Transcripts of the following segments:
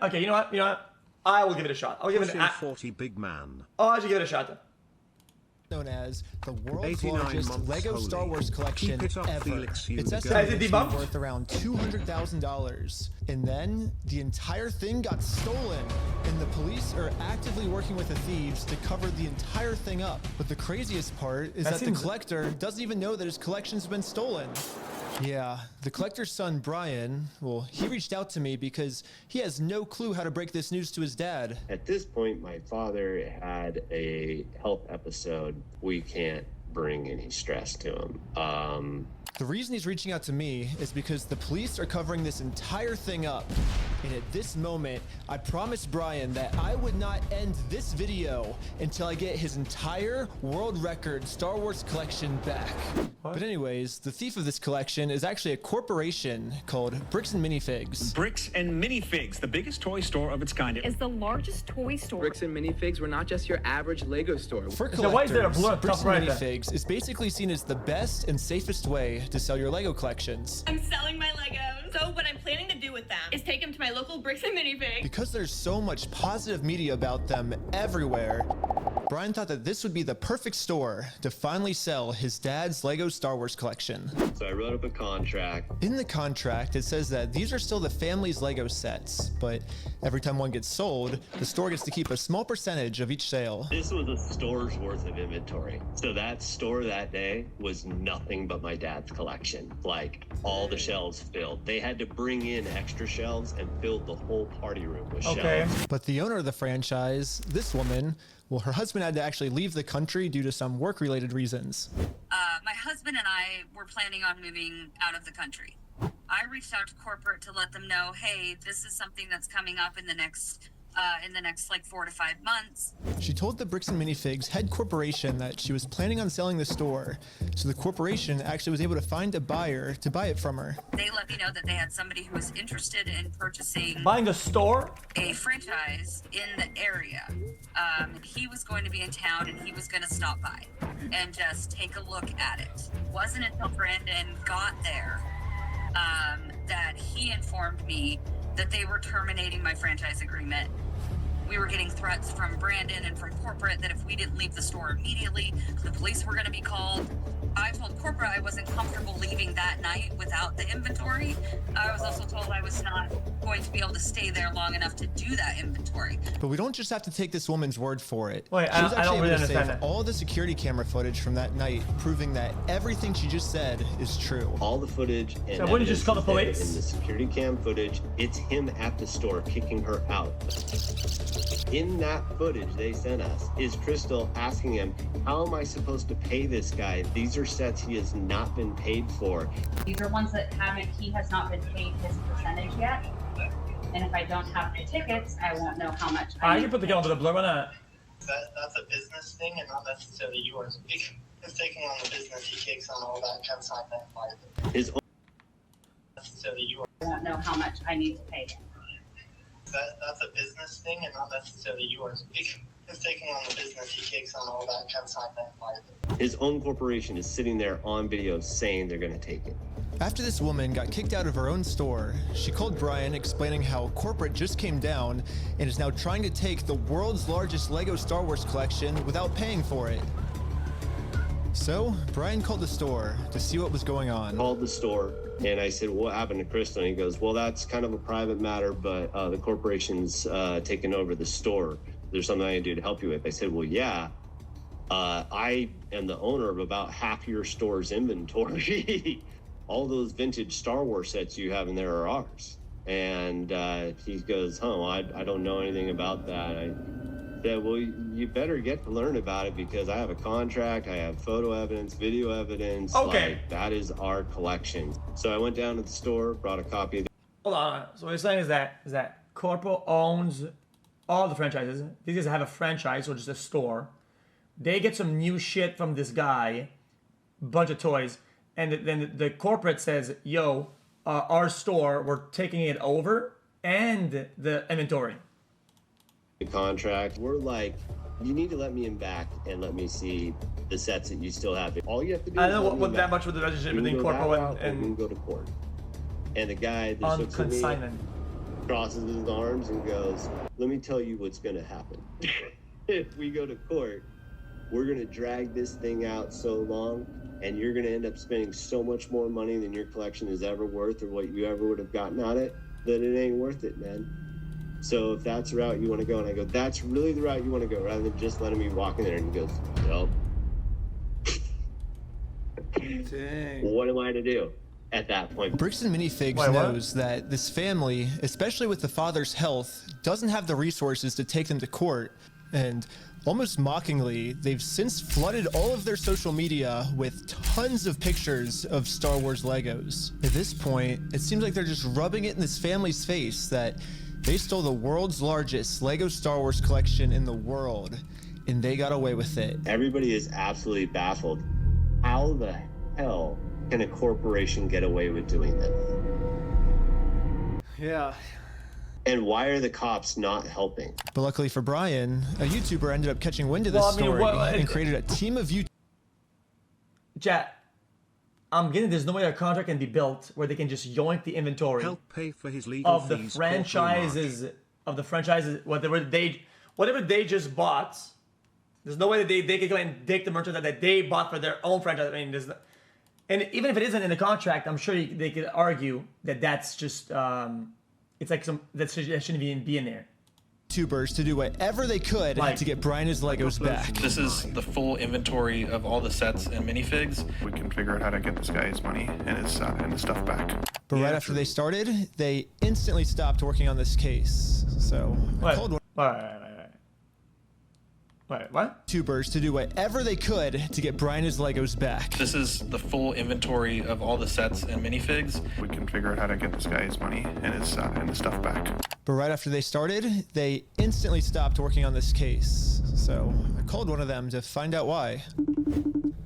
Okay, you know what? You know what? I will give it a shot. I'll give it a 40 big man. Oh, I should give it a shot then. Known as the world's largest Lego Star Wars collection ever. It's estimated to be worth around $200,000. And then the entire thing got stolen, and the police are actively working with the thieves to cover the entire thing up. But the craziest part is that the collector doesn't even know that his collection's been stolen. Yeah, the collector's son, Brian, well, he reached out to me because he has no clue how to break this news to his dad. At this point, my father had a health episode. We can't bring any stress to him. The reason he's reaching out to me is because the police are covering this entire thing up. And at this moment, I promised Brian that I would not end this video until I get his entire world record Star Wars collection back. What? But anyways, the thief of this collection is actually a corporation called Bricks and Minifigs. Bricks and Minifigs, the biggest toy store of its kind. Is the largest toy store. Bricks and Minifigs were not just your average Lego store. For collectors, Bricks and Minifigs is basically seen as the best and safest way to sell your Lego collections. I'm selling my Legos. So what I'm planning to do with them is take them to my local Bricks and Minifigs. Because there's so much positive media about them everywhere, Brian thought that this would be the perfect store to finally sell his dad's Lego Star Wars collection. So I wrote up a contract. In the contract, it says that these are still the family's Lego sets, but every time one gets sold, the store gets to keep a small percentage of each sale. This was a store's worth of inventory. So that store that day was nothing but my dad's collection. Like, all the shelves filled. They had to bring in extra shelves and filled the whole party room with shelves. But the owner of the franchise, this woman, well, her husband had to actually leave the country due to some work-related reasons. My husband and I were planning on moving out of the country. I reached out to corporate to let them know, hey, this is something that's coming up in the next like 4 to 5 months. She told the Bricks and Minifigs head corporation that she was planning on selling the store, so the corporation actually was able to find a buyer to buy it from her. They let me know that they had somebody who was interested in purchasing buying a store, a franchise in the area. He was going to be in town and he was going to stop by and just take a look at it. It wasn't until Brandon got there that he informed me that they were terminating my franchise agreement. We were getting threats from Brandon and from corporate that if we didn't leave the store immediately, the police were going to be called. I told corporate I wasn't comfortable leaving that night without the inventory. I was also told I was not going to be able to stay there long enough to do that inventory. But we don't just have to take this woman's word for it. Wait, she was I don't actually really able to understand save that. all the security camera footage from that night, proving that everything she just said is true. All the footage and so wouldn't you just call the police? In the security cam footage, it's him at the store kicking her out. In that footage they sent us is Crystal asking him, how am I supposed to pay this guy? These are sets he has not been paid for. These are ones that he has not been paid his percentage yet. And if I don't have the tickets, I won't know how much I can put the gun to the blur on that. That's a business thing and not necessarily yours. If taking on the business, he takes on all that consignment liability. His own necessarily yours. I won't know how much I need to pay him. That's a business thing and not necessarily yours. If taking on the business, he takes on all that consignment liability. His own corporation is sitting there on video saying they're going to take it. After this woman got kicked out of her own store, she called Brian explaining how corporate just came down and is now trying to take the world's largest Lego Star Wars collection without paying for it. So, Brian called the store to see what was going on. Called the store, and I said, what happened to Crystal? And he goes, well, that's kind of a private matter, but the corporation's taking over the store. There's something I can do to help you with. I said, well, yeah. I am the owner of about half your store's inventory. All those vintage Star Wars sets you have in there are ours. And he goes, I don't know anything about that. I said, well, you better get to learn about it because I have a contract, I have photo evidence, video evidence. Okay. Like, that is our collection. So I went down to the store, brought a copy of the Hold on. So what you're saying is that Corpo owns all the franchises. These guys have a franchise or just a store. They get some new shit from this guy, bunch of toys, and then the corporate says, yo, our store, we're taking it over, and the inventory. contract. We're like, you need to let me in back and let me see the sets that you still have. All you have to do I is don't know what that back. much with the relationship You can between go that Corpo route, or you and can go to court. And the guy that on looks at me, consignment. crosses his arms and goes, let me tell you what's going to happen. If we go to court, we're going to drag this thing out so long, and you're going to end up spending so much more money than your collection is ever worth or what you ever would have gotten out of it, that it ain't worth it, man. So if that's the route you want to go, and I go, that's really the route you want to go, rather than just letting me walk in there, and he goes, nope. Dang. What am I to do at that point? Bricks and Minifigs knows that this family, especially with the father's health, doesn't have the resources to take them to court. And almost mockingly, they've since flooded all of their social media with tons of pictures of Star Wars Legos. At this point, it seems like they're just rubbing it in this family's face that they stole the world's largest Lego Star Wars collection in the world, and they got away with it. Everybody is absolutely baffled. How the hell can a corporation get away with doing this? Yeah. And why are the cops not helping? But luckily for Brian, a YouTuber ended up catching wind of this story and created a team of YouTubers. Chat, I'm getting there's no way a contract can be built where they can just yoink the inventory Help pay for his legal of the fees, franchises whatever they just bought. There's no way that they can go and take the merchandise that they bought for their own franchise. I mean, and even if it isn't in the contract, I'm sure they could argue that that's just it's like that shouldn't even be in there. YouTubers to do whatever they could to get Brian his Legos back. This is the full inventory of all the sets and minifigs. We can figure out how to get this guy his money and his stuff back. But right after they started, they instantly stopped working on this case. So I called one. Wait, what? YouTubers to do whatever they could to get Brian his Legos back. This is the full inventory of all the sets and minifigs. We can figure out how to get this guy his money and his stuff back. But right after they started, they instantly stopped working on this case. So I called one of them to find out why.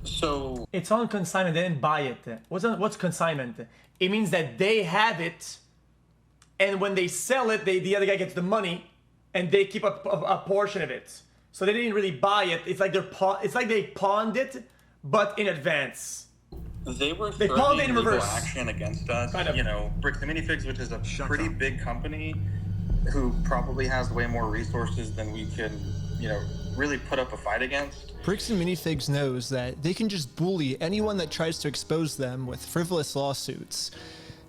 So it's on consignment. They didn't buy it. What's consignment? It means that they have it, and when they sell it, the other guy gets the money, and they keep a portion of it. So they didn't really buy it. It's like they pawned it, but in advance. They were they pawned it in legal reverse. Action against us. Kind of. You know, Bricks and Minifigs, which is a pretty big company, who probably has way more resources than we can, really put up a fight against. Bricks and Minifigs knows that they can just bully anyone that tries to expose them with frivolous lawsuits.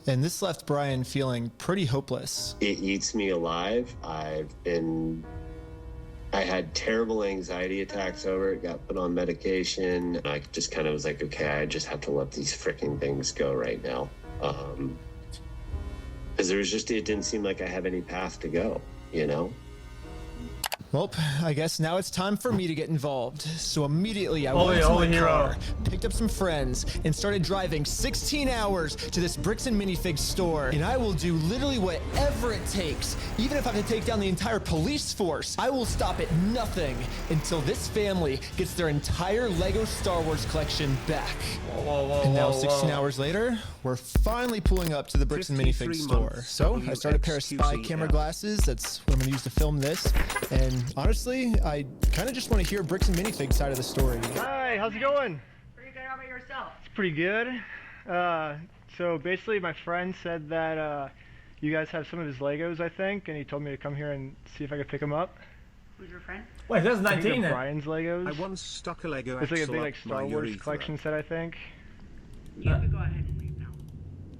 And this left Brian feeling pretty hopeless. It eats me alive. I had terrible anxiety attacks over it, got put on medication. I just kind of was like, okay, I just have to let these freaking things go right now. Because it didn't seem like I have any path to go, Well, I guess now it's time for me to get involved. So immediately I went into my car, picked up some friends, and started driving 16 hours to this Bricks and Minifigs store. And I will do literally whatever it takes. Even if I have to take down the entire police force, I will stop at nothing until this family gets their entire Lego Star Wars collection back. And now 16 hours later, we're finally pulling up to the Bricks and Minifigs store. So I started a pair of spy camera glasses. That's what I'm gonna use to film this. And honestly, I kind of just want to hear Bricks and Minifigs side of the story. Hi, how's it going? Pretty good. How about yourself? It's pretty good. So basically, my friend said that you guys have some of his Legos, I think, and he told me to come here and see if I could pick them up. Who's your friend? Wait, that's 19. Brian's Legos. I once stuck a Lego. It's like a big Star Wars collection set, I think. You could go ahead and leave now.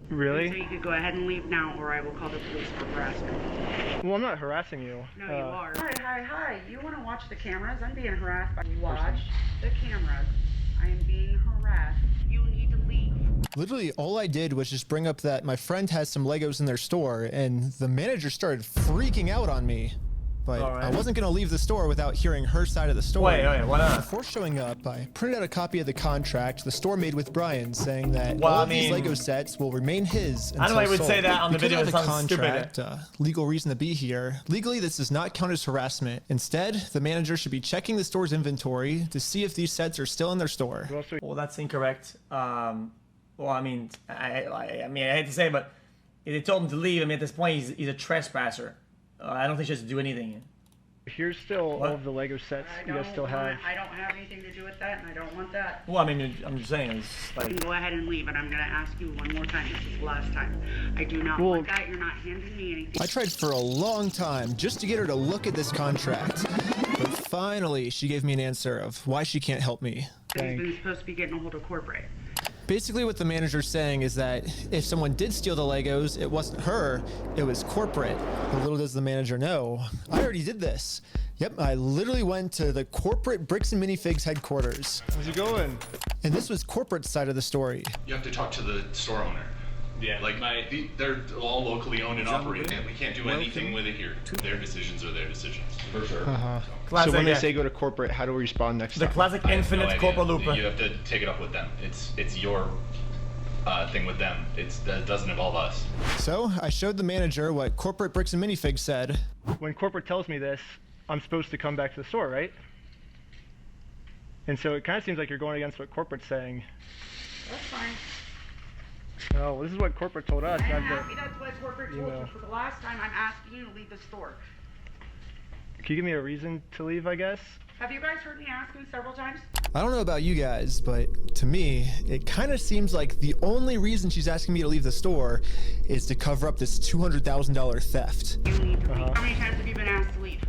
Really? So you could go ahead and leave now, or I will call the police for harassment. Well, I'm not harassing you. No, you are. Hi. You want to watch the cameras? I'm being harassed by watch the cameras. I am being harassed. You need to leave. Literally, all I did was just bring up that my friend has some Legos in their store, and the manager started freaking out on me. But I wasn't going to leave the store without hearing her side of the story. Wait, why not? Before showing up, I printed out a copy of the contract the store made with Brian, saying that all of these Lego sets will remain his until I don't know why I would sold. say that on the video. Because It of the sounds contract, stupid. legal reason to be here. Legally, this does not count as harassment. Instead, the manager should be checking the store's inventory to see if these sets are still in their store. Well, that's incorrect. Well, I mean, I hate to say it, but if they told him to leave, I mean, at this point, he's a trespasser. I don't think he should do anything. Here's still all of the Lego sets you guys still have. I don't have anything to do with that, and I don't want that. Well, I mean, I'm just saying, it's You like... can go ahead and leave, and I'm going to ask you one more time. This is the last time. I do not want that. You're not handing me anything. I tried for a long time just to get her to look at this contract. But finally, she gave me an answer of why she can't help me. He's been supposed to be getting a hold of corporate. Basically what the manager's saying is that if someone did steal the Legos, it wasn't her, it was corporate. But little does the manager know, I already did this. Yep, I literally went to the corporate Bricks and Minifigs headquarters. How's it going? And this was corporate side of the story. You have to talk to the store owner. Yeah, like they're all locally owned and operated. We can't do anything with it here. Their decisions are their decisions. For sure. So when they say go to corporate, how do we respond next time? The classic infinite corporate loop. You have to take it up with them. It's your thing with them. That doesn't involve us. So I showed the manager what corporate Bricks and Minifigs said. When corporate tells me this, I'm supposed to come back to the store, right? And so it kind of seems like you're going against what corporate's saying. That's fine. Oh, well, this is what corporate told us. I'm happy that's what corporate told you. For the last time, I'm asking you to leave the store. Can you give me a reason to leave, I guess? Have you guys heard me ask him several times? I don't know about you guys, but to me, it kind of seems like the only reason she's asking me to leave the store is to cover up this $200,000 theft. You need to leave. How many times have you been asked to leave?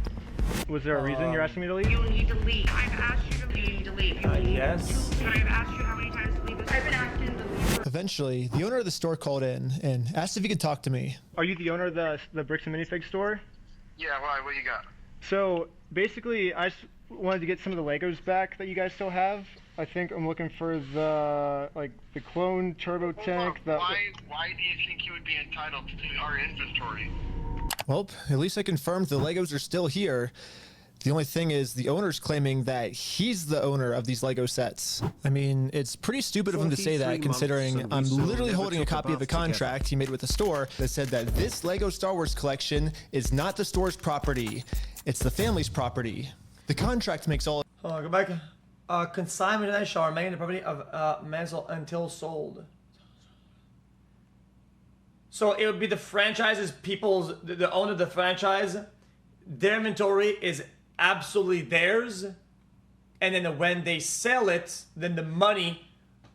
Was there a reason you're asking me to leave? You need to leave. I've asked you to leave. You need to leave. Yes. I've asked you how many times to leave. I've been asking to leave. Eventually, the owner of the store called in and asked if he could talk to me. Are you the owner of the Bricks and Minifigs store? Yeah, why? What you got? So basically, I just wanted to get some of the Legos back that you guys still have. I think I'm looking for the clone turbo tank. Why do you think you would be entitled to our inventory? Well, at least I confirmed the Legos are still here. The only thing is the owner's claiming that he's the owner of these Lego sets. I mean, it's pretty stupid of him to say that, considering I'm literally holding a copy of a contract he made with the store that said that this Lego Star Wars collection is not the store's property. It's the family's property. The contract makes all... Go back. Consignment and shall remain the property of Mansell until sold. So it would be the franchise's the owner of the franchise, their inventory is absolutely theirs, and then when they sell it, then the money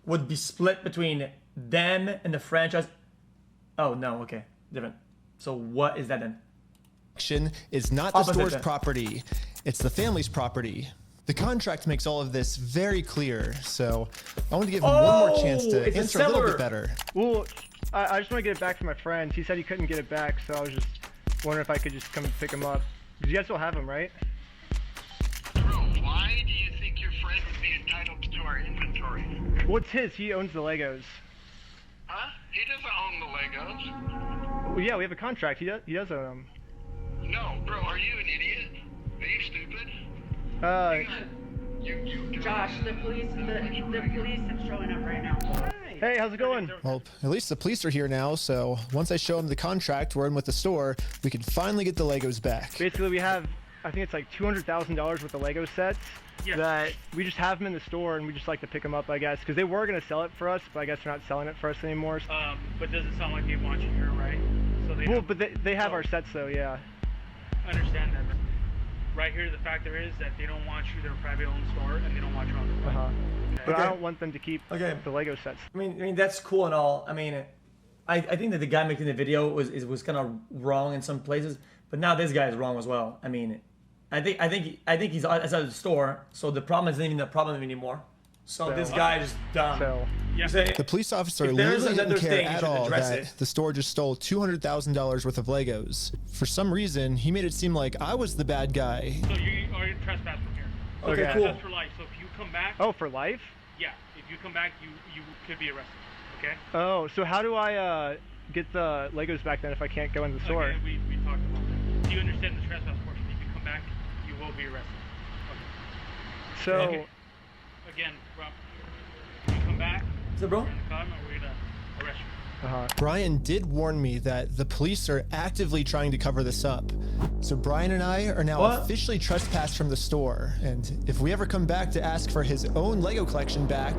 would be split between them and the franchise. Oh no, okay, different. So what is that then? Is not the store's property, it's the family's property. The contract makes all of this very clear, so I want to give him one more chance to answer a little bit better. Well, I just want to get it back from my friend. He said he couldn't get it back, so I was just wondering if I could just come and pick him up. Because you guys still have him, right? Bro, why do you think your friend would be entitled to our inventory? Well, it's his. He owns the Legos. Huh? He doesn't own the Legos. Well, yeah, we have a contract. He does own them. No, bro, are you an idiot? Are you stupid? Josh, the police are showing up right now. Hey, how's it going? Well, at least the police are here now, so once I show them the contract we're in with the store, we can finally get the Legos back. Basically, we have, I think it's like $200,000 worth of Lego sets that we just have them in the store, and we just like to pick them up, I guess, because they were going to sell it for us, but I guess they're not selling it for us anymore. But does it sound like they want you here, right? So they have our sets, though, yeah. I understand that. Right here, the factor is that they don't want you. They're a private-owned store, and they don't want you on the front. But I don't want them to keep the Lego sets. I mean that's cool and all. I mean, I think that the guy making the video was kind of wrong in some places, but now this guy is wrong as well. I mean, I think he's outside the store, so the problem isn't even the problem anymore. So this guy is dumb. The police officer literally didn't care at all that the store just stole $200,000 worth of Legos. For some reason, he made it seem like I was the bad guy. So you are trespassed from here. Okay, cool. That's for life. So if you come back. Oh, for life? Yeah. If you come back, you could be arrested. Okay. Oh, so how do I get the Legos back then if I can't go in the store? Okay, we talked about that. Do you understand the trespass portion? If you come back, you will be arrested. Okay. So. Okay. Again, Rob, if you come back, is it, bro? we're gonna arrest you. Brian did warn me that the police are actively trying to cover this up. So Brian and I are now officially trespassed from the store, and if we ever come back to ask for his own Lego collection back,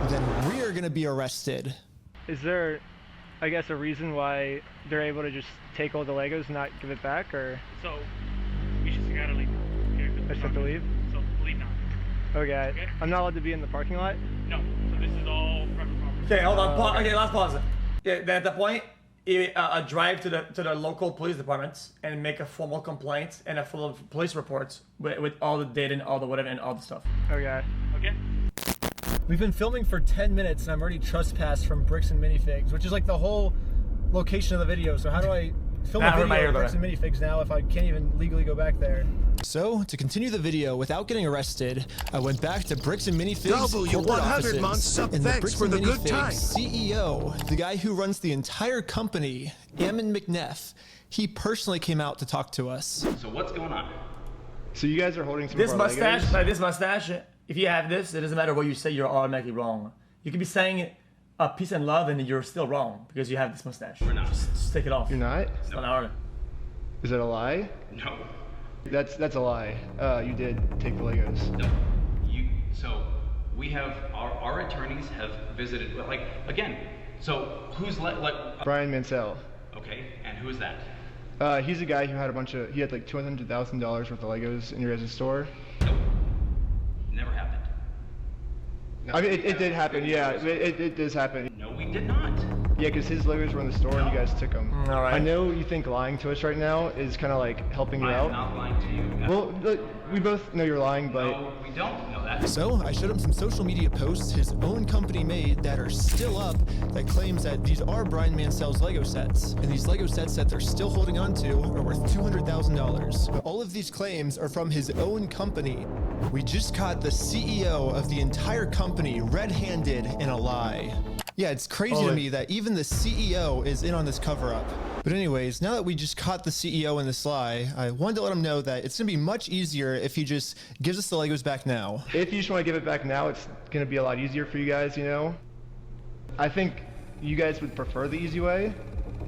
then we are going to be arrested. Is there, I guess, a reason why they're able to just take all the Legos and not give it back, or? So, Misha, you gotta leave. Okay, I just have to leave? So leave now. Okay. I'm not allowed to be in the parking lot? No. So this is all private property. Okay, hold on. Okay, last pause. Yeah, then at that point, drive to the local police departments and make a formal complaint and a full of police reports with all the data and all the whatever and all the stuff. Okay. Okay. We've been filming for 10 minutes and I'm already trespassed from Bricks and Minifigs, which is like the whole location of the video. So how do I film a video of Bricks and Minifigs now if I can't even legally go back there? So, to continue the video without getting arrested, I went back to Bricks and Minifigs corporate offices, and the Bricks and Minifigs CEO, the guy who runs the entire company, Ammon McNeff, he personally came out to talk to us. So what's going on? So you guys are holding some this of our mustache, Legos? this mustache, if you have this, it doesn't matter what you say, you're automatically wrong. You could be saying peace and love and you're still wrong because you have this mustache. We're not. Just take it off. You're not? It's not hard. Is it a lie? No. That's a lie. You did take the Legos. No. So we have our attorneys have visited. Like again. So who's Brian Mansell. Okay, and who is that? He's a guy who had he had like $200,000 worth of Legos in your guys' store. Nope. Never happened. I mean, it did happen. Yeah, it does happen. No, we did not. Yeah, because his Legos were in the store and you guys took them. All right. I know you think lying to us right now is kind of like helping you out. I'm not lying to you. Well, look, we both know you're lying, but... No, we don't know that. So, I showed him some social media posts his own company made that are still up that claims that these are Brian Mansell's Lego sets. And these Lego sets that they're still holding on to are worth $200,000. But all of these claims are from his own company. We just caught the CEO of the entire company red-handed in a lie. Yeah, it's crazy to me that even the CEO is in on this cover-up. But anyways, now that we just caught the CEO in this lie, I wanted to let him know that it's going to be much easier if he just gives us the Legos back now. If you just want to give it back now, it's going to be a lot easier for you guys, you know? I think you guys would prefer the easy way.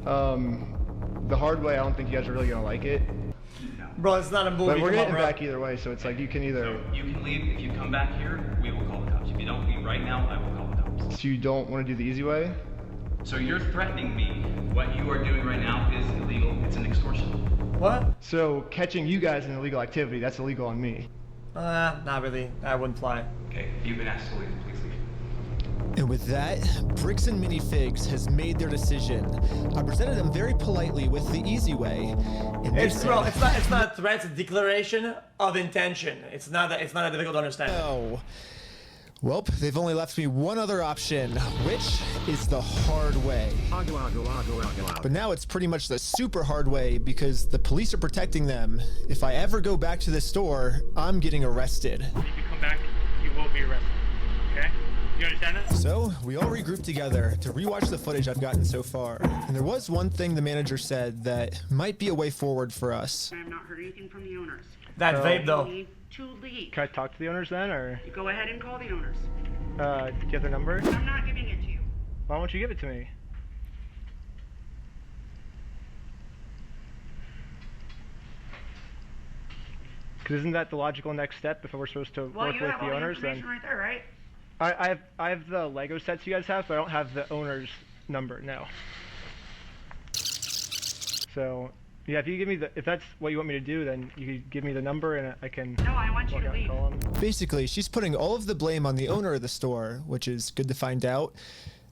The hard way, I don't think you guys are really going to like it. Bro, it's not a movie. But we're getting back either way, so it's like you can either... So you can leave. If you come back here, we will call the cops. If you don't leave right now, I will call the cops. So you don't want to do the easy way? So you're threatening me. What you are doing right now is illegal. It's an extortion. What? So catching you guys in illegal activity, that's illegal on me. Not really. That wouldn't fly. Okay, you've been asked to leave. Please leave. And with that, Bricks and Minifigs has made their decision. I presented them very politely with the easy way. And It's not a threat, it's a declaration of intention. It's not that difficult to understand. No. Well, they've only left me one other option, which is the hard way. But now it's pretty much the super hard way because the police are protecting them. If I ever go back to this store, I'm getting arrested. If you come back, you will be arrested. Okay? You understand that? So, we all regrouped together to rewatch the footage I've gotten so far. And there was one thing the manager said that might be a way forward for us. I have not heard anything from the owners. That vape, though. You need to leave. Can I talk to the owners then, or? You go ahead and call the owners. Do you have their number? I'm not giving it to you. Why won't you give it to me? Because isn't that the logical next step if we're supposed to work with the owners? Well, you have all the information right there, right? I have the Lego sets you guys have, but I don't have the owner's number now. So, yeah, if you give me if that's what you want me to do, then you could give me the number and I can. No, I want you to leave. Call them. Basically, she's putting all of the blame on the owner of the store, which is good to find out.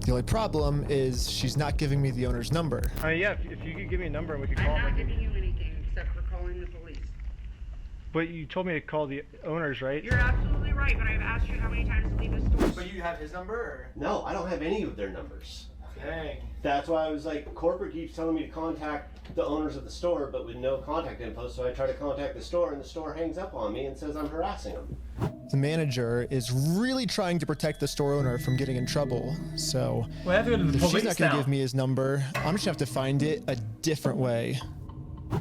The only problem is she's not giving me the owner's number. Yeah, if you could give me a number and we could call I'm them. not giving you anything except for calling the police. But you told me to call the owners, right? You're absolutely right, but I've asked you how many times to leave the store. But you have his number, or? No, I don't have any of their numbers. Dang. That's why I was like, corporate keeps telling me to contact the owners of the store, but with no contact info, so I try to contact the store, and the store hangs up on me and says I'm harassing them. The manager is really trying to protect the store owner from getting in trouble, so if she's not going to give me his number, I'm just going to have to find it a different way.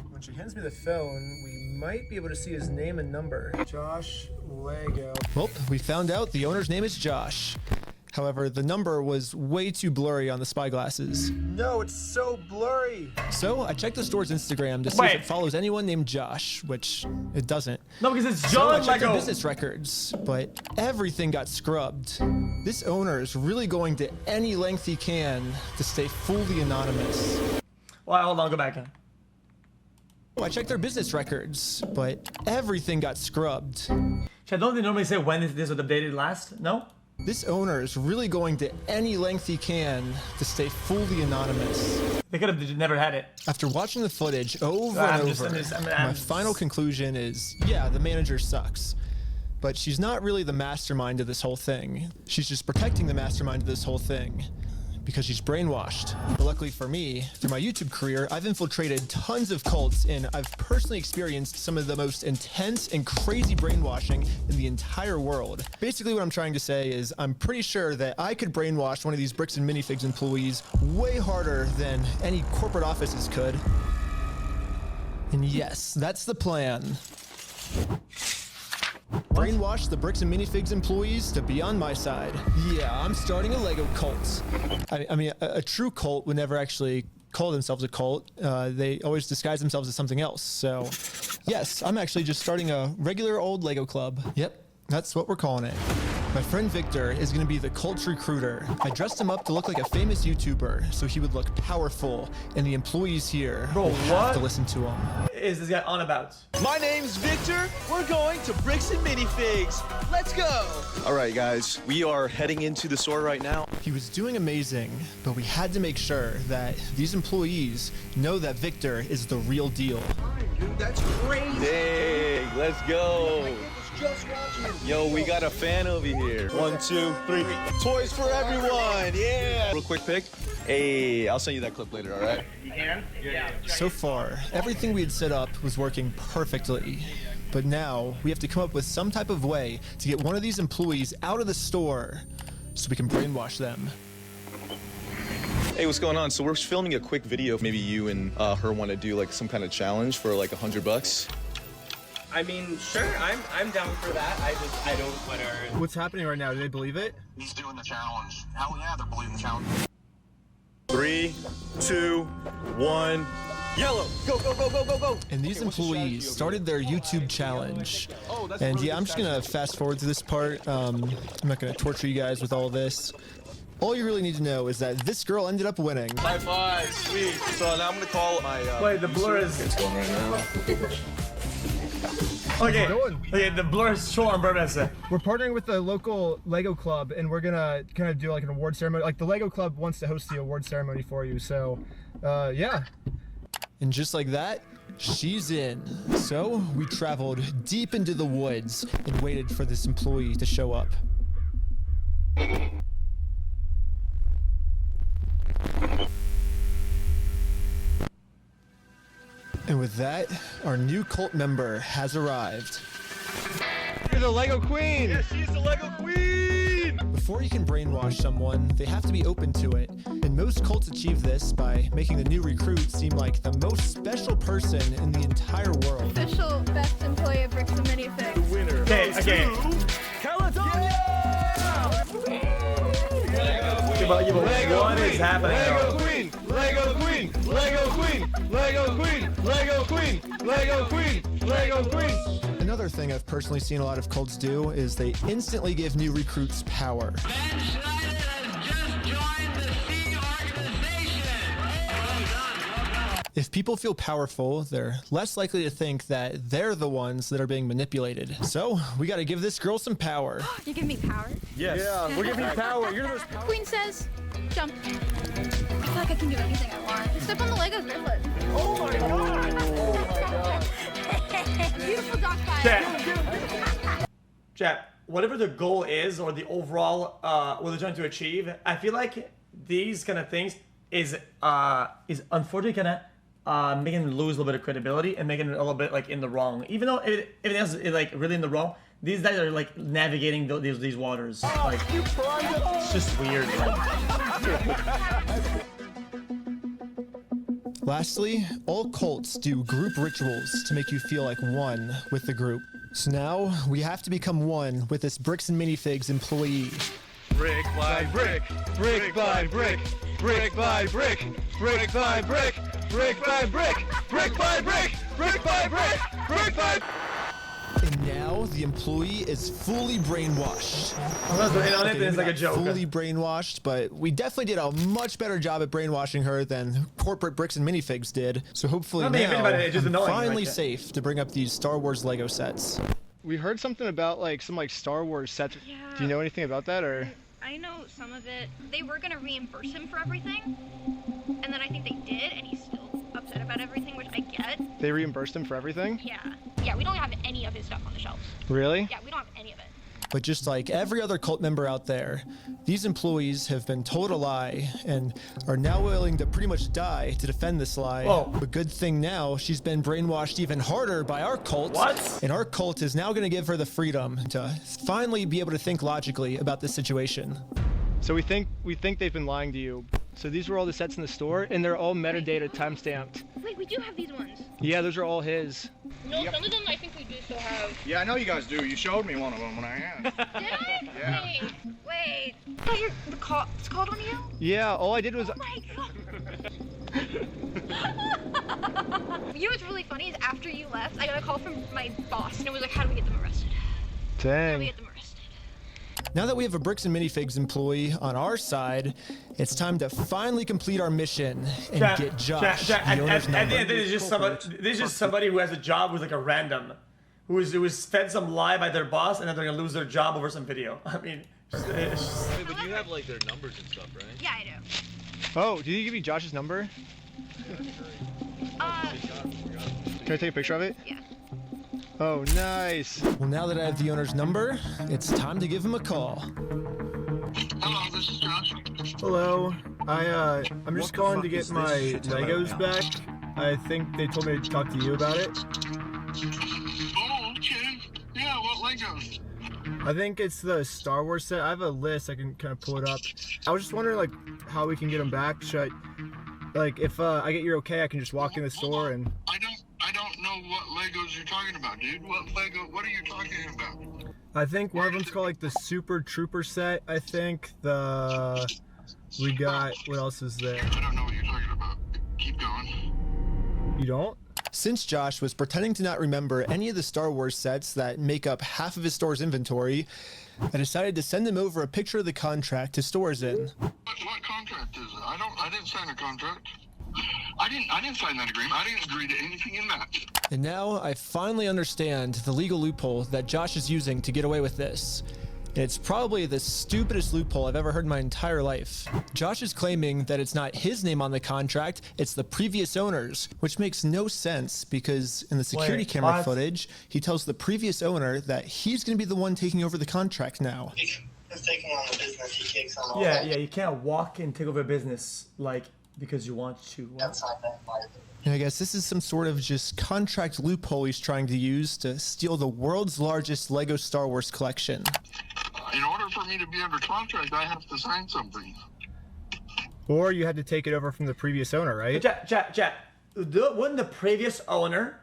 When she hands me the phone, we might be able to see his name and number. Josh Lego. Well, we found out the owner's name is Josh. However, the number was way too blurry on the spyglasses. No, it's so blurry. So I checked the store's Instagram to see if it follows anyone named Josh, which it doesn't. No, because it's So John I checked Lego. their business records, but everything got scrubbed. This owner is really going to any length he can to stay fully anonymous. Well, hold on, go back. I checked their business records, but everything got scrubbed. Chad, don't they normally say when this was updated last? No? This owner is really going to any length he can to stay fully anonymous. They could have never had it. After watching the footage over and over, my final conclusion is, yeah, the manager sucks. But she's not really the mastermind of this whole thing. She's just protecting the mastermind of this whole thing because she's brainwashed. But luckily for me, through my YouTube career, I've infiltrated tons of cults and I've personally experienced some of the most intense and crazy brainwashing in the entire world. Basically what I'm trying to say is I'm pretty sure that I could brainwash one of these Bricks and Minifigs employees way harder than any corporate offices could. And yes, that's the plan. Brainwash the Bricks and Minifigs employees to be on my side. Yeah, I'm starting a Lego cult. I mean, a true cult would never actually call themselves a cult. They always disguise themselves as something else. So, yes, I'm actually just starting a regular old Lego club. Yep, that's what we're calling it. My friend Victor is going to be the cult recruiter. I dressed him up to look like a famous YouTuber, so he would look powerful, and the employees here will have to listen to him. What is this guy on about? My name's Victor. We're going to Bricks and Minifigs. Let's go. All right, guys, we are heading into the store right now. He was doing amazing, but we had to make sure that these employees know that Victor is the real deal. Dude, that's crazy. Dang, let's go. Yo, we got a fan over here. 1, 2, 3. Toys for everyone. Yeah. Real quick pic. Hey, I'll send you that clip later, all right? You can? Yeah. So far, everything we had set up was working perfectly. But now, we have to come up with some type of way to get one of these employees out of the store so we can brainwash them. Hey, what's going on? So we're filming a quick video. Maybe you and her want to do like some kind of challenge for like $100. I mean, sure, I'm down for that. I don't want to... What's happening right now? Do they believe it? He's doing the challenge. Hell yeah, they're believing the challenge. 3, 2, 1. Yellow! Go, go, go, go, go, go! And these employees started their YouTube challenge. And yeah, I'm just gonna fast forward to this part. I'm not gonna torture you guys with all this. All you really need to know is that this girl ended up winning. High five, sweet. So now I'm gonna call my... Wait, the blur is... It's going right now. Okay, the blur is short on purpose. We're partnering with the local Lego club, and we're gonna kind of do like an award ceremony. Like the Lego club wants to host the award ceremony for you, so yeah. And just like that, she's in. So we traveled deep into the woods and waited for this employee to show up. And with that, our new cult member has arrived. You're the Lego Queen! Yes, she's the Lego Queen! Before you can brainwash someone, they have to be open to it. And most cults achieve this by making the new recruit seem like the most special person in the entire world. Official best employee of Bricks and Minifigs. The winner. Okay. California! What is happening? Lego Queen! Lego Queen! Lego Queen! Lego Queen! Lego Queen! Lego Queen! Lego Queen! Another thing I've personally seen a lot of cults do is they instantly give new recruits power. If people feel powerful, they're less likely to think that they're the ones that are being manipulated. So, we gotta give this girl some power. You give me power? Yes. Yeah, we're giving you power. You're the most powerful. Queen says, jump. I feel like I can do anything I want. Step on the Lego grifflet. Oh my god! Oh my god! Beautiful dog fight. Chat, whatever the goal is or the overall what they're trying to achieve, I feel like these kind of things is unfortunately kind of making them lose a little bit of credibility and making it a little bit like in the wrong. Even though everything else is like really in the wrong, these guys are like navigating these waters. Like it's just weird. Lastly, all cults do group rituals to make you feel like one with the group. So now we have to become one with this Bricks and Minifigs employee. Brick by brick, brick by brick, brick by brick, brick by brick, brick by brick, brick by brick, brick by brick, brick by... And now the employee is fully brainwashed. It's like a joke. Fully brainwashed, but we definitely did a much better job at brainwashing her than corporate Bricks and Minifigs did. So hopefully now I'm finally safe to bring up these Star Wars Lego sets. We heard something about like some Star Wars sets. Yeah. Do you know anything about that, or? I know some of it. They were gonna reimburse him for everything, and then I think they did, and he's still upset about everything, which I get. They reimbursed him for everything? Yeah, we don't have any of his stuff on the shelves. Really? Yeah, we don't have any of it. But just like every other cult member out there, these employees have been told a lie and are now willing to pretty much die to defend this lie. Whoa. But good thing now she's been brainwashed even harder by our cult. What? And our cult is now going to give her the freedom to finally be able to think logically about this situation. So we think they've been lying to you. So these were all the sets in the store, and they're all metadata timestamped. Wait, we do have these ones. Yeah, those are all his. No, some of them I think we do still have. Yeah, I know you guys do. You showed me one of them when I asked. Did I? Yeah. Wait. I thought the cops called on you? Yeah, all I did was... Oh my god. You know what's really funny is after you left, I got a call from my boss, and it was like, how do we get them arrested? Dang. How do we get them arrested? Now that we have a Bricks and Minifigs employee on our side, it's time to finally complete our mission and get Josh the owner's number. This is just somebody who has a job who's like a random, who was fed some lie by their boss, and then they're gonna lose their job over some video. I mean, Wait, but you have like their numbers and stuff, right? Yeah, I do. Oh, did he give you Josh's number? Can I take a picture of it? Yeah. Oh, nice. Well, now that I have the owner's number, it's time to give him a call. Hello, this is Josh. Hello. I'm just calling to get my Legos back. I think they told me to talk to you about it. Oh, okay. Yeah, what Legos? I think it's the Star Wars set. I have a list. I can kind of pull it up. I was just wondering, like, how we can get them back. Should I, like, if I get your okay, I can just walk in the store and... I don't know what Legos you're talking about, dude. What are you talking about? I think one of them's called like the Super Trooper set. I think we got, what else is there? I don't know what you're talking about. Keep going. You don't? Since Josh was pretending to not remember any of the Star Wars sets that make up half of his store's inventory, I decided to send him over a picture of the contract his store is in. What contract is it? I didn't sign a contract. I didn't sign that agreement. I didn't agree to anything in that. And now I finally understand the legal loophole that Josh is using to get away with this. And it's probably the stupidest loophole I've ever heard in my entire life. Josh is claiming that it's not his name on the contract, it's the previous owner's, which makes no sense because in the security camera footage, he tells the previous owner that he's going to be the one taking over the contract now. He's taking on the business. He takes on all yeah, you can't walk and take over a business like because you want to. And I guess this is some sort of just contract loophole he's trying to use to steal the world's largest Lego Star Wars collection. In order for me to be under contract, I have to sign something. Or you had to take it over from the previous owner, right? Chat. Wouldn't the previous owner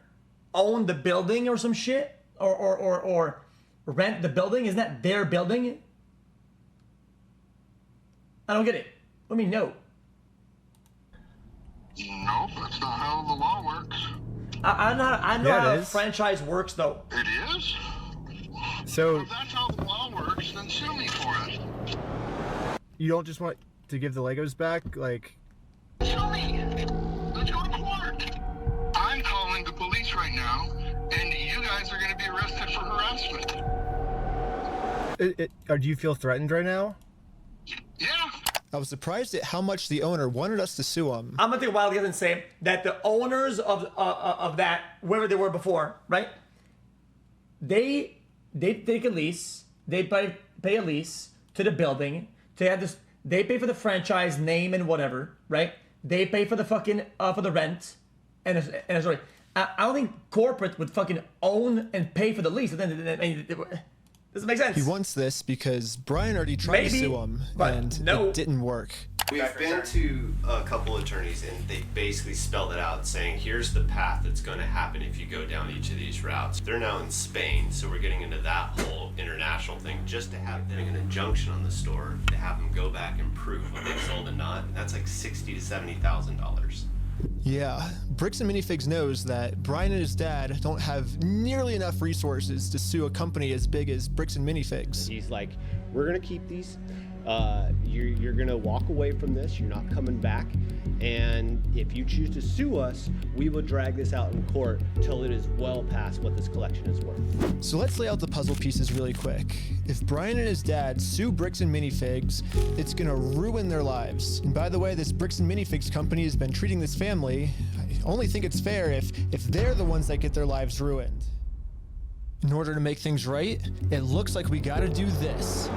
own the building or some shit? Or rent the building? Isn't that their building? I don't get it. What do you mean, no? Nope, that's not how the law works. I know how a franchise works, though. It is? So if that's how the law works, then sue me for it. You don't just want to give the Legos back? Like... Sue me! Let's go to court! I'm calling the police right now, and you guys are going to be arrested for harassment. Or do you feel threatened right now? Yeah. I was surprised at how much the owner wanted us to sue him. I'm gonna take a wild guess and say that the owners of that, wherever they were before, right? They take a lease. They pay a lease to the building. They have this. They pay for the franchise name and whatever, right? They pay for the fucking for the rent, and sorry, I don't think corporate would fucking own and pay for the lease. Doesn't make sense. He wants this because Brian already tried to sue him, and it didn't work. We've been to a couple attorneys, and they basically spelled it out, saying here's the path that's going to happen if you go down each of these routes. They're now in Spain, so we're getting into that whole international thing just to have an injunction on the store to have them go back and prove what they sold and not. And that's like $60,000 to $70,000. Yeah, Bricks and Minifigs knows that Brian and his dad don't have nearly enough resources to sue a company as big as Bricks and Minifigs. He's like, we're gonna keep these. You're gonna walk away from this. You're not coming back. And if you choose to sue us, we will drag this out in court till it is well past what this collection is worth. So let's lay out the puzzle pieces really quick. If Brian and his dad sue Bricks and Minifigs, it's gonna ruin their lives. And by the way, this Bricks and Minifigs company has been treating this family. I only think it's fair if they're the ones that get their lives ruined. In order to make things right, it looks like we gotta do this.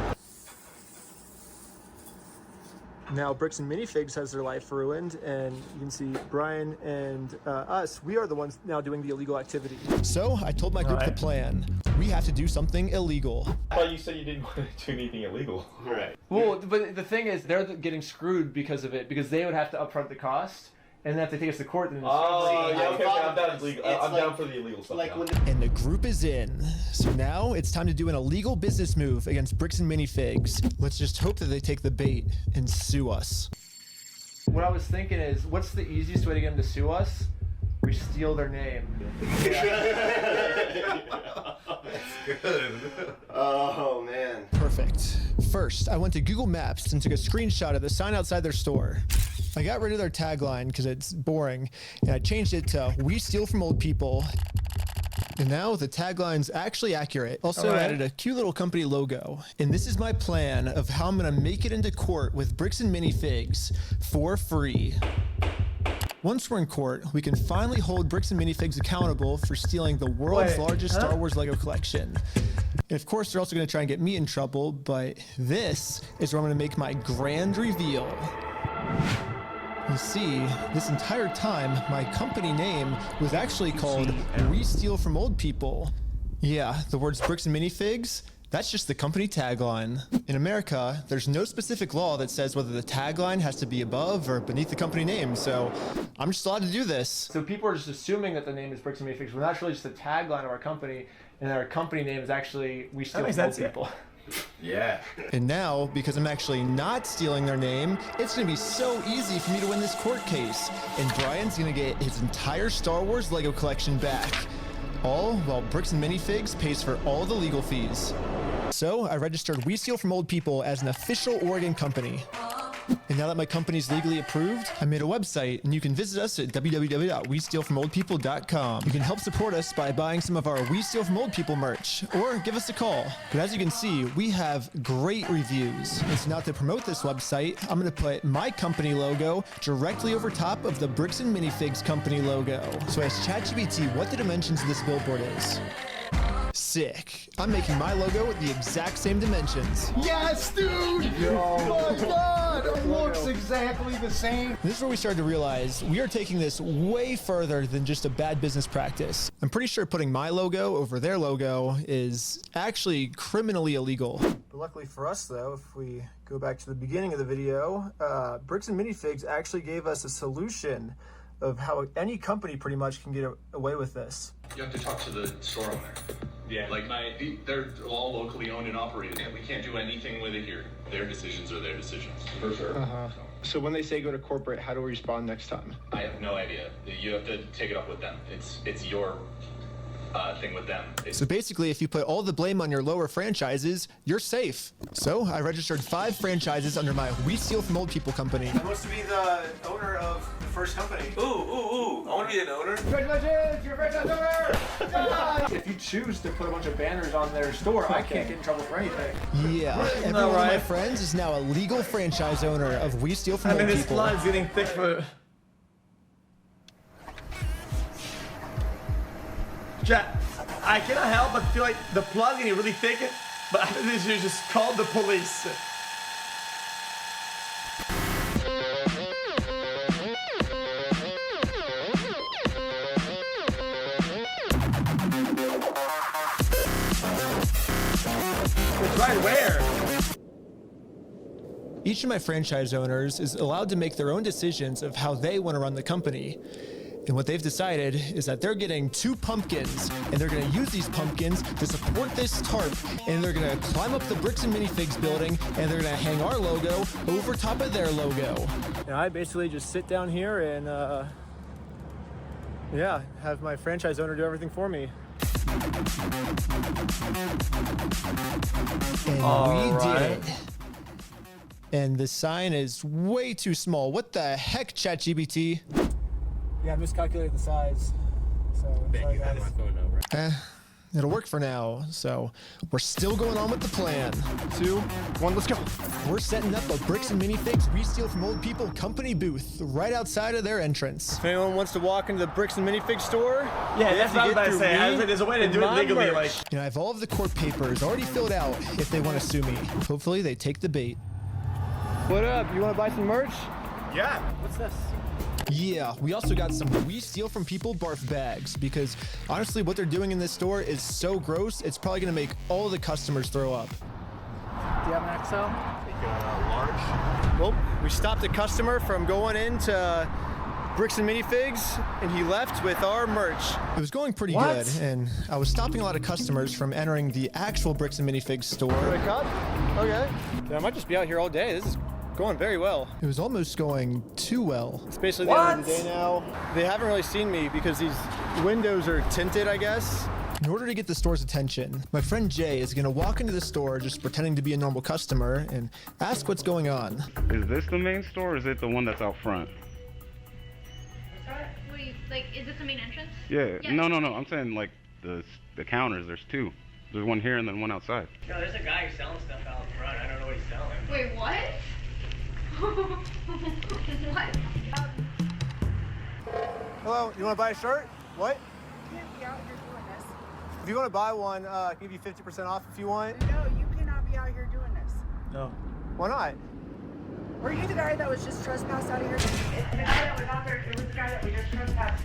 Now Bricks and Minifigs has their life ruined, and you can see Brian and us, we are the ones now doing the illegal activity. So I told my group the plan. We have to do something illegal. I thought you said you didn't want to do anything illegal. Right. Well, but the thing is, they're getting screwed because of it, because they would have to upfront the cost, and then if they take us to court, then I'm down for the illegal stuff now. And the group is in. So now it's time to do an illegal business move against Bricks and Minifigs. Let's just hope that they take the bait and sue us. What I was thinking is, what's the easiest way to get them to sue us? We steal their name. That's good. Oh, man. Perfect. First, I went to Google Maps and took a screenshot of the sign outside their store. I got rid of their tagline because it's boring, and I changed it to "We steal from old people." And now the tagline's actually accurate. Also added a cute little company logo. And this is my plan of how I'm gonna make it into court with Bricks and Minifigs for free. Once we're in court, we can finally hold Bricks and Minifigs accountable for stealing the world's largest Star Wars Lego collection. And of course, they're also gonna try and get me in trouble, but this is where I'm gonna make my grand reveal. You see, this entire time, my company name was actually called We Steal From Old People. Yeah, the words Bricks and Minifigs, that's just the company tagline. In America, there's no specific law that says whether the tagline has to be above or beneath the company name, so I'm just allowed to do this. So people are just assuming that the name is Bricks and Minifigs, but that's really just the tagline of our company, and our company name is actually We Steal From Old People. Yeah. And now, because I'm actually not stealing their name, it's gonna be so easy for me to win this court case. And Brian's gonna get his entire Star Wars Lego collection back. All while Bricks and Minifigs pays for all the legal fees. So I registered We Steal From Old People as an official Oregon company. And now that my company's legally approved, I made a website, and you can visit us at www.westealfromoldpeople.com. You can help support us by buying some of our We Steal From Old People merch, or give us a call. But as you can see, we have great reviews. And so now to promote this website, I'm gonna put my company logo directly over top of the Bricks and Minifigs company logo. So I asked ChatGPT what the dimensions of this billboard is. Sick. I'm making my logo with the exact same dimensions. Yes, dude! Oh my god! It looks exactly the same. This is where we started to realize we are taking this way further than just a bad business practice. I'm pretty sure putting my logo over their logo is actually criminally illegal. But luckily for us, though, if we go back to the beginning of the video, Bricks and Minifigs actually gave us a solution of how any company pretty much can get away with this. You have to talk to the store owner. Yeah, like they're all locally owned and operated, and we can't do anything with it here. Their decisions are their decisions. For sure. So when they say go to corporate, how do we respond next time? I have no idea. You have to take it up with them. It's your thing with them. So basically, if you put all the blame on your lower franchises, you're safe. So I registered 5 franchises under my We Steal From Old People company. I'm supposed to be the owner of the first company. Ooh, I want to be an owner. Congratulations, you're a franchise owner! If you choose to put a bunch of banners on their store, I can't get in trouble for anything. Yeah, every one of my friends is now a legal franchise owner of We Steal From Old People. This blood's getting thick for... I cannot help but feel like the plot's getting really thick, but after this you just call the police. It's right where? Each of my franchise owners is allowed to make their own decisions of how they want to run the company. And what they've decided is that they're getting 2 pumpkins, and they're going to use these pumpkins to support this tarp, and they're going to climb up the Bricks and Minifigs building, and they're going to hang our logo over top of their logo. And I basically just sit down here and Yeah, have my franchise owner do everything for me. And we did. And the sign is way too small. What the heck, ChatGPT? Yeah, I miscalculated the size. So, sorry guys. It'll work for now. So we're still going on with the plan. 2, 1, let's go. We're setting up a Bricks and Minifigs We Steal From Old People company booth right outside of their entrance. If anyone wants to walk into the Bricks and Minifigs store, yeah, that's what I was about to say. I was like, there's a way to do it legally. Like, you know, I have all of the court papers already filled out if they want to sue me. Hopefully they take the bait. What up? You want to buy some merch? Yeah. What's this? Yeah, we also got some We Steal From People barf bags because honestly what they're doing in this store is so gross, it's probably gonna make all the customers throw up. Do you have an XL? Large. Well, we stopped a customer from going into Bricks and Minifigs and he left with our merch. It was going pretty good and I was stopping a lot of customers from entering the actual Bricks and Minifigs store. Wake up? Okay. Yeah, I might just be out here all day. This is going very well. It was almost going too well. It's basically the end of the day now. They haven't really seen me because these windows are tinted, I guess. In order to get the store's attention, my friend Jay is gonna walk into the store just pretending to be a normal customer and ask what's going on. Is this the main store or is it the one that's out front? Wait, like, is this the main entrance? Yeah. No. I'm saying like the counters, there's 2. There's one here and then one outside. No, there's a guy who's selling stuff out front. I don't know what he's selling. Wait, what? What? Hello, you want to buy a shirt? What? You can't be out here doing this. If you want to buy one, I can give you 50% off if you want. No, you cannot be out here doing this. No. Why not? Were you the guy that was just trespassed out of here? It's the guy that was out there. It was the guy that we just trespassed.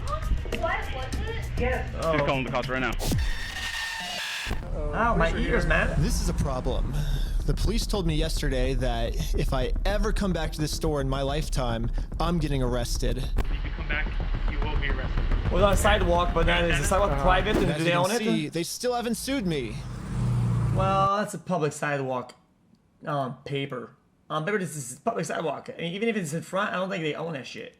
What? Was it? Yes. Just call him the cops right now. Ow, my ears, man. This is a problem. The police told me yesterday that if I ever come back to this store in my lifetime, I'm getting arrested. If you come back, you will be arrested. Well, on a sidewalk, but then is the sidewalk private and do they own it? They still haven't sued me. Well, that's a public sidewalk paper. Paper, this is public sidewalk. I mean, even if it's in front, I don't think they own that shit.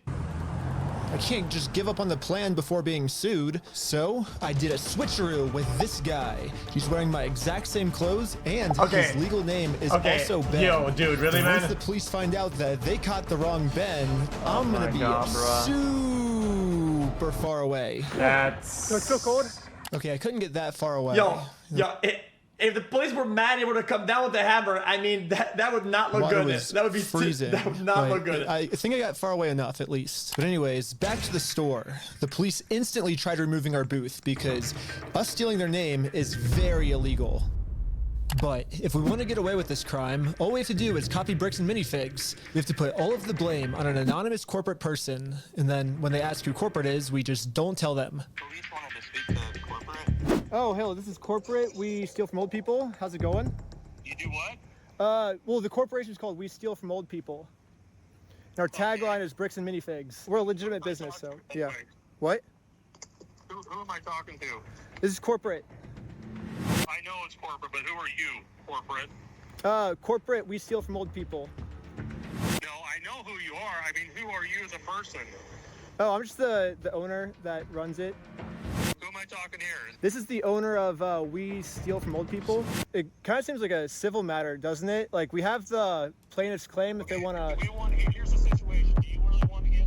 I can't just give up on the plan before being sued. So I did a switcheroo with this guy. He's wearing my exact same clothes and his legal name is also Ben. Yo, dude, really, man? Once the police find out that they caught the wrong Ben, I'm gonna be super far away. That's... Do I feel cold? Okay, I couldn't get that far away. Yo, if the police were mad and were to come down with the hammer, I mean, that would not look good. That would be freezing. That would not look good. I think I got far away enough, at least. But anyways, back to the store. The police instantly tried removing our booth because us stealing their name is very illegal. But if we want to get away with this crime, all we have to do is copy Bricks and Minifigs. We have to put all of the blame on an anonymous corporate person, and then when they ask who corporate is, we just don't tell them. Police wanted to speak to corporate. Oh, hello, this is corporate. We steal from old people. How's it going? You do what? Well, the corporation is called We Steal From Old People. And our tagline is Bricks and Minifigs. We're a legitimate business, so yeah. What? Who am I talking to? This is corporate. I know it's corporate, but who are you, corporate? Corporate, we steal from old people. No, I know who you are. I mean, who are you as a person? Oh, I'm just the owner that runs it. Who am I talking here? This is the owner of We Steal From Old People. It kind of seems like a civil matter, doesn't it? Like, we have the plaintiff's claim if they want to... Here's the situation. Do you really want to get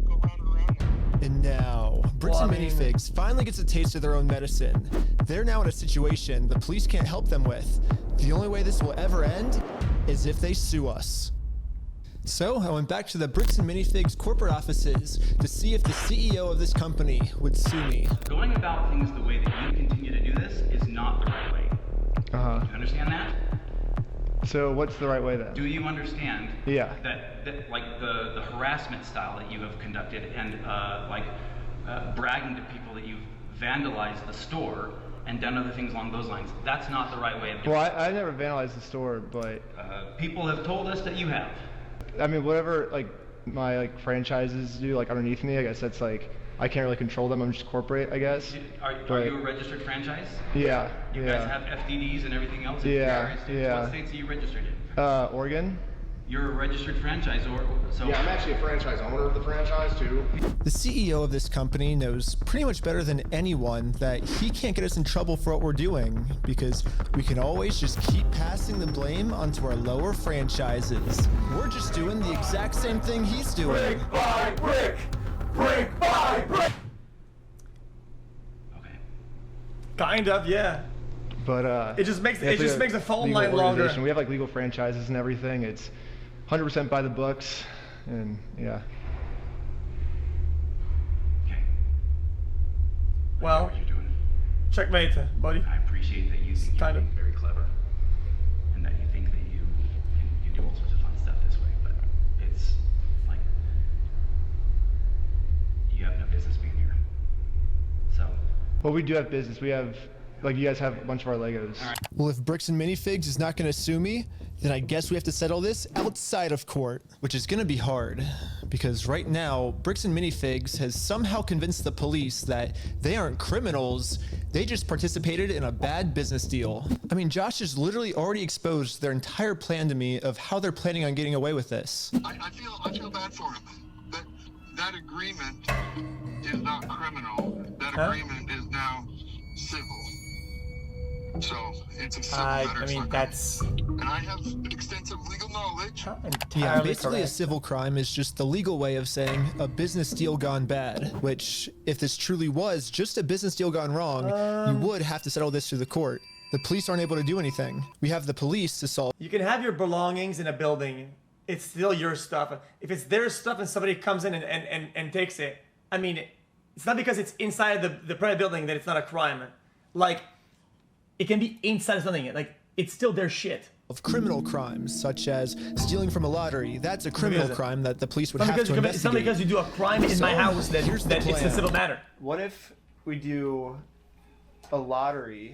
go round and around? And now, Bricks and Minifigs finally gets a taste of their own medicine. They're now in a situation the police can't help them with. The only way this will ever end is if they sue us. So I went back to the Bricks and Minifigs corporate offices to see if the CEO of this company would sue me. Going about things the way that you continue to do this is not the right way. Do you understand that? So what's the right way then? Do you understand Yeah. that like the harassment style that you have conducted and bragging to people that you've vandalized the store and done other things along those lines, that's not the right way of doing it. Well, I never vandalized the store, but... people have told us that you have. I mean, whatever, my, franchises do, underneath me, I guess that's, I can't really control them. I'm just corporate, I guess. Are you a registered franchise? Yeah. You guys have FDDs and everything else? Yeah. What states are you registered in? Oregon. You're a registered franchisor, so... Yeah, I'm actually a franchise owner of the franchise, too. The CEO of this company knows pretty much better than anyone that he can't get us in trouble for what we're doing, because we can always just keep passing the blame onto our lower franchises. We're just doing the exact same thing he's doing. Brick by brick! Brick by brick! Okay. Kind of, yeah. But it just makes the phone line longer. We have like legal franchises and everything. It's 100% by the books, and yeah. Okay. Well, what you're doing. Checkmate, buddy. I appreciate that you think you're being very clever, and that you think that you can do all sorts of fun stuff this way, but it's like you have no business being here. So. Well, we do have business. We have, like, you guys have a bunch of our Legos. Well, if Bricks and Minifigs is not going to sue me, then I guess we have to settle this outside of court, which is going to be hard, because right now, Bricks and Minifigs has somehow convinced the police that they aren't criminals, they just participated in a bad business deal. I mean, Josh has literally already exposed their entire plan to me of how they're planning on getting away with this. I feel bad for him. That agreement is not criminal. That agreement is now civil. So it's a civil matter. I mean, that's... And I have extensive legal knowledge. Yeah, basically a civil crime is just the legal way of saying a business deal gone bad, which, if this truly was just a business deal gone wrong, you would have to settle this through the court. The police aren't able to do anything. We have the police to solve. You can have your belongings in a building. It's still your stuff. If it's their stuff and somebody comes in and takes it, I mean, it's not because it's inside the private building that it's not a crime. Like, it can be inside of something. Like, it's still their shit. Of criminal crimes, such as stealing from a lottery. That's a criminal crime that the police would have to investigate. It's not because you do a crime in my house that it's a civil matter. What if we do a lottery?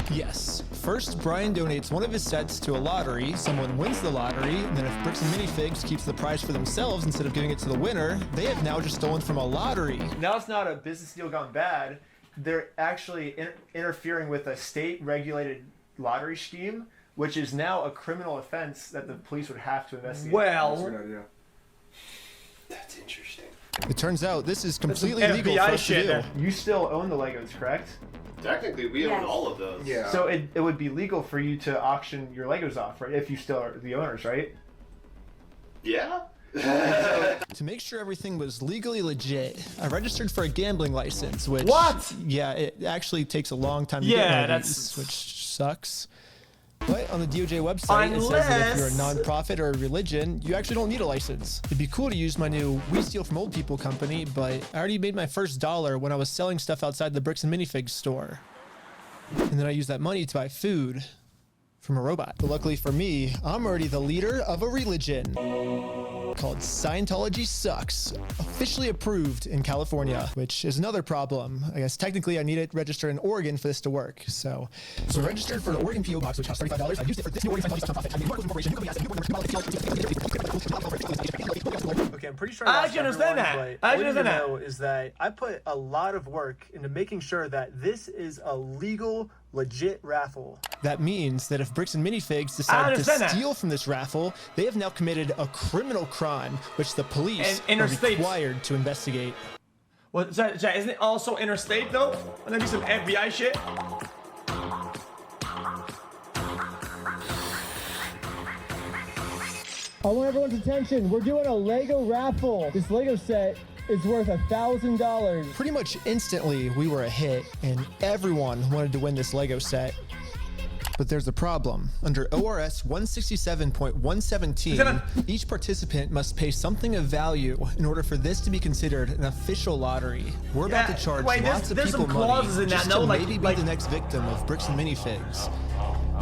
Yes. First, Brian donates one of his sets to a lottery, someone wins the lottery, and then if Bricks and Minifigs keeps the prize for themselves instead of giving it to the winner, they have now just stolen from a lottery. Now it's not a business deal gone bad. They're actually interfering with a state-regulated lottery scheme, which is now a criminal offense that the police would have to investigate. Well, That's a good idea. That's interesting. It turns out this is completely legal for us to do. You still own the Legos, correct? Technically, we own all of those. Yeah. So it would be legal for you to auction your Legos off, right? If you still are the owners, right? Yeah. To make sure everything was legally legit, I registered for a gambling license, which... What? Yeah, it actually takes a long time to get one of these, which sucks. But on the DOJ website, it says that if you're a non-profit or a religion, you actually don't need a license. It'd be cool to use my new We Steal From Old People company, but I already made my first $1 when I was selling stuff outside the Bricks and Minifigs store. And then I used that money to buy food from a robot. But luckily for me, I'm already the leader of a religion called Scientology Sucks, officially approved in California, which is another problem. I guess technically I need it registered in Oregon for this to work. So I registered for an Oregon PO box, which costs $35. I used it for this new Oregon Scientology nonprofit. I mean, corporation, Okay, I'm pretty sure I actually understand that. I actually understand that. Know is that I put a lot of work into making sure that this is a legal, legit raffle. That means that if Bricks and Minifigs decide to steal from this raffle, they have now committed a criminal crime, which the police are required to investigate. Well, isn't it also interstate though? Wouldn't that be some FBI shit? I want everyone's attention. We're doing a Lego raffle. This Lego set is worth $1,000. Pretty much instantly, we were a hit, and everyone wanted to win this Lego set. But there's a problem. Under ORS 167.117, each participant must pay something of value in order for this to be considered an official lottery. We're about to charge lots of people money just to maybe be the next victim of Bricks and Minifigs.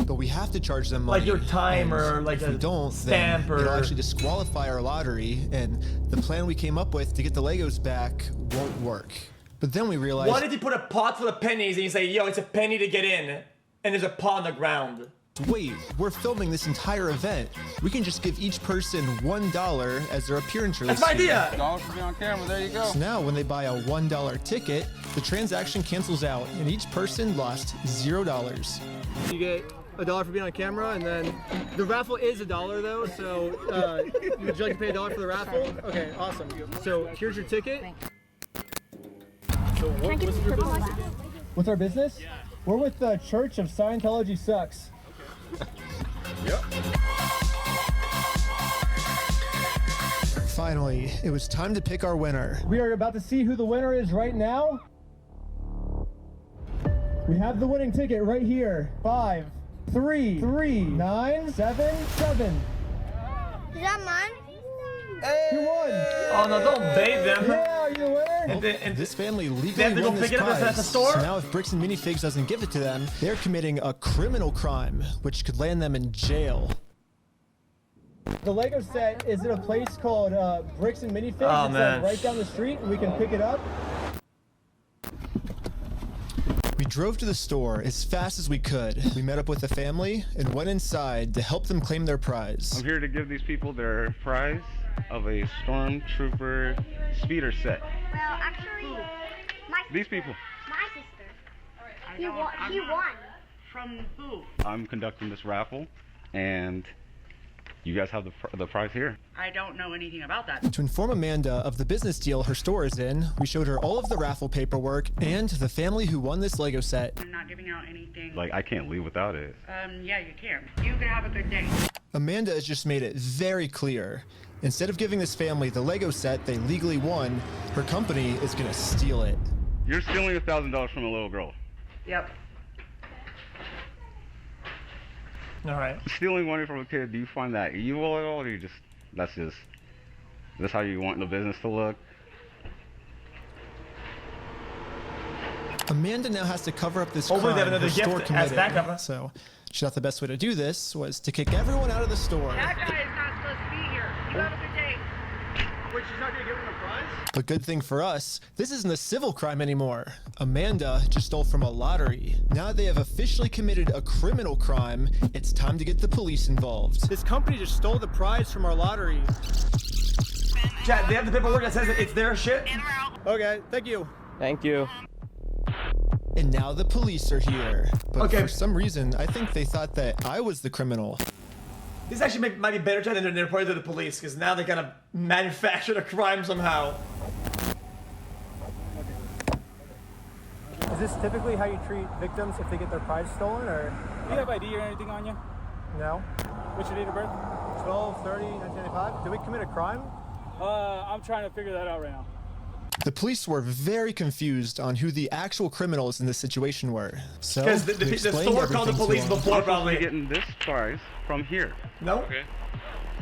But we have to charge them money. Like your time or like if we don't, stamp then it'll actually disqualify our lottery, and the plan we came up with to get the Legos back won't work. But then we realized... Why did you put a pot full of pennies and you say, yo, it's a penny to get in, and there's a pot on the ground? Wait, we're filming this entire event. We can just give each person $1 as their appearance release. That's my idea! $1 should be on camera, there you go. So now when they buy a $1 ticket, the transaction cancels out, and each person lost $0. You get $1 for being on camera, and then the raffle is $1 though. So would you like to pay $1 for the raffle? Okay, awesome. So here's your ticket. So what's your business? What's our business? Yeah. We're with the Church of Scientology Sucks. Okay. Yep. Finally, it was time to pick our winner. We are about to see who the winner is right now. We have the winning ticket right here. 5, 3, 3, 9, 7, 7. Is that mine? Hey! You won! Oh no, don't bait them. Yeah, you the winner? And this family legally won this prize. So now if Bricks and Minifigs doesn't give it to them, they're committing a criminal crime, which could land them in jail. The Lego set is at a place called Bricks and Minifigs. Oh, it's man. like right down the street, and we can pick it up. We drove to the store as fast as we could. We met up with the family and went inside to help them claim their prize. I'm here to give these people their prize of a Stormtrooper speeder set. Well, actually, These people. my sister. He won. From who? I'm conducting this raffle, and you guys have the prize here. I don't know anything about that. To inform Amanda of the business deal her store is in, we showed her all of the raffle paperwork and the family who won this Lego set. I'm not giving out anything. Like, I can't leave without it. Yeah, you can. You can have a good day. Amanda has just made it very clear. Instead of giving this family the Lego set they legally won, her company is gonna steal it. You're stealing $1,000 from a little girl. Yep. All right. Stealing money from a kid, do you find that evil at all, or that's how you want the business to look? Amanda now has to cover up this Hopefully crime they have her another store gift as committed. backup. So she thought the best way to do this was to kick everyone out of the store. That guy is not supposed to be here. You have a good day. Wait, she's not gonna give him a prize? But good thing for us, this isn't a civil crime anymore. Amanda just stole from a lottery. Now they have officially committed a criminal crime. It's time to get the police involved. This company just stole the prize from our lottery. Chat, they have the paperwork that says that it's their shit. Okay, thank you. Thank you. And now the police are here. But Okay. for some reason, I think they thought that I was the criminal. This actually might be better, Chat, than they're reporting to the police, because now they kind of manufactured a crime somehow. Is this typically how you treat victims if they get their prize stolen, or? Do you have ID or anything on you? No. What's your date of birth? 12/30/1995. Did we commit a crime? I'm trying to figure that out right now. The police were very confused on who the actual criminals in this situation were. So Because the we explained store called the everything to police them. before, I'm probably. getting this prize from here. No? Okay.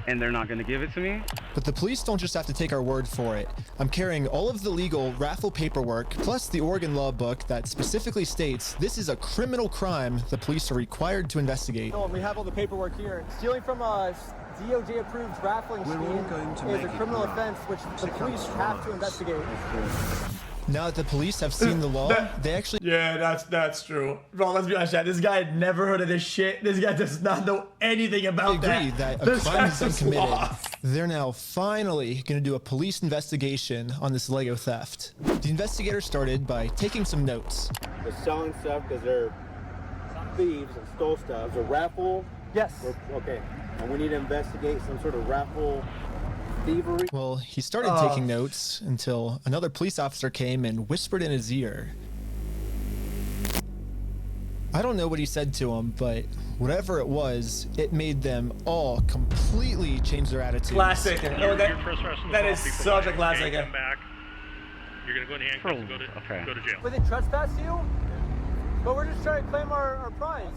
And they're not gonna give it to me? But the police don't just have to take our word for it. I'm carrying all of the legal raffle paperwork, plus the Oregon law book that specifically states this is a criminal crime the police are required to investigate. No, we have all the paperwork here. Stealing from a DOJ-approved raffling scheme is a criminal offense which the police have to investigate. Now that the police have seen the law, they actually... Yeah, that's true. Bro, let's be honest, Chad. This guy had never heard of this shit. This guy does not know anything about agree that a This crime has been guy's committed. lost. They're now finally going to do a police investigation on this Lego theft. The investigators started by taking some notes. They're selling stuff because they're thieves and stole stuff. It's a raffle? Yes. Okay. And we need to investigate some sort of raffle thievery. Well, he started taking notes until another police officer came and whispered in his ear. I don't know what he said to him, but whatever it was, it made them all completely change their attitudes. Classic. Oh, that is such a classic. Come back. You're gonna go in handcuffs and go to jail. Was it trespass you? But we're just trying to claim our prize.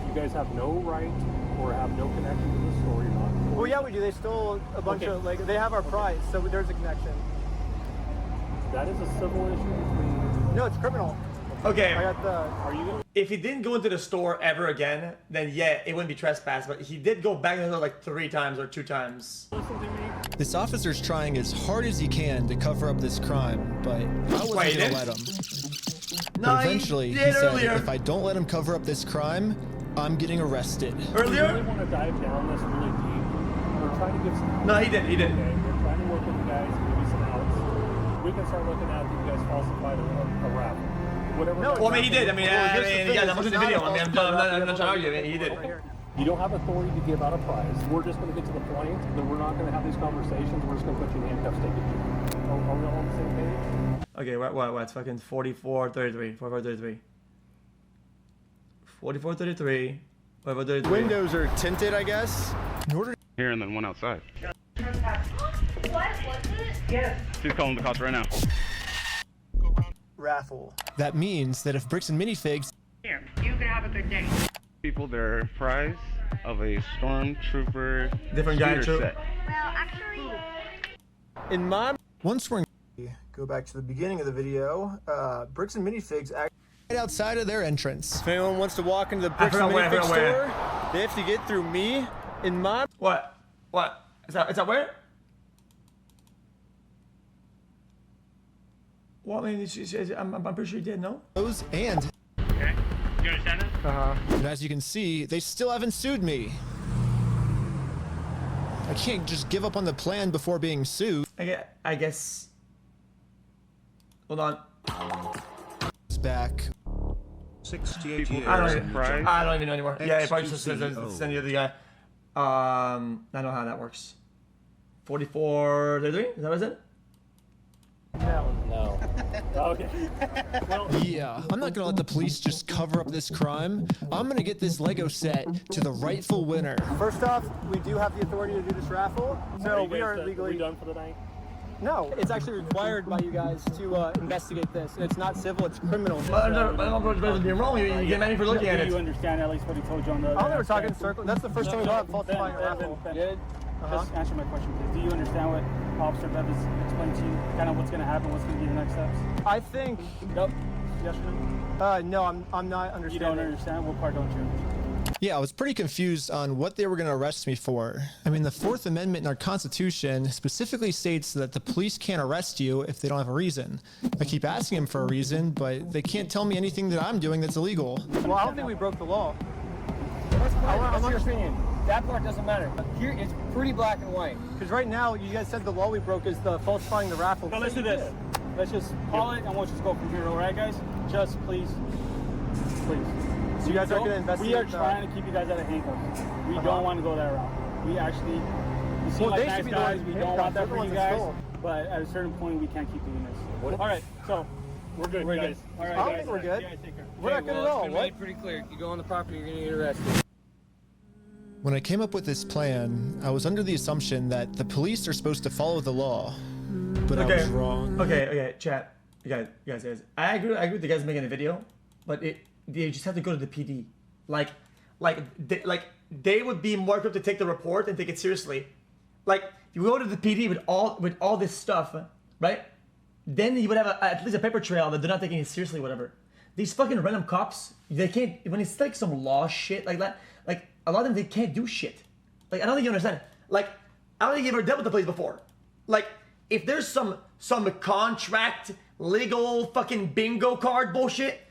You guys have no right or have no connection to the store. You're not. Well, yeah, we do. They stole a bunch of Lego. They have our prize, so there's a connection. That is a civil issue between. No, it's criminal. Okay. I got the. Are you gonna? If he didn't go into the store ever again, then yeah, it wouldn't be trespass. But he did go back into the store like 3 times or 2 times. This officer's trying as hard as he can to cover up this crime, but I wasn't Wait, going to did? let him. No, But eventually, he he did said, earlier. if I don't let him cover up this crime, I'm getting arrested. Earlier? We really want to dive down this really deep. We're trying to give some. No, he did. He did. Okay, we're trying to work with you guys, give you some outs. We can start looking at that you guys falsified a raffle. Whatever. No, well, I mean, he did. I mean, yeah, I'm watching the video. I mean, I'm not trying to argue. I mean, he did. You don't have authority to give out a prize. We're just going to get to the point that we're not going to have these conversations. We're just going to put you in handcuffs, take you to jail. Are we all on the same page? Okay, what? It's fucking 44-33. 44-33. 44-33. 44-33. Windows are tinted, I guess. In order Here and then one outside. What was it? Yes. She's calling the cops right now. raffle. That means that if Bricks and Minifigs... Here, you can have a good day. People, their prize of a stormtrooper different guy too. Well, actually, in my once we're go back to the beginning of the video, Bricks and Minifigs right outside of their entrance. If anyone wants to walk into the Bricks and Minifigs store, they have to get through me in my What is that where? Well, I mean, I'm pretty sure he did, no? Those and okay, you understand that? And as you can see, they still haven't sued me. I can't just give up on the plan before being sued. I guess. Hold on. It's back. 68 years. I don't even know anymore. Yeah, it probably just says send the other guy. I don't know how that works. 44-33? Is that what I said? No. Okay. Well, yeah, I'm not gonna let the police just cover up this crime. I'm gonna get this Lego set to the rightful winner. First off, we do have the authority to do this raffle, so we are legally... Are we done for the night? No, it's actually required by you guys to investigate this. And it's not civil, it's criminal. But I'm not being wrong. You get many for looking at it. Do you understand at least what he told you on the... I don't think we're talking in circles. That's the first time we've got falsifying a raffle. Just answer my question, please. Do you understand what Officer Bev has explained to you? Kind of what's going to happen, what's going to be the next steps? I think... Nope. Yes or no? No, I'm not understanding. You don't understand? What part don't you understand? Yeah, I was pretty confused on what they were going to arrest me for. I mean, the Fourth Amendment in our Constitution specifically states that the police can't arrest you if they don't have a reason. I keep asking them for a reason, but they can't tell me anything that I'm doing that's illegal. Well, I don't think we broke the law. That's your opinion. That part doesn't matter. Here, it's pretty black and white. Because right now, you guys said the law we broke is the falsifying the raffle. So let's do this. Let's just call it, and we'll just go from here, all right, guys? Just please. So you guys are going to investigate? We are trying to keep you guys out of handcuffs. We don't want to go that route. We actually, we seem like nice guys. We don't want that for you guys. But at a certain point, we can't keep doing this. All right, so we're good, guys. All right, I don't think we're good. We're not good at all. It's pretty clear. You go on the property, you're going to get arrested. When I came up with this plan, I was under the assumption that the police are supposed to follow the law, but I was wrong. Okay, chat. You guys. I agree with the guys making a video, but they just have to go to the PD. Like they would be more equipped to take the report and take it seriously. Like if you go to the PD with all this stuff, right? Then you would have at least a paper trail that they're not taking it seriously, whatever. These fucking random cops, they can't, when it's like some law shit like that, like a lot of them, they can't do shit. Like, I don't think you understand. Like, I don't think you've ever dealt with the police before. Like, if there's some contract, legal fucking bingo card bullshit,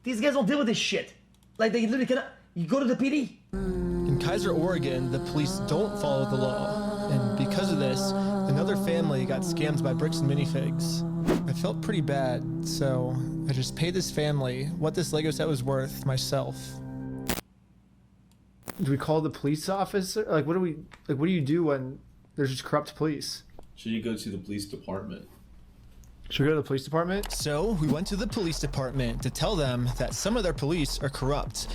these guys don't deal with this shit. Like, they literally cannot, you go to the PD. In Kaiser, Oregon, the police don't follow the law. And because of this, another family got scammed by Bricks and Minifigs. I felt pretty bad, so I just paid this family what this Lego set was worth myself. Do we call the police officer? Like, what do you do when there's just corrupt police? Should you go to the police department? Should we go to the police department? So we went to the police department to tell them that some of their police are corrupt.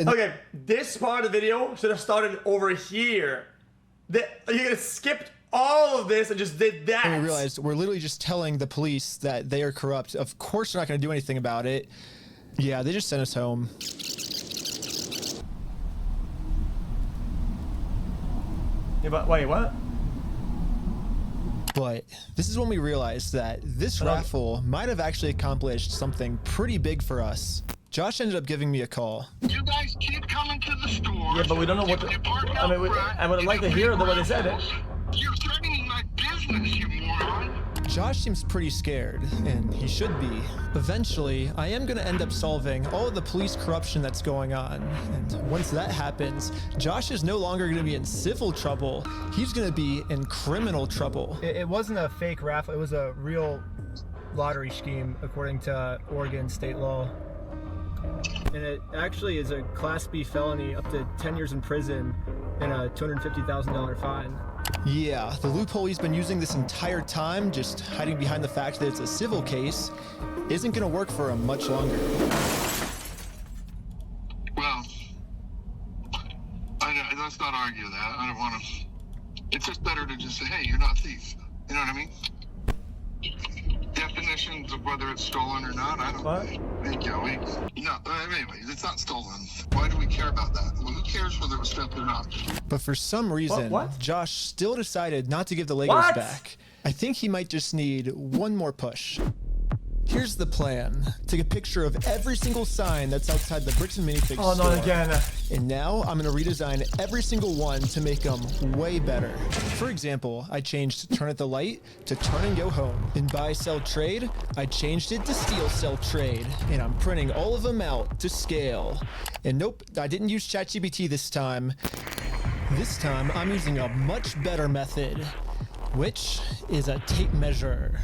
Okay, this part of the video should have started over here. You could have skipped all of this and just did that. And we realized we're literally just telling the police that they are corrupt. Of course they're not going to do anything about it. Yeah, they just sent us home. Yeah, but wait, what? But this is when we realized that this raffle might have actually accomplished something pretty big for us. Josh ended up giving me a call. You guys keep coming to the store. Yeah, but we don't know what I mean, I would like to hear what they said. You're threatening my business, you moron. Josh seems pretty scared, and he should be. Eventually, I am going to end up solving all of the police corruption that's going on. And once that happens, Josh is no longer going to be in civil trouble. He's going to be in criminal trouble. It wasn't a fake raffle. It was a real lottery scheme according to Oregon state law. And it actually is a Class B felony up to 10 years in prison and a $250,000 fine. Yeah, the loophole he's been using this entire time, just hiding behind the fact that it's a civil case, isn't going to work for him much longer. Well, let's not argue that. I don't want to. It's just better to just say, hey, you're not a thief. You know what I mean? Definitions of whether it's stolen or not, I don't think, No, anyways, it's not stolen. Why do we care about that? Well, who cares whether it was theft or not? But for some reason, Josh still decided not to give the Legos back. I think he might just need one more push. Here's the plan. Take a picture of every single sign that's outside the Bricks and Minifigs store. not again. And now I'm gonna redesign every single one to make them way better. For example, I changed Turn at the Light to Turn and Go Home. In Buy, Sell, Trade, I changed it to Steal, Sell, Trade. And I'm printing all of them out to scale. And nope, I didn't use ChatGPT this time. This time, I'm using a much better method, which is a tape measure.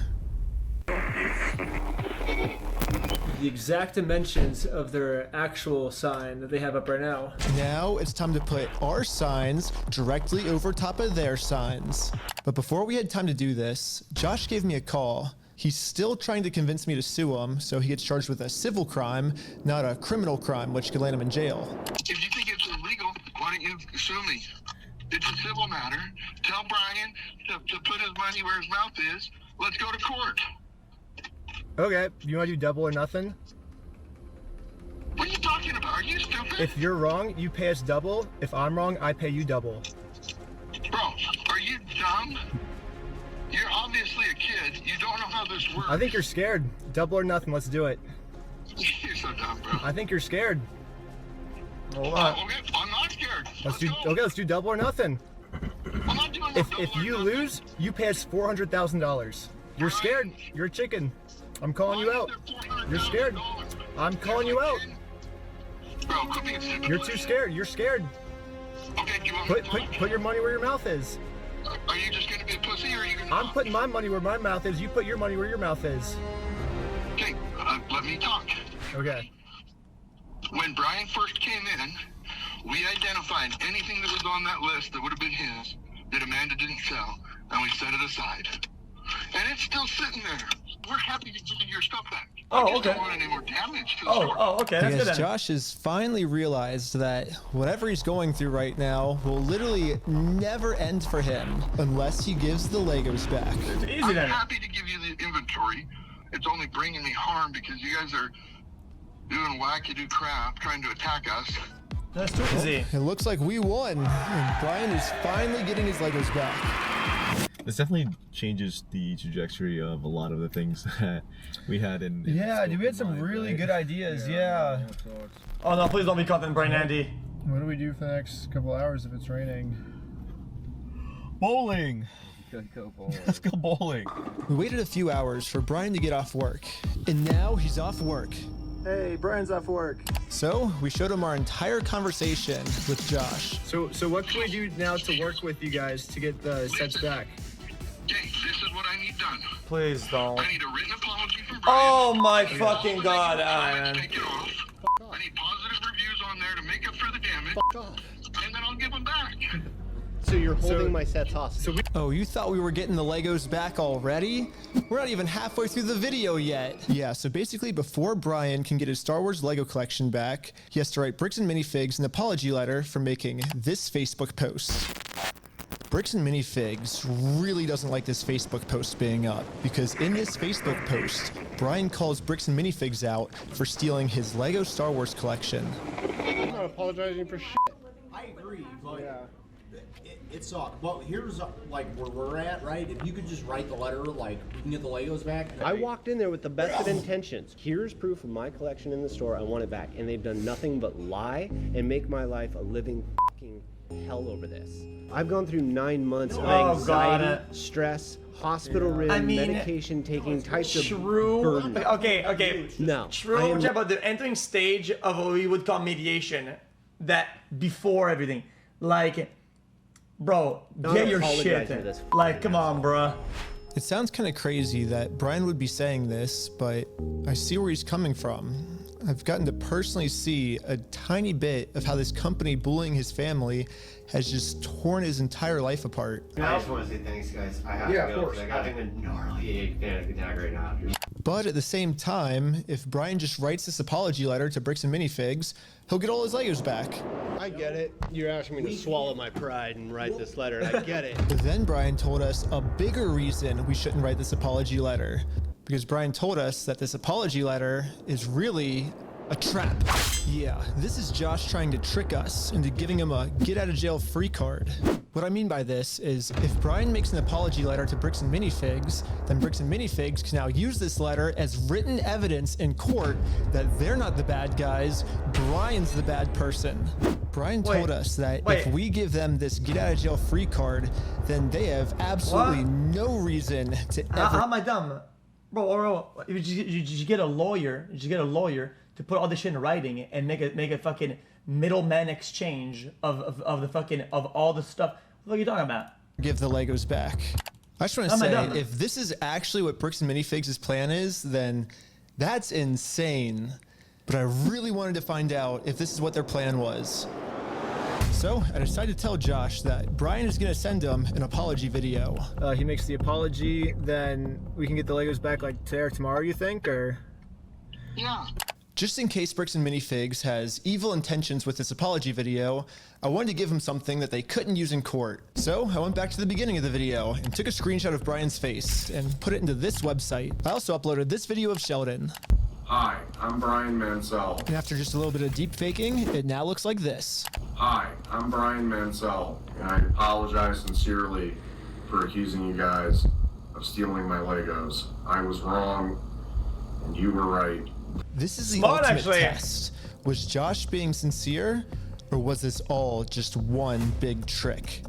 The exact dimensions of their actual sign that they have up right now. Now it's time to put our signs directly over top of their signs. But before we had time to do this, Josh gave me a call. He's still trying to convince me to sue him so he gets charged with a civil crime, not a criminal crime, which could land him in jail. If you think it's illegal, why don't you sue me? It's a civil matter. Tell Brian to put his money where his mouth is. Let's go to court. Okay, you want to do double or nothing? What are you talking about? Are you stupid? If you're wrong, you pay us double. If I'm wrong, I pay you double. Bro, are you dumb? You're obviously a kid. You don't know how this works. I think you're scared. Double or nothing, let's do it. You're so dumb, bro. I think you're scared. Hold on. Okay, I'm not scared. Let's do double or nothing. I'm not doing If you lose, you pay us $400,000. You're scared. You're a chicken. I'm calling you out. You're scared. I'm calling you out. Bro, quit being stupid. You're too scared. You're scared. Okay, do you want me to talk? Put your money where your mouth is. Are you just gonna be a pussy or are you gonna I'm putting my money where my mouth is. You put your money where your mouth is. Okay, let me talk. Okay. When Brian first came in, we identified anything that was on that list that would have been his that Amanda didn't sell, and we set it aside. And it's still sitting there. We're happy to give you your stuff back. Oh, okay. Don't want any more damage to the store. Okay. That's because good. Josh has finally realized that whatever he's going through right now will literally never end for him unless he gives the Legos back. It's easy I'm then. happy to give you the inventory. It's only bringing me harm because you guys are doing wackadoo crap trying to attack us. That's too easy. It looks like we won. And Brian is finally getting his Legos back. This definitely changes the trajectory of a lot of the things that we had in Yeah, dude, we had some really good ideas. Yeah. Oh no, please don't be caught in Brian Andy. What do we do for the next couple hours if it's raining? Bowling. Let's go bowling. We waited a few hours for Brian to get off work, and now he's off work. Hey, Brian's off work. So we showed him our entire conversation with Josh. So what can we do now to work with you guys to get the sets back? Okay, this is what I need done. Please don't. I need a written apology from Brian. Oh my fucking god, Ian. Take it off. I need positive reviews on there to make up for the damage. And then I'll give them back. So you're holding my sets hostage. Oh, you thought we were getting the Legos back already? We're not even halfway through the video yet. Yeah, so basically before Brian can get his Star Wars Lego collection back, he has to write Bricks and Minifigs an apology letter for making this Facebook post. Bricks and Minifigs really doesn't like this Facebook post being up, because in this Facebook post, Brian calls Bricks and Minifigs out for stealing his Lego Star Wars collection. I'm not apologizing for shit. I agree, but it's well, here's like where we're at, right? If you could just write the letter, like we can get the Legos back. I walked in there with the best of intentions. Here's proof of my collection in the store. I want it back, and they've done nothing but lie and make my life a living fucking hell over this. I've gone through 9 months of anxiety, stress, hospital-ridden, medication taking types of burden. Okay. No. True. We're talking about the entering stage of what we would call mediation. That before everything, like, bro, get your shit. Like, come on, bro. It sounds kind of crazy that Brian would be saying this, but I see where he's coming from. I've gotten to personally see a tiny bit of how this company bullying his family has just torn his entire life apart. I just want to say thanks, guys. I have to go because I got a gnarly panic attack right now. But at the same time, if Brian just writes this apology letter to Bricks and Minifigs, he'll get all his Legos back. I get it. You're asking me to swallow my pride and write this letter, and I get it. But then Brian told us a bigger reason we shouldn't write this apology letter. Because Brian told us that this apology letter is really a trap. Yeah, this is Josh trying to trick us into giving him a get-out-of-jail-free card. What I mean by this is, if Brian makes an apology letter to Bricks and Minifigs, then Bricks and Minifigs can now use this letter as written evidence in court that they're not the bad guys, Brian's the bad person. Brian told us that if we give them this get-out-of-jail-free card, then they have absolutely no reason to ever... How am I dumb? Bro, you just get a lawyer, to put all this shit in writing and make a fucking middleman exchange of all the stuff. What are you talking about? Give the Legos back. I just want to say, if this is actually what Bricks and Minifigs' plan is, then that's insane. But I really wanted to find out if this is what their plan was. So I decided to tell Josh that Brian is going to send him an apology video. He makes the apology, then we can get the Legos back like today or tomorrow, you think, or? Yeah. Just in case Bricks and Minifigs has evil intentions with this apology video, I wanted to give him something that they couldn't use in court. So I went back to the beginning of the video and took a screenshot of Brian's face and put it into this website. I also uploaded this video of Sheldon. Hi, I'm Brian Mansell. And after just a little bit of deep faking, it now looks like this. Hi, I'm Brian Mansell, and I apologize sincerely for accusing you guys of stealing my Legos. I was wrong, and you were right. This is the ultimate test. Was Josh being sincere, or was this all just one big trick?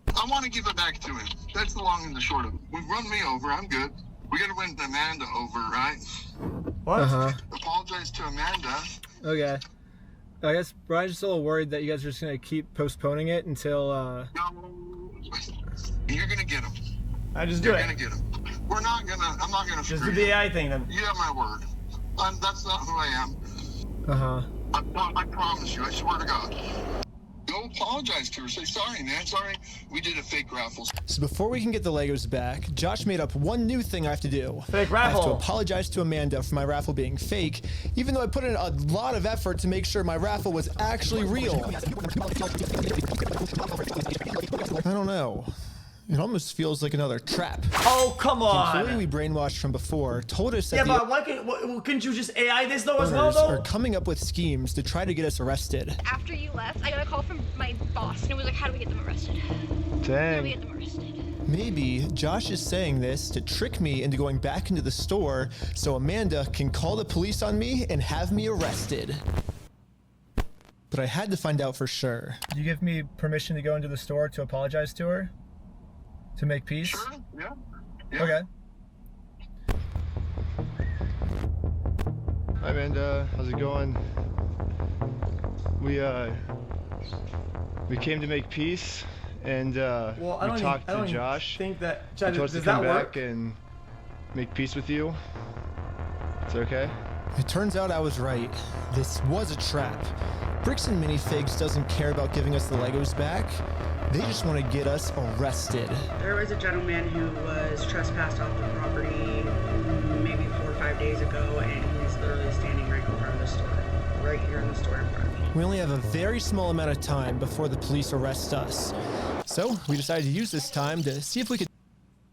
I want to give it back to him. That's the long and the short of it. We've run me over. I'm good. We got to win Amanda over, right? What? Apologize to Amanda. Okay. I guess Brian's just a little worried that you guys are just going to keep postponing it until, No. You're going to get him. I just do it. You're going to get him. I'm not going to just do the AI thing then. You have my word. That's not who I am. I promise you. I swear to God. Go apologize to her. Say, sorry, man. Sorry. We did a fake raffle. So before we can get the Legos back, Josh made up one new thing I have to do. Fake raffle. I have to apologize to Amanda for my raffle being fake, even though I put in a lot of effort to make sure my raffle was actually real. I don't know. It almost feels like another trap. Oh, come on! The employee we brainwashed from before told us that couldn't you just AI this though as well though? Are coming up with schemes to try to get us arrested. After you left, I got a call from my boss, and it was like, how do we get them arrested? Dang. How do we get them arrested? Maybe Josh is saying this to trick me into going back into the store so Amanda can call the police on me and have me arrested. But I had to find out for sure. Do you give me permission to go into the store to apologize to her? To make peace? Sure, yeah. Okay. Hi Amanda, how's it going? We came to make peace, and we talked to Josh. Think that he told us to come back and make peace with you. Is that okay? It turns out I was right. This was a trap. Bricks and Minifigs doesn't care about giving us the Legos back. They just want to get us arrested. There was a gentleman who was trespassed off the property maybe 4 or 5 days ago, and he's literally standing right in front of the store. Right here in the store in front of me. We only have a very small amount of time before the police arrest us. So we decided to use this time to see if we could...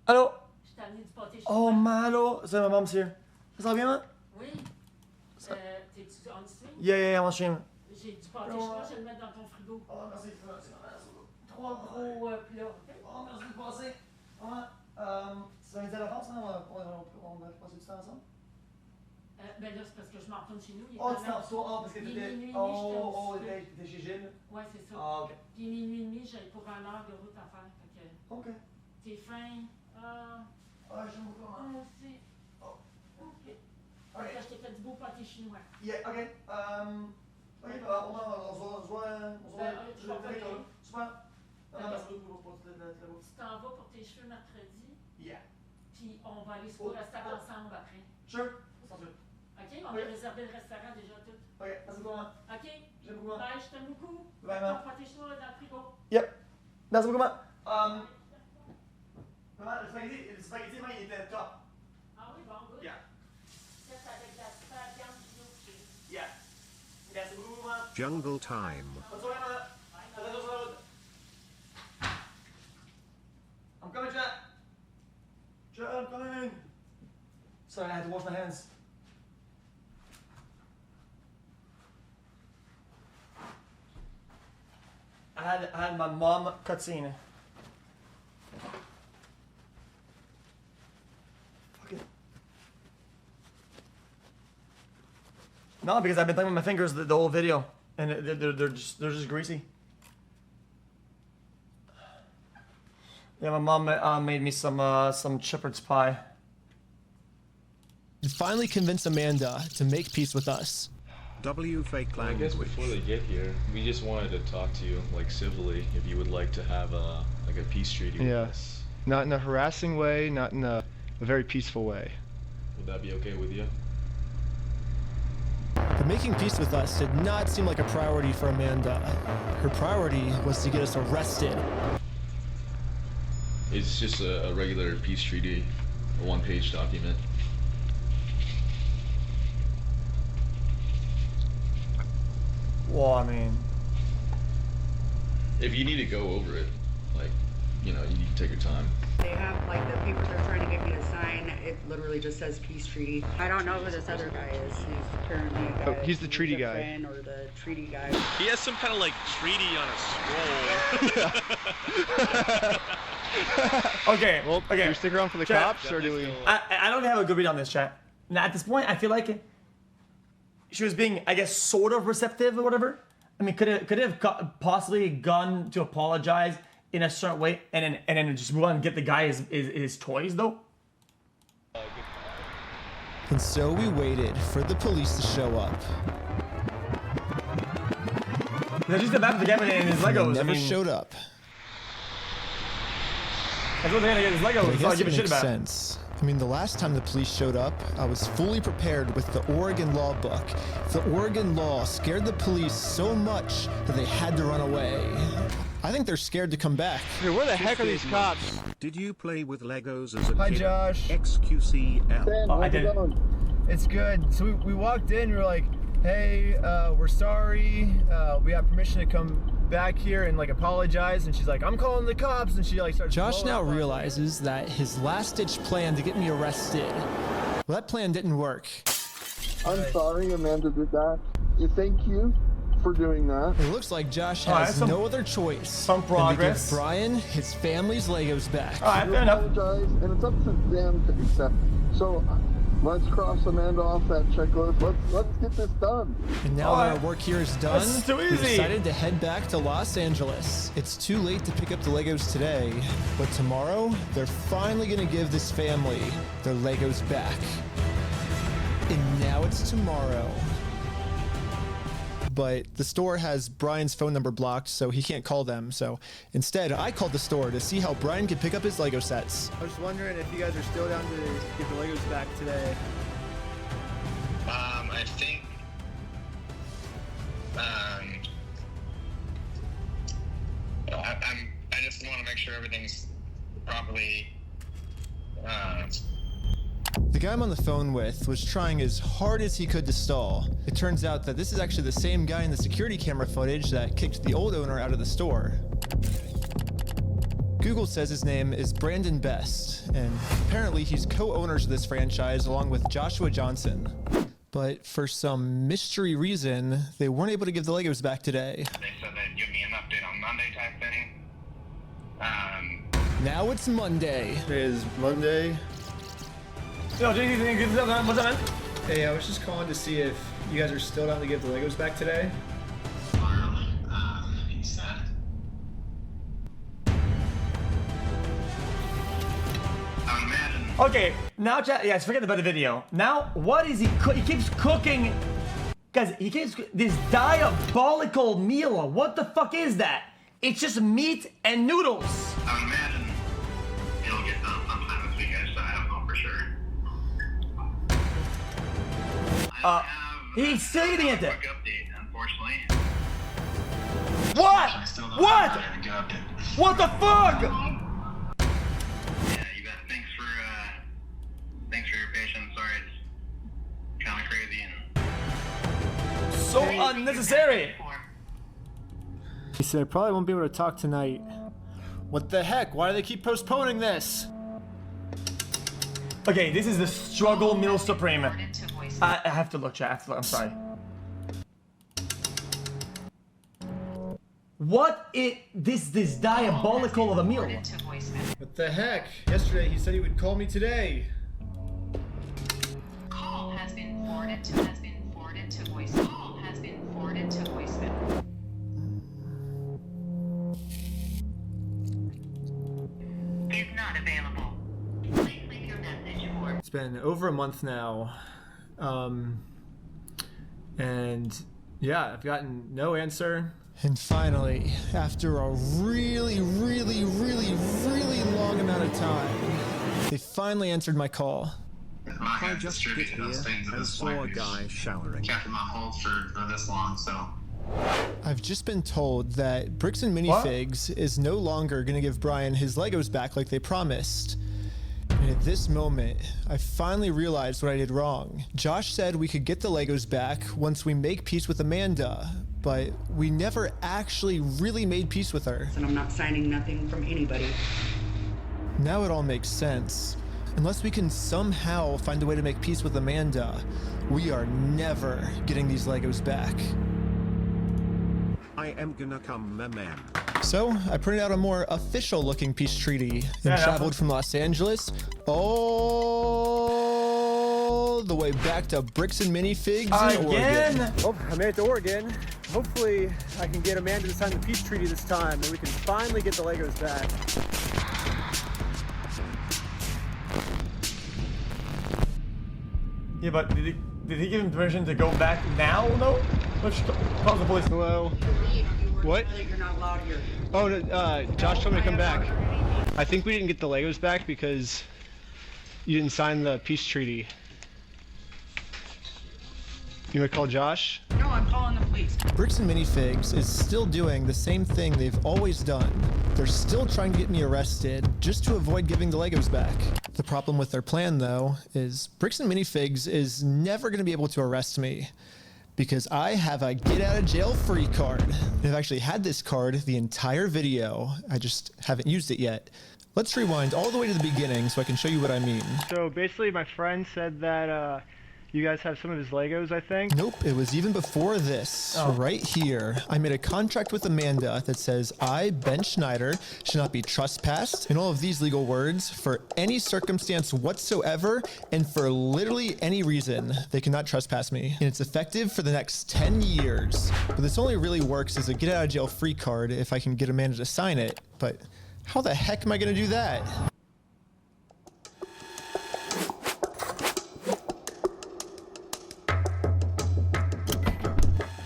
Allô? Oh, malo. So my mom's here. Ça va bien, ma? Oui. T'es-tu en stream? Yeah, I'm on stream. J'ai du pâté chinois, je vais le mettre dans ton frigo. Oh, merci. 3 gros plats. Oh, merci de passer. Ça va être à la France, hein? On va passer du temps ensemble? Ben là, c'est parce que je m'en retourne chez nous. Oh, tu t'en retournes? Parce que t'étais... t'étais chez Gilles? Ouais, c'est ça. Ah, ok. Puis minuit et demi, j'avais pour 1 heure de route à faire. Fait que... Ok. T'es fin? J'aime beaucoup. Moi aussi. Oh. Ok. Je t'ai fait du beau pâté chinois. Yeah, ok. Ok, on se voit. Super. Tu t'en vas pour tes cheveux mercredi. Yeah. Puis on va aller au restaurant ensemble après. Sure. Sounds good. OK, on va réserver le restaurant déjà tout. OK, merci beaucoup. OK. J'aime beaucoup. Bye, je t'aime beaucoup. Bye, On man. va tes choix dans le frigo. Yep. Merci beaucoup, man. Maman, le spaghetti, man, il était top. Ah oui, bon, good. Yeah. C'est avec la super viande grillée. Yeah. Merci beaucoup, man. Jungle time. Bonne soirée, man. Attention sur la route. I'm coming, Jack. Jack, I'm coming. Sorry, I had to wash my hands. I had my mom cutscene. Fuck it. No, because I've been playing with my fingers the whole video, and they're just greasy. Yeah, my mom made me some shepherd's pie. He finally convinced Amanda to make peace with us. W fake I guess before they get here, we just wanted to talk to you, like civilly, if you would like to have a peace treaty with us. Not in a harassing way, not in a very peaceful way. Would that be okay with you? But making peace with us did not seem like a priority for Amanda. Her priority was to get us arrested. It's just a regular peace treaty, a one-page document. Well, I mean, if you need to go over it, like, you know, you need to take your time. They have, like, the papers they're trying to get me to sign, it literally just says peace treaty. I don't know who this other guy is. He's apparently a guy. Oh, he's the treaty guy. Friend or the treaty guy. He has some kind of, like, treaty on a scroll. okay. Well, okay. Do we stick around for the Chat. cops, or do we? I don't have a good read on this, chat. Now, at this point, I feel like she was being, I guess, sort of receptive or whatever. I mean, could it have possibly gone to apologize in a certain way and then just move on and get the guy his toys though? And so we waited for the police to show up. They're just about to get him in his Legos. They never I mean, showed up. That's what they're gonna get his Legos. I So I guess give it a shit makes about. sense. I mean, the last time the police showed up, I was fully prepared with the Oregon law book. The Oregon law scared the police so much that they had to run away. I think they're scared to come back. Dude, where the heck are these cops? Did you play with Legos as a Hi, kid? Josh. xQc. I did. It's good. So we walked in, we were like, hey, we're sorry. We have permission to come back here and like apologize. And she's like, I'm calling the cops. And she like starts. Josh now realizes that his last-ditch plan to get me arrested, well, that plan didn't work. I'm sorry Amanda did that. Thank you for doing that. It looks like Josh has no other choice some than progress. to give Brian his family's Legos back. All right, fair enough. Apologize, and it's up to them to accept. So let's cross Amanda off that checklist. Let's get this done. And now that our work here is done, This is too we easy. decided to head back to Los Angeles. It's too late to pick up the Legos today, but tomorrow, they're finally gonna give this family their Legos back. And now it's tomorrow. But the store has Brian's phone number blocked, so he can't call them. So instead, I called the store to see how Brian could pick up his Lego sets. I was just wondering if you guys are still down to get the Legos back today. I think. I just want to make sure everything's properly. The guy I'm on the phone with was trying as hard as he could to stall. It turns out that this is actually the same guy in the security camera footage that kicked the old owner out of the store. Google says his name is Brandon Best, and apparently he's co-owners of this franchise along with Joshua Johnson. But for some mystery reason, they weren't able to give the Legos back today. They said they'd give me an update on Monday type thing. Now it's Monday. Today is Monday. Yo, JD, what's up, man? Hey, I was just calling to see if you guys are still down to give the Legos back today. He said. Okay, now chat. Yes, forget about the video. Now, what is he? He keeps cooking. Guys, he keeps this diabolical meal. What the fuck is that? It's just meat and noodles. I imagine he'll get done sometime this He's still eating it. Update, unfortunately. What? What? What the fuck? Yeah, you bet. Thanks for your patience. Sorry, it's kind of crazy and so unnecessary. He said I probably won't be able to talk tonight. What the heck? Why do they keep postponing this? Okay, this is the struggle meal supreme. I have to look, chat. I'm sorry. What this diabolical of a meal? What the heck? Yesterday he said he would call me today. Call has been forwarded to voicemail. Call has been forwarded to voicemail. Is not available. Please leave your message for. It's been over a month now. And yeah, I've gotten no answer. And finally, after a really long amount of time, they finally answered my call. I just get here and saw a guy showering. Kept him on hold for this long, so. I've just been told that Bricks and Minifigs is no longer going to give Brian his Legos back like they promised. And at this moment, I finally realized what I did wrong. Josh said we could get the Legos back once we make peace with Amanda, but we never actually really made peace with her. And I'm not signing nothing from anybody. Now it all makes sense. Unless we can somehow find a way to make peace with Amanda, we are never getting these Legos back. I am gonna come, my man. So I printed out a more official looking peace treaty and traveled from Los Angeles all the way back to Bricks and Minifigs in Oregon. Well, I made it to Oregon. Hopefully I can get Amanda to sign the peace treaty this time and we can finally get the Legos back. Yeah, but did he give him permission to go back now? No? Let's call the police. Hello? What? You're not allowed here. Oh, no, Josh told me to come back. I think we didn't get the Legos back because you didn't sign the peace treaty. You want to call Josh? No, I'm calling the police. Bricks and Minifigs is still doing the same thing they've always done. They're still trying to get me arrested just to avoid giving the Legos back. The problem with their plan, though, is Bricks and Minifigs is never going to be able to arrest me because I have a get out of jail free card. I've actually had this card the entire video. I just haven't used it yet. Let's rewind all the way to the beginning so I can show you what I mean. So basically my friend said that you guys have some of his Legos, I think? Nope, it was even before this. Right here, I made a contract with Amanda that says I, Ben Schneider, should not be trespassed, and all of these legal words, for any circumstance whatsoever, and for literally any reason, they cannot trespass me. And it's effective for the next 10 years. But this only really works as a get out of jail free card if I can get Amanda to sign it. But how the heck am I gonna do that?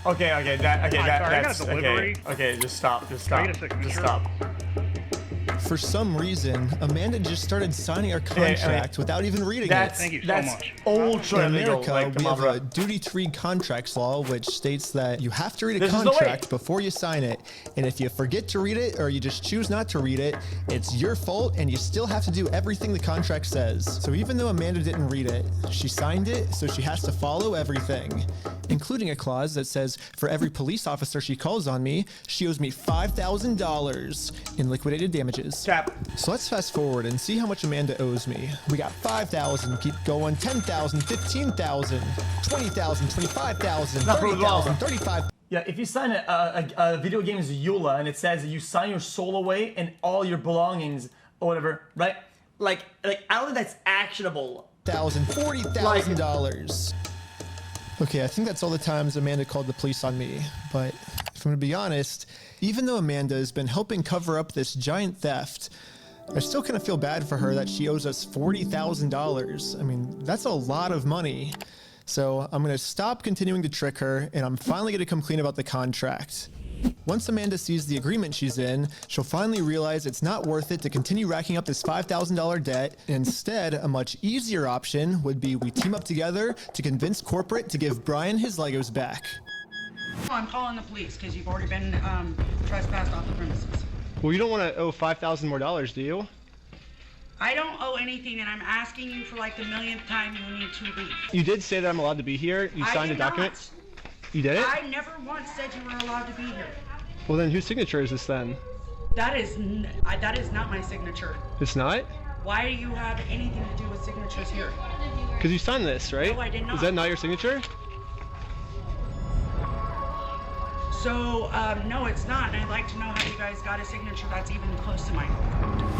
Okay, that's okay, just stop. For some reason, Amanda just started signing our contract without even reading it. Thank you so much. Ultra in illegal. America, we have a duty-free contracts law, which states that you have to read a contract before you sign it. And if you forget to read it, or you just choose not to read it, it's your fault, and you still have to do everything the contract says. So even though Amanda didn't read it, she signed it, so she has to follow everything, including a clause that says for every police officer she calls on me, she owes me $5,000 in liquidated damages. Cap. So let's fast forward and see how much Amanda owes me. We got 5,000, keep going, 10,000, 15,000, 20,000, 25,000, 30,000, 35,000. Yeah, if you sign a video game's EULA and it says that you sign your soul away and all your belongings or whatever, right? Like I don't think that's actionable. $40,000. Okay, I think that's all the times Amanda called the police on me, but if I'm gonna be honest, even though Amanda has been helping cover up this giant theft, I still kind of feel bad for her that she owes us $40,000. I mean, that's a lot of money. So I'm gonna stop continuing to trick her, and I'm finally gonna come clean about the contract. Once Amanda sees the agreement she's in, she'll finally realize it's not worth it to continue racking up this $5,000 debt. Instead, a much easier option would be we team up together to convince corporate to give Brian his Legos back. I'm calling the police because you've already been trespassed off the premises. Well, you don't want to owe $5,000 more, do you? I don't owe anything, and I'm asking you for like the millionth time you need to leave. You did say that I'm allowed to be here. You signed a document. You did it? I never once said you were allowed to be here. Well, then whose signature is this then? That is not my signature. It's not? Why do you have anything to do with signatures here? Because you signed this, right? No, I did not. Is that not your signature? So, no, it's not, and I'd like to know how you guys got a signature that's even close to mine.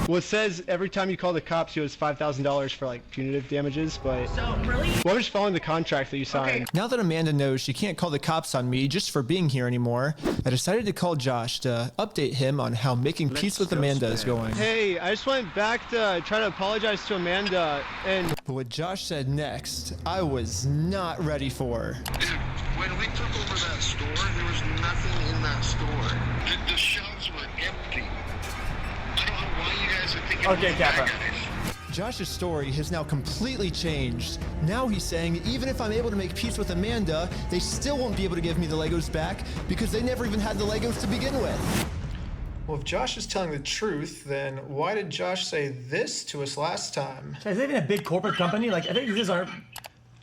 Well, it says every time you call the cops, you owe us $5,000 for like punitive damages, but... So, really? Well, I'm just following the contract that you signed. Okay. Now that Amanda knows she can't call the cops on me just for being here anymore, I decided to call Josh to update him on how making peace with Amanda is going. Hey, I just went back to try to apologize to Amanda, and... But what Josh said next, I was not ready for. When we took over that store, there was nothing in that store. The shelves were empty. I don't know why you guys are thinking Okay, Kappa. Josh's story has now completely changed. Now he's saying even if I'm able to make peace with Amanda, they still won't be able to give me the Legos back because they never even had the Legos to begin with. Well, if Josh is telling the truth, then why did Josh say this to us last time? Is it even a big corporate company? Like, I think these are...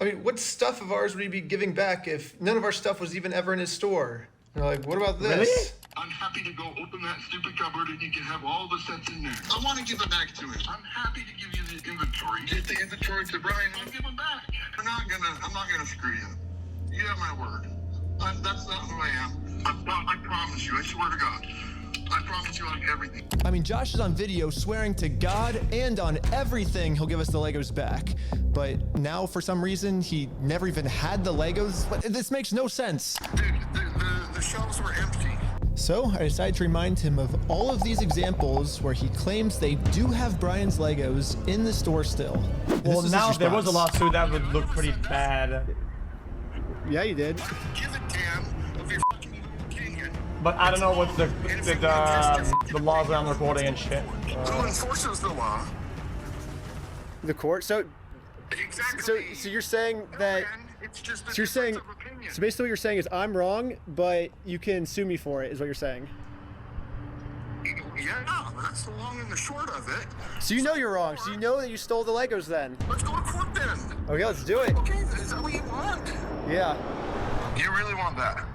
I mean, what stuff of ours would he be giving back if none of our stuff was even ever in his store? You're like, what about this? Really? I'm happy to go open that stupid cupboard and you can have all the sets in there. I want to give it back to him. I'm happy to give you the inventory. Get the inventory to Brian, I'll give him back. I'm not gonna screw you. You have my word. That's not who I am. I promise you, I swear to God. I promise you on everything. I mean, Josh is on video swearing to God and on everything he'll give us the Legos back. But now, for some reason, he never even had the Legos. This makes no sense. Dude, the shelves were empty. So I decided to remind him of all of these examples where he claims they do have Brian's Legos in the store still. Well, now if there was a lawsuit, that would look pretty bad. Yeah, you did. Give a damn of your fucking opinion. But I don't know what the laws around recording and shit. Who enforces the law? The court? So... Exactly. So you're saying that... It's just So you're saying... So basically what you're saying is I'm wrong, but you can sue me for it, is what you're saying. Yeah, that's the long and the short of it. So you know you're wrong. So you know that you stole the Legos then. Let's go to court then. Okay, let's do it. Okay, is that what you want? Yeah. You really want that?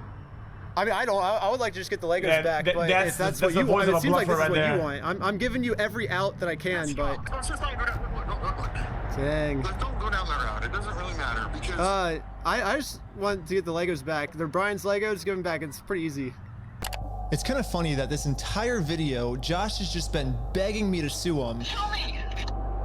I mean, I don't. I would like to just get the Legos back, but if that's what the you voice want, of it a seems like this is bluffer what right you there. want. I'm giving you every out that I can, but... Let's just not go down. Look. Dang. Don't go down that route. It doesn't really matter because... I just want to get the Legos back. They're Brian's Legos. Give them back. It's pretty easy. It's kind of funny that this entire video, Josh has just been begging me to sue him. Show me.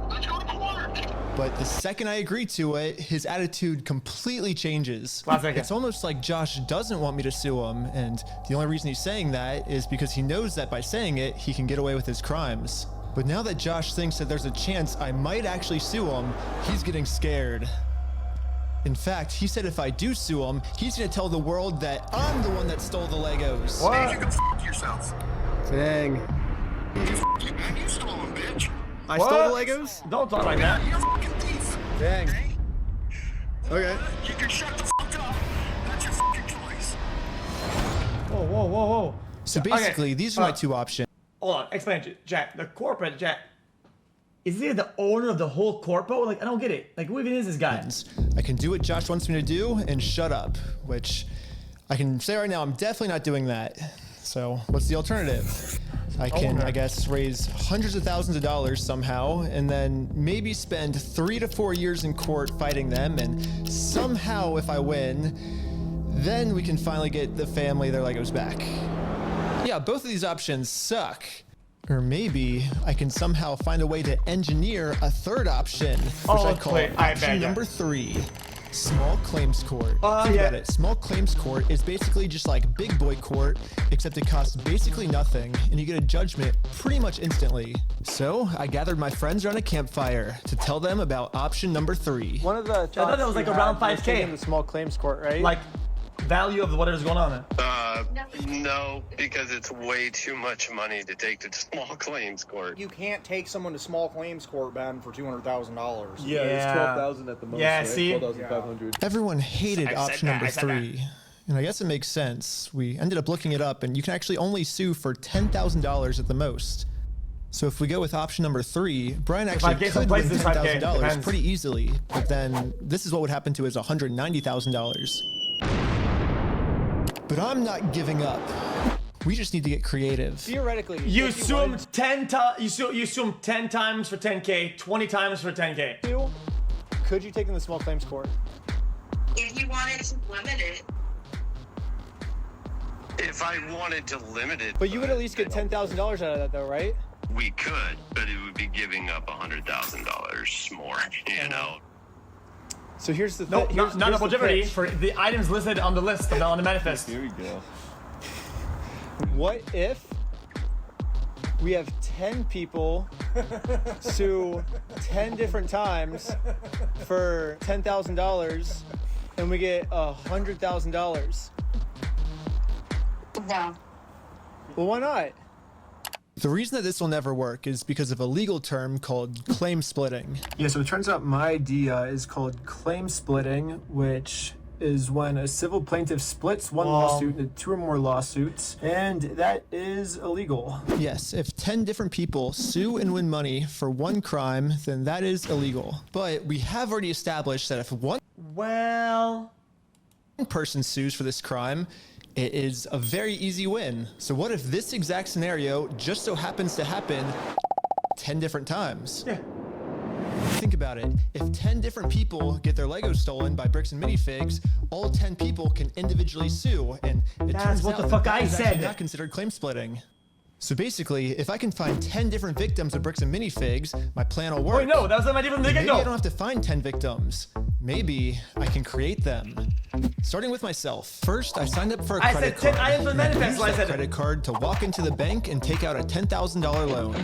Let's go to court. But the second I agree to it, his attitude completely changes. It's almost like Josh doesn't want me to sue him, and the only reason he's saying that is because he knows that by saying it, he can get away with his crimes. But now that Josh thinks that there's a chance I might actually sue him, he's getting scared. In fact, he said if I do sue him, he's gonna tell the world that I'm the one that stole the Legos. What? You can f*** yourself. Dang. You stole them, bitch. I stole the Legos? Don't talk like that. You're a fucking thief. Dang. Okay. You can shut the fuck up. That's your fucking choice. Whoa. So basically, these are my two options. Hold on, explain to Jack. The corporate, Jack. Is he the owner of the whole corpo? Like, I don't get it. Like, who even is this guy? I can do what Josh wants me to do and shut up, which I can say right now, I'm definitely not doing that. So what's the alternative? I can, I guess, raise hundreds of thousands of dollars somehow, and then maybe spend 3 to 4 years in court fighting them, and somehow if I win, then we can finally get the family their Legos back. Yeah, both of these options suck. Or maybe I can somehow find a way to engineer a third option, which I call option number 3. Small claims court. Think about it. Small claims court is basically just like big boy court, except it costs basically nothing, and you get a judgment pretty much instantly. So I gathered my friends around a campfire to tell them about option number 3. One of the I thought that was like around 5K. In the small claims court, right? Like value of whatever's going on? No, because it's way too much money to take to small claims court. You can't take someone to small claims court, Ben, for $200,000. Yeah, it's 12,000 at the most. Yeah, right? see? 12,500. Everyone hated option number 3. And I guess it makes sense. We ended up looking it up, and you can actually only sue for $10,000 at the most. So if we go with option number 3, Brian actually could win $10,000 pretty easily. But then this is what would happen to his $190,000. But I'm not giving up. We just need to get creative. Theoretically, you sue him 10 times. You sue him 10 times for 10K, 20 times for 10K. Could you take him to small claims court? If you wanted to limit it. If I wanted to limit it. But you would at least get $10,000 out of that, though, right? We could, but it would be giving up $100,000 more, you know? So here's the thing. No, not a jeopardy for the items listed on the list on the manifest. Here we go. What if we have 10 people sue 10 different times for $10,000 and we get $100,000? No. Well, why not? The reason that this will never work is because of a legal term called claim splitting. Yeah, so it turns out my idea is called claim splitting, which is when a civil plaintiff splits one lawsuit into 2 or more lawsuits, and that is illegal. Yes, if 10 different people sue and win money for one crime, then that is illegal. But we have already established that if one person sues for this crime, it is a very easy win. So what if this exact scenario just so happens to happen 10 different times? Yeah. Think about it. If 10 different people get their Legos stolen by Bricks and Minifigs, all 10 people can individually sue, and it turns what out the fuck that I is actually said. not considered claim splitting. So basically, if I can find 10 different victims of Bricks and Minifigs, my plan will work. Wait, no, that was my different Maybe video. I don't have to find 10 victims. Maybe I can create them. Starting with myself. First, I signed up for a credit card. I said 10 items of manifest. I used that credit card to walk into the bank and take out a $10,000 loan.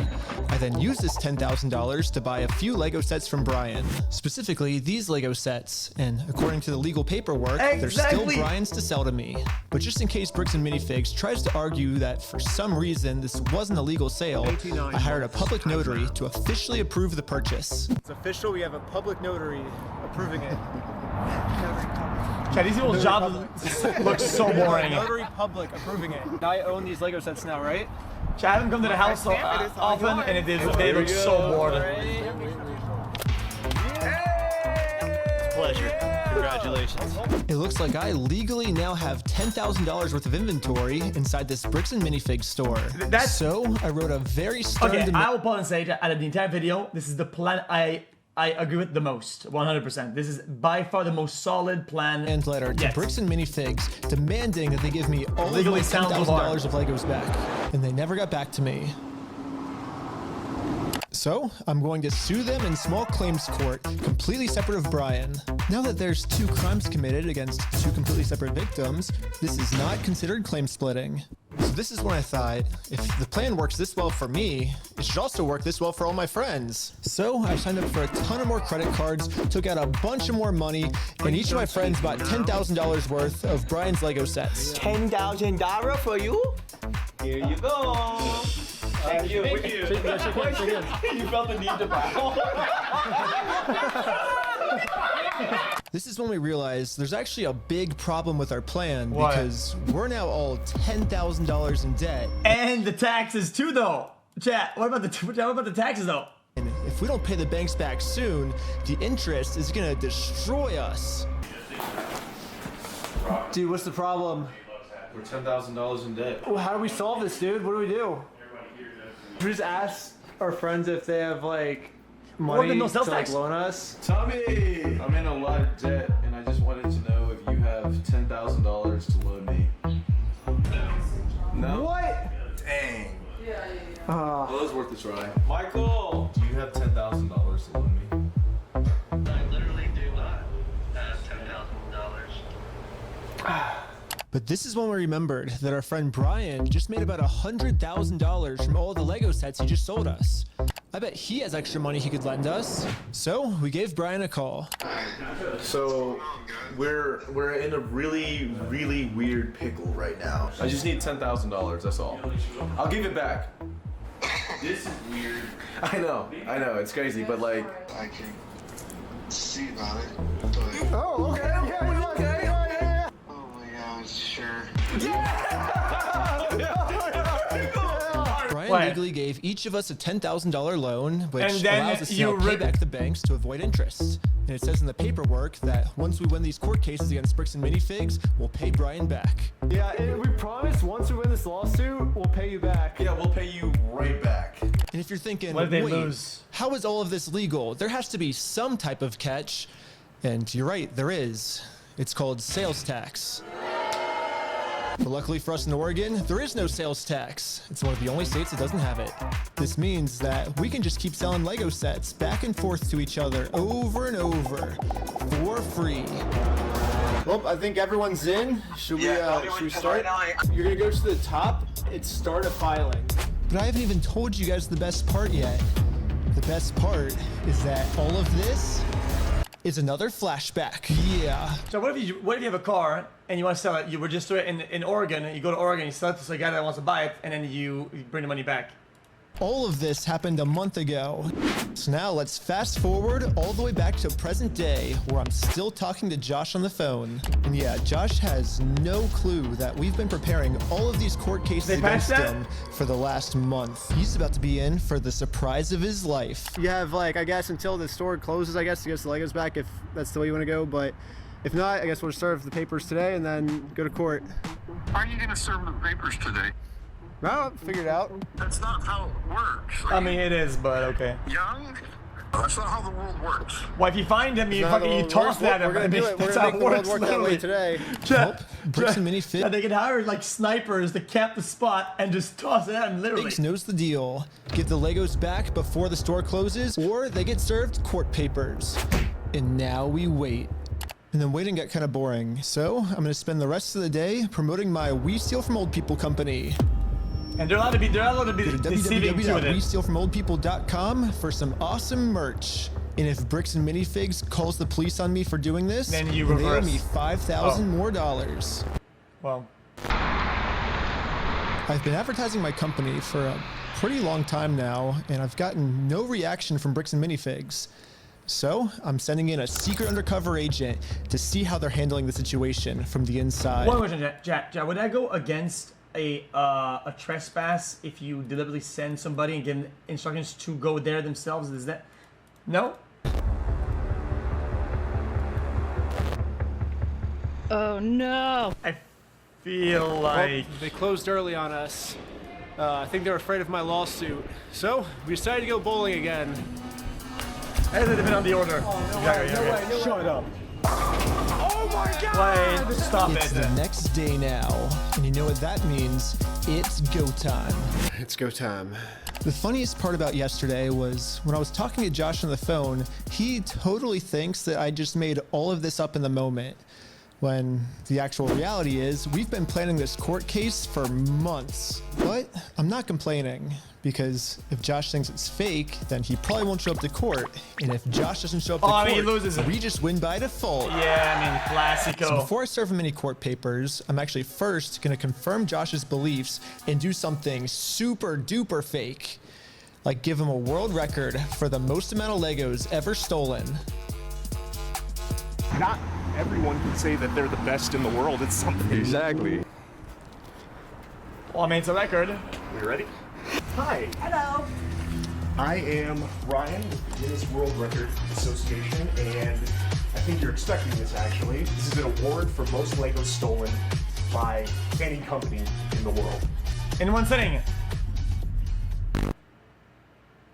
I then used this $10,000 to buy a few Lego sets from Brian. Specifically, these Lego sets. And according to the legal paperwork, they're still Brian's to sell to me. But just in case Bricks and Minifigs tries to argue that for some reason this wasn't a legal sale, I hired a public notary to officially approve the purchase. It's official. We have a public notary approving it. Chad, these people's jobs look so boring. Notary public approving it. I own these Lego sets now, right? Chad, I haven't come to the house so often, and they look so bored. Pleasure. Congratulations. It looks like I legally now have $10,000 worth of inventory inside this Bricks and Minifigs store. So I wrote a very stern I will pause and say that out of the entire video, this is the plan I agree with the most, 100%. This is by far the most solid plan. And letter to Bricks and Minifigs demanding that they give me all of my $10,000 of Legos back. And they never got back to me. So, I'm going to sue them in small claims court, completely separate of Brian. Now that there's 2 crimes committed against 2 completely separate victims, this is not considered claim splitting. So this is when I thought, if the plan works this well for me, it should also work this well for all my friends. So I signed up for a ton of more credit cards, took out a bunch of more money, and each of my friends bought $10,000 worth of Brian's Lego sets. $10,000 for you? Here you go. Thank you. Thank you. You felt the need to bow. This is when we realized there's actually a big problem with our plan because we're now all $10,000 in debt. And the taxes too, though. Chat, what about the taxes, though? And if we don't pay the banks back soon, the interest is gonna destroy us. Dude, what's the problem? We're $10,000 in debt. Well, how do we solve this, dude? What do we do? We just ask our friends if they have like money to like loan us. Tommy, I'm in a lot of debt, and I just wanted to know if you have $10,000 to loan me. No. What? Dang. Well, it was worth a try. Michael, do you have $10,000 to loan me? I literally do not have $10,000. But this is when we remembered that our friend Brian just made about $100,000 from all the Lego sets he just sold us. I bet he has extra money he could lend us. So we gave Brian a call. So we're in a really, really weird pickle right now. I just need $10,000, that's all. I'll give it back. This is weird. I know, it's crazy, but like... I can see about it. Oh, okay. Oh my God, sure. Brian legally gave each of us a $10,000 loan, which allows us to now pay back the banks to avoid interest. And it says in the paperwork that once we win these court cases against Bricks and Minifigs, we'll pay Brian back. Yeah, and we promise once we win this lawsuit, we'll pay you back. Yeah, we'll pay you right back. And if you're thinking, what if they wait, lose? How is all of this legal? There has to be some type of catch. And you're right, there is. It's called sales tax. But luckily for us in Oregon, there is no sales tax. It's one of the only states that doesn't have it. This means that we can just keep selling Lego sets back and forth to each other over and over for free. Well, I think everyone's in. Should we start? You're gonna go to the top. It's start a filing. But I haven't even told you guys the best part yet. The best part is that all of this is another flashback. Yeah. So what if you have a car and you want to sell it? You register it in Oregon, and you go to Oregon, you sell it to a guy that wants to buy it, and then you bring the money back. All of this happened a month ago. So now let's fast forward all the way back to present day, where I'm still talking to Josh on the phone. And yeah, Josh has no clue that we've been preparing all of these court cases against him for the last month. He's about to be in for the surprise of his life. You have, like, I guess until the store closes, I guess, to get the Legos back, if that's the way you want to go. But if not, I guess we'll serve the papers today and then go to court. How are you going to serve the papers today? Well, figure it out. That's not how it works. I mean, it is, but okay. Young? That's not how the world works. Well, if you find him, you toss that at him. We're going to do it. We're going to make the world work that way today. Bricks and Minifigs. Yeah, they can hire like snipers to cap the spot and just toss it at him, literally. Figs knows the deal. Get the Legos back before the store closes, or they get served court papers. And now we wait. And then waiting got kind of boring, so I'm going to spend the rest of the day promoting my We Steal From Old People company. And they're allowed to be deceiving too with it. www.westealfromoldpeople.com for some awesome merch. And if Bricks and Minifigs calls the police on me for doing this, then you they owe reverse. me $5,000 more dollars. Well, I've been advertising my company for a pretty long time now, and I've gotten no reaction from Bricks and Minifigs. So I'm sending in a secret undercover agent to see how they're handling the situation from the inside. One question, Jack, would that go against a trespass if you deliberately send somebody and give them instructions to go there themselves? Is that no? Oh no! I feel like they closed early on us. I think they're afraid of my lawsuit. So we decided to go bowling again. Has it been on the order? Oh, no way. Shut up. Oh my God! Wait, stop It's the next day now, and you know what that means? It's go time. It's go time. The funniest part about yesterday was when I was talking to Josh on the phone, he totally thinks that I just made all of this up in the moment. When the actual reality is, we've been planning this court case for months. But I'm not complaining, because if Josh thinks it's fake, then he probably won't show up to court. And if Josh doesn't show up to court, he loses it. We just win by default. Yeah, I mean, classico. So before I serve him any court papers, I'm actually first gonna confirm Josh's beliefs and do something super duper fake. Like give him a world record for the most amount of Legos ever stolen. Not everyone can say that they're the best in the world. It's something. Exactly. Well, I mean, it's a record. We ready? Hi. Hello. I am Ryan with the Guinness World Record Association, and I think you're expecting this actually. This is an award for most Legos stolen by any company in the world. In one sitting.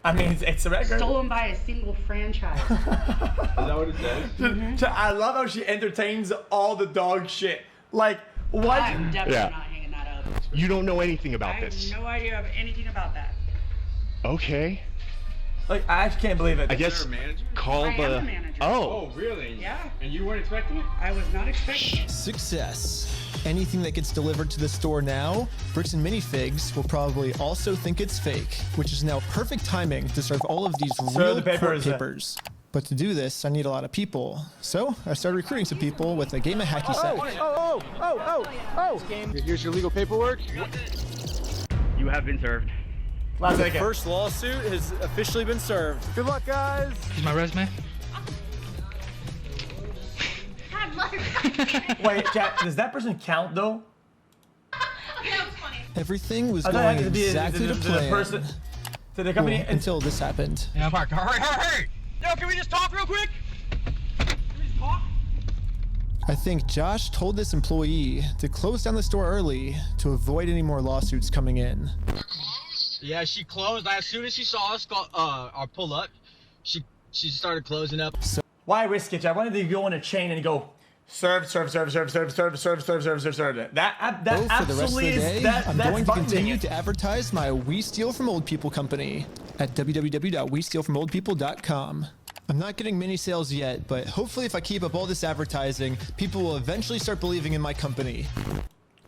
I mean, it's a record. Stolen by a single franchise. Is that what it says? I love how she entertains all the dog shit. Like, what? I'm definitely not hanging that up. You don't know anything about this. I have no idea of anything about that. Okay. Like, I actually can't believe it. I guess call I the. am the manager. Oh, really? Yeah. And you weren't expecting it? I was not expecting it. Success. anything that gets delivered to the store now, Bricks and Minifigs will probably also think it's fake, which is now perfect timing to serve all of these real court papers. But to do this, I need a lot of people. So I started recruiting some people with a game of hacky sack. Here's your legal paperwork. You have been served. The first lawsuit has officially been served. Good luck, guys. Here's my resume. Wait, chat, does that person count though? Everything was going exactly to plan. To the company until this happened. Yeah, Mark. Hurry! Yo, can we just talk real quick? Can we just talk? I think Josh told this employee to close down the store early to avoid any more lawsuits coming in. Yeah, she closed. As soon as she saw us pull up, she started closing up. So why risk it? I wanted to go on a chain and go serve. That absolutely is that. I'm going to continue to advertise my We Steal From Old People company at www.westealfromoldpeople.com. I'm not getting many sales yet, but hopefully if I keep up all this advertising, people will eventually start believing in my company.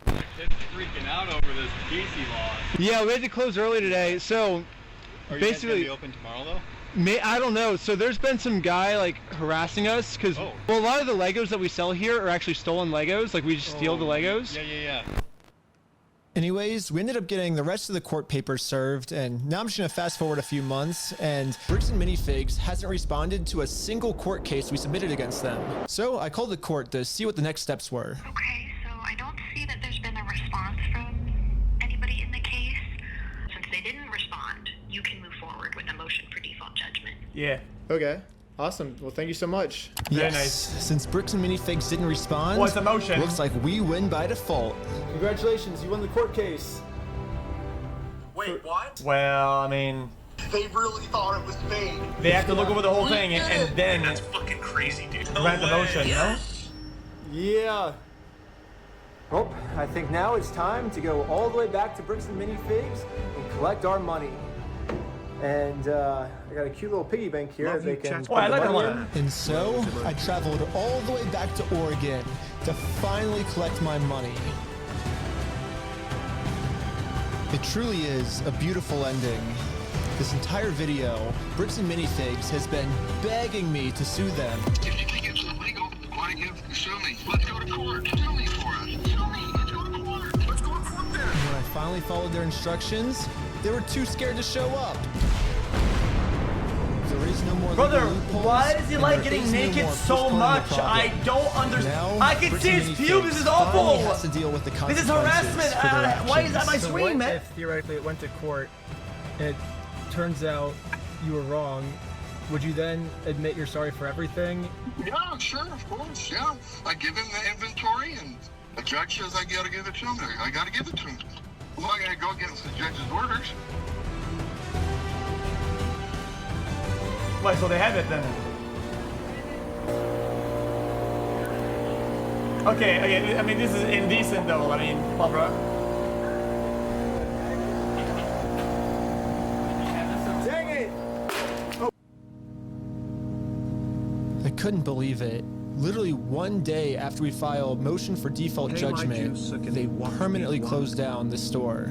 It's freaking out over this PC law. Yeah, we had to close early today, so Are you basically guys gonna be open tomorrow though? I don't know. So there's been some guy like harassing us because well, a lot of the Legos that we sell here are actually stolen Legos. Like we just steal the Legos. Yeah. Anyways, we ended up getting the rest of the court papers served, and now I'm just gonna fast forward a few months, and Bricks and Minifigs hasn't responded to a single court case we submitted against them. So I called the court to see what the next steps were. Okay, so I don't see that there's been a response from anybody in the case. Since they didn't respond, you can move forward with a motion for default judgment. Yeah. Okay. Awesome. Well, thank you so much. Very nice. Since Bricks and Minifigs didn't respond, what's the motion? Looks like we win by default. Congratulations, you won the court case. Wait, what? Well, I mean, they really thought it was fake. They have to look over the whole thing and then that's fucking crazy, dude. grant the motion, you know? Yeah. Well, I think now it's time to go all the way back to Bricks and Minifigs and collect our money. And I got a cute little piggy bank here that they can put the money in. And so I traveled all the way back to Oregon to finally collect my money. It truly is a beautiful ending. This entire video, Bricks and Minifigs has been begging me to sue them. If you think it's illegal, why don't you sue me? Let's go to court. Sue me for us. Sue me. Let's go to court. Let's go to court there. And when I finally followed their instructions, they were too scared to show up. There is no more brother, why does he like getting naked so much? I don't understand. I can see his pubes. This is awful. Has to deal with the this is harassment. Why is that my screen, man? If theoretically it went to court and it turns out you were wrong, would you then admit you're sorry for everything? Yeah, sure, of course, yeah. I give him the inventory and the judge says I gotta give it to him. I gotta give it to him. I'm not gonna go against the judge's orders. Wait, so they have it then? Okay, I mean, this is indecent though. I mean, come on, bro. Dang it! I couldn't believe it. Literally one day after we filed motion for default judgment, they permanently closed down the store.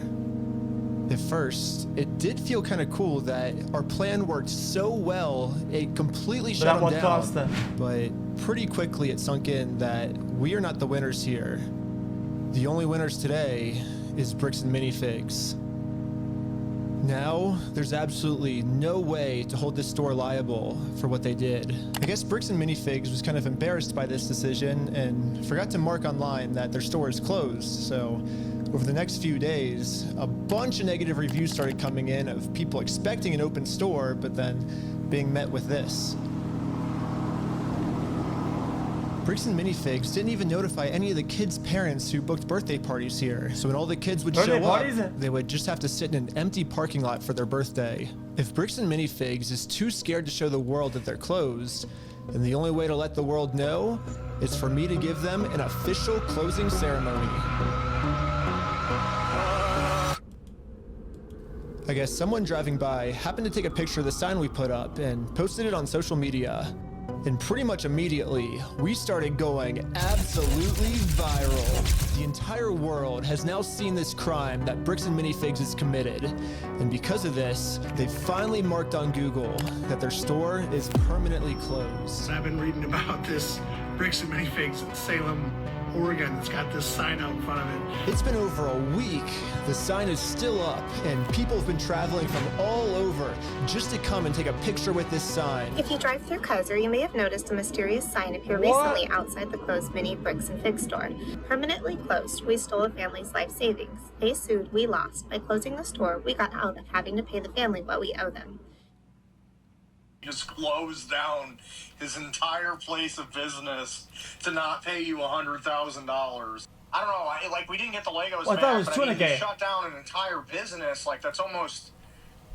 At first, it did feel kind of cool that our plan worked so well, it completely shut them down. But pretty quickly it sunk in that we are not the winners here. The only winners today is Bricks and Minifigs. Now, there's absolutely no way to hold this store liable for what they did. I guess Bricks and Minifigs was kind of embarrassed by this decision and forgot to mark online that their store is closed, so over the next few days, a bunch of negative reviews started coming in of people expecting an open store, but then being met with this. Bricks and Minifigs didn't even notify any of the kids' parents who booked birthday parties here. So when all the kids would show up, they would just have to sit in an empty parking lot for their birthday. If Bricks and Minifigs is too scared to show the world that they're closed, then the only way to let the world know is for me to give them an official closing ceremony. I guess someone driving by happened to take a picture of the sign we put up and posted it on social media. And pretty much immediately, we started going absolutely viral. The entire world has now seen this crime that Bricks and Minifigs has committed. And because of this, they finally marked on Google that their store is permanently closed. I've been reading about this Bricks and Minifigs in Salem, Oregon, that's got this sign out in front of it. It's been over a week. The sign is still up, and people have been traveling from all over just to come and take a picture with this sign. If you drive through Kaiser, you may have noticed a mysterious sign appear recently outside the closed Mini Bricks and Fig store. Permanently closed, we stole a family's life savings. They sued, we lost. By closing the store, we got out of having to pay the family what we owe them. Just closed down his entire place of business to not pay you $100,000. I don't know, like we didn't get the Legos well, back, I thought it was but I mean, $200K. he shut down an entire business. Like that's almost.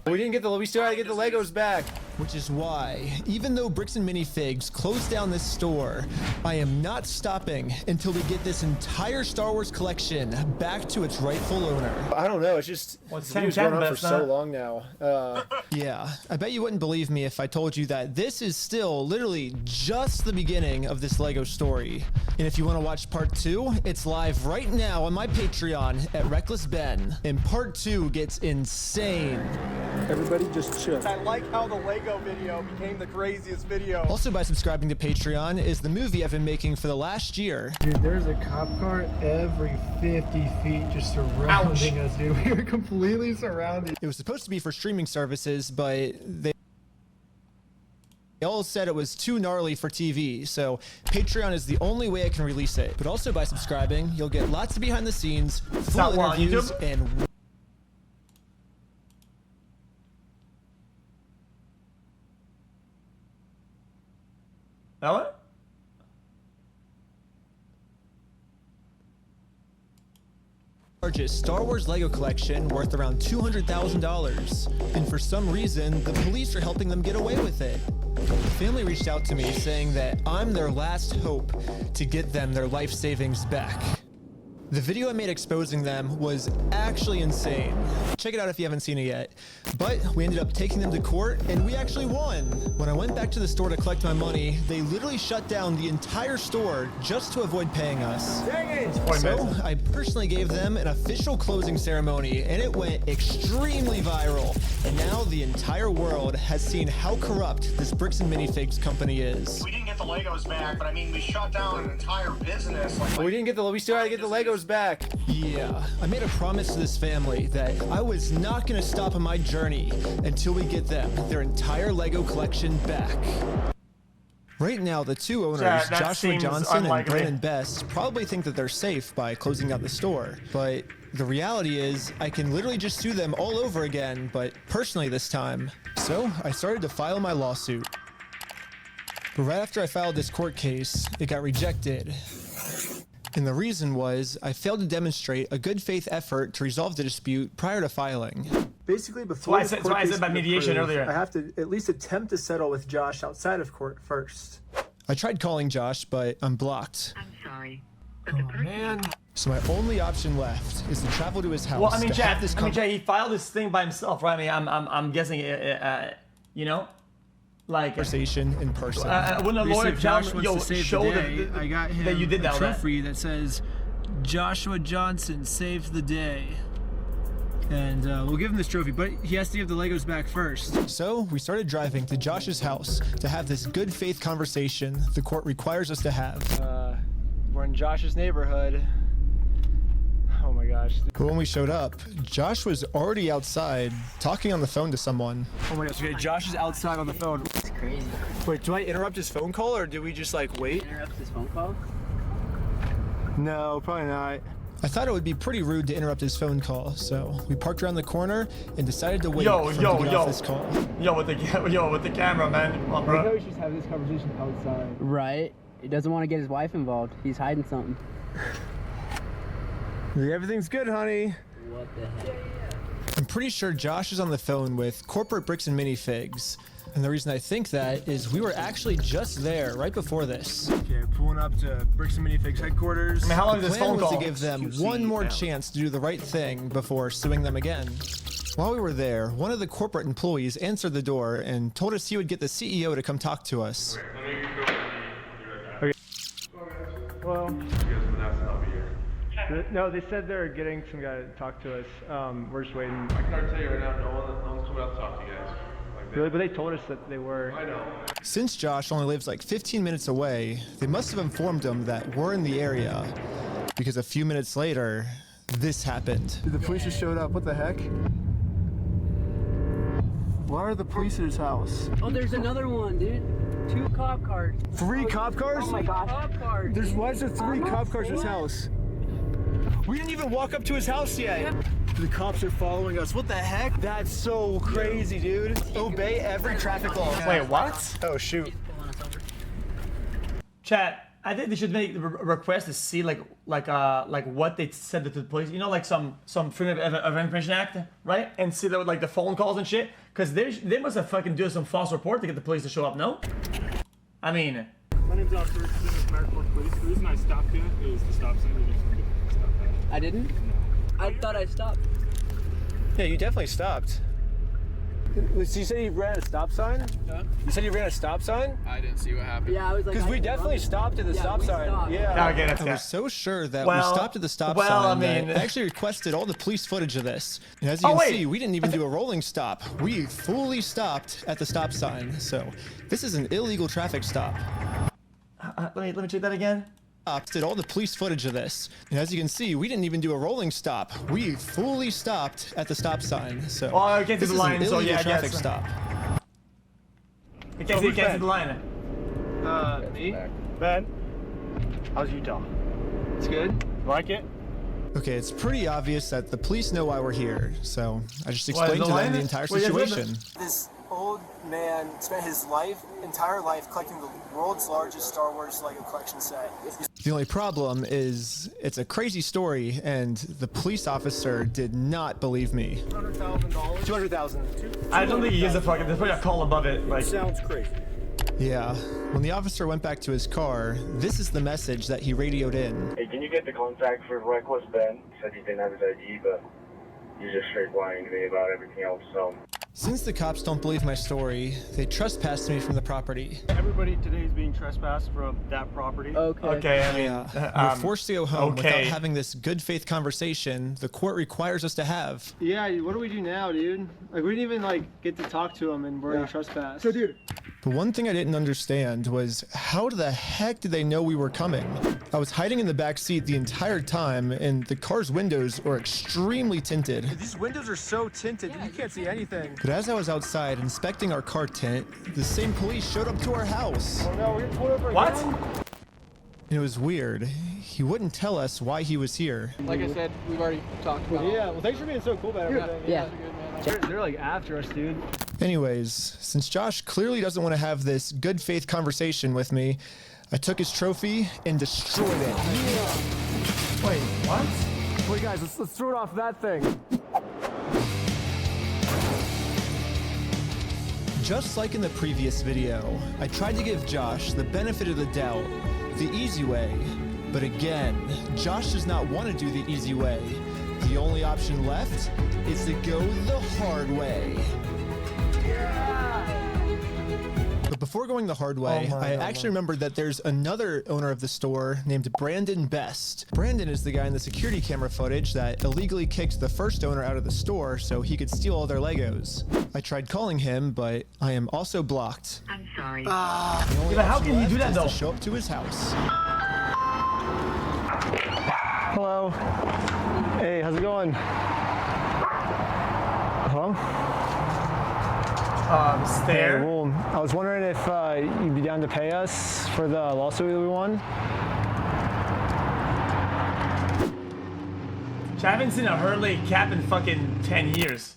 We didn't get we still had to get the Legos back. Which is why, even though Bricks and Minifigs closed down this store, I am not stopping until we get this entire Star Wars collection back to its rightful owner. I don't know, it's just, this video's going on for so long now. Yeah, I bet you wouldn't believe me if I told you that this is still literally just the beginning of this Lego story. And if you want to watch part 2, it's live right now on my Patreon at Reckless Ben. And part 2 gets insane. Everybody just chill. I like how the Lego video became the craziest video. Also, by subscribing to Patreon is the movie I've been making for the last year. Dude, there's a cop car every 50 feet just surrounding us, dude. We were completely surrounded. It was supposed to be for streaming services, but they all said it was too gnarly for TV, so Patreon is the only way I can release it. But also by subscribing, you'll get lots of behind the scenes, full interviews, and what? Largest Star Wars Lego collection worth around $200,000. And for some reason, the police are helping them get away with it. The family reached out to me saying that I'm their last hope to get them their life savings back. The video I made exposing them was actually insane. Check it out if you haven't seen it yet. But we ended up taking them to court and we actually won. When I went back to the store to collect my money, they literally shut down the entire store just to avoid paying us. Dang it! So I personally gave them an official closing ceremony and it went extremely viral. And now the entire world has seen how corrupt this Bricks and Minifigs company is. We didn't get the Legos back, but I mean, we shut down an entire business. We didn't get we still had to get the Legos back. Yeah, I made a promise to this family that I was not going to stop on my journey until we get them their entire Lego collection back. Right now, the two owners, Joshua Johnson and Brandon Best, probably think that they're safe by closing out the store. But the reality is, I can literally just sue them all over again, but personally this time. So I started to file my lawsuit. But right after I filed this court case, it got rejected. And the reason was I failed to demonstrate a good faith effort to resolve the dispute prior to filing. Basically, before that's why I said about mediation earlier. I have to at least attempt to settle with Josh outside of court first. I tried calling Josh, but I'm blocked. I'm sorry. Oh, man. So my only option left is to travel to his house. Well, I mean, to have this Jay, he filed this thing by himself, right? I mean, I'm guessing, you know, like conversation in person. When the lawyer tells me, yo, show I got him that you did that. A trophy that says Joshua Johnson saved the day. And we'll give him this trophy, but he has to give the Legos back first. So we started driving to Josh's house to have this good faith conversation the court requires us to have. We're in Josh's neighborhood. Oh my gosh. But when we showed up, Josh was already outside talking on the phone to someone. Oh my gosh, okay, Josh is outside on the phone. It's crazy. Wait, do I interrupt his phone call or do we just like wait? Interrupt his phone call? No, probably not. I thought it would be pretty rude to interrupt his phone call, so we parked around the corner and decided to wait for him to get off this call. Yo, with the camera, man. Come on, bro. I know we should have this conversation outside. Right. He doesn't want to get his wife involved. He's hiding something. Everything's good, honey. What the heck? I'm pretty sure Josh is on the phone with corporate Bricks and Minifigs. And the reason I think that is we were actually just there right before this. Okay, pulling up to Bricks and Minifigs headquarters. I mean, how long is this phone call? The plan was to give them one more chance to do the right thing before suing them again. While we were there, one of the corporate employees answered the door and told us he would get the CEO to come talk to us. Okay. Well. Vanessa, I'll be here. No, they said they're getting some guy to talk to us. We're just waiting. I can already tell you right now, no one's coming out to talk to you guys. Really? But they told us that they were. I know. Since Josh only lives like 15 minutes away, they must have informed him that we're in the area. Because a few minutes later, this happened. Dude, the police just showed up. What the heck? Why are the police at his house? Oh, there's another one, dude. 2 cop cars. 3 cop cars? Oh my gosh. Cop cars. Why is there 3 cop cars at his house? We didn't even walk up to his house yet. The cops are following us. What the heck? That's so crazy, dude. Obey every traffic law. Wait, what? Oh, shoot. Chat, I think they should make a request to see like what they said to the police. You know, like some Freedom of Information Act, right? And see like the phone calls and shit. Because they must have fucking done some false report to get the police to show up. No, I mean. My name's Officer Richardson with Maricourt Police. The reason I stopped you is the stop sign. You didn't stop that. I didn't? No. I thought I stopped. Yeah, you definitely stopped. So you said you ran a stop sign? Huh? You said you ran a stop sign? I didn't see what happened. Yeah, I was like. Because we definitely stopped at the stop sign. Stopped. Yeah. Okay, that's I was so sure that Well- we stopped at the stop well, sign I mean- that I actually requested all the police footage of this. And as you can see, we didn't even do a rolling stop. We fully stopped at the stop sign. So this is an illegal traffic stop. Let me check that again. Did all the police footage of this. And as you can see, we didn't even do a rolling stop. We fully stopped at the stop sign. So Oh, I can't see this the is line, an so illegal yeah, I traffic guess. stop. I can't see the line. Me? Ben? How's Utah? It's good. Like it? Okay, it's pretty obvious that the police know why we're here. So I just explained the to them line? the entire Well, yeah, situation. This old man spent his entire life collecting the world's largest Star Wars Lego collection set. The only problem is it's a crazy story, and the police officer did not believe me. $200,000. 200,000. I don't think he is a fucking. There's probably a call above it. Like Sounds crazy. Yeah, when the officer went back to his car, this is the message that he radioed in. Hey, can you get the contact for Reckless Ben? Said he didn't have his ID, but he's just straight lying to me about everything else, so. Since the cops don't believe my story, they trespassed me from the property. Everybody today is being trespassed from that property. Okay, I mean, We're forced to go home okay. without having this good faith conversation the court requires us to have. Yeah, what do we do now, dude? Like, we didn't even, get to talk to him, and we're in trespass. So, dude. The one thing I didn't understand was how the heck did they know we were coming? I was hiding in the back seat the entire time, and the car's windows were extremely tinted. These windows are so tinted, you can't see anything. But as I was outside inspecting our car tint, the same police showed up to our house. Oh no, we're pulled over What? again? It was weird. He wouldn't tell us why he was here. Like I said, we've already talked about Yeah, well, thanks for being so cool about everything. Yeah. They're like after us, dude. Anyways, since Josh clearly doesn't want to have this good faith conversation with me, I took his trophy and destroyed it. wait, what? Wait, guys, let's throw it off that thing. Just like in the previous video, I tried to give Josh the benefit of the doubt, the easy way. But again, Josh does not want to do the easy way. The only option left is to go the hard way. But before going the hard way, I actually remembered that there's another owner of the store named Brandon Best. Brandon is the guy in the security camera footage that illegally kicked the first owner out of the store so he could steal all their Legos. I tried calling him, but I am also blocked. I'm sorry. The only Yeah, but how option can you left do that, is though? to show up to his house. Hello. Hey, how's it going? Hello? Stare. Hey, well, I was wondering if you'd be down to pay us for the lawsuit that we won. I haven't seen a Hurley cap in fucking 10 years.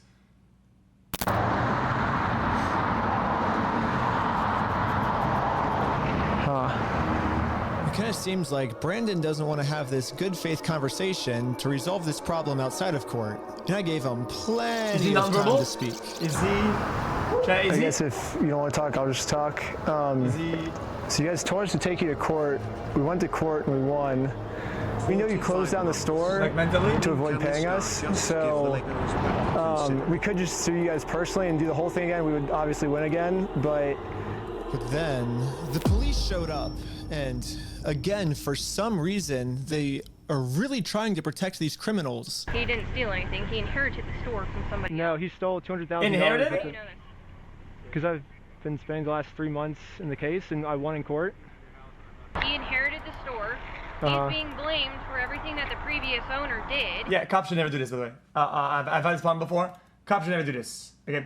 It kind of seems like Brandon doesn't want to have this good faith conversation to resolve this problem outside of court. And I gave him plenty of time to speak. Is he? I guess if you don't want to talk, I'll just talk. So you guys told us to take you to court. We went to court and we won. We know you closed down the store to avoid paying us, so we could just sue you guys personally and do the whole thing again. We would obviously win again, but then the police showed up, and again, for some reason, they are really trying to protect these criminals. He didn't steal anything. He inherited the store from somebody. No, he stole $200,000. Inherited it? Because I've been spending the last 3 months in the case, and I won in court. He inherited the store. He's being blamed for everything that the previous owner did. Yeah, cops should never do this, by the way. I've had this problem before. Cops should never do this. Okay,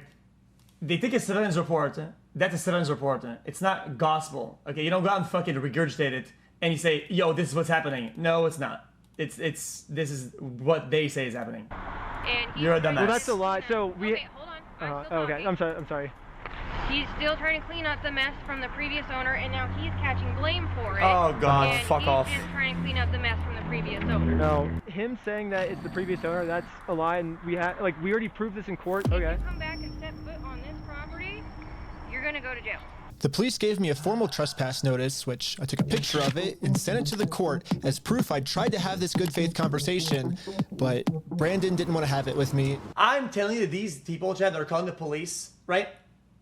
they take a civilian's report. That's a civilian's report. It's not gospel. Okay, you don't go out and fucking regurgitate it and you say, "Yo, this is what's happening." No, it's not. This is what they say is happening. And you're a dumbass. Well, that's a lie. So we. Okay, hold on. Okay, I'm sorry. He's still trying to clean up the mess from the previous owner, and now he's catching blame for it. Oh God, and fuck off. He's just trying to clean up the mess from the previous owner. No, him saying that it's the previous owner, that's a lie, and we already proved this in court. Okay. If you come back and step foot on this property, you're gonna go to jail. The police gave me a formal trespass notice, which I took a picture of it and sent it to the court as proof I tried to have this good faith conversation, but Brandon didn't want to have it with me. I'm telling you, these people, Chad, that are calling the police, right?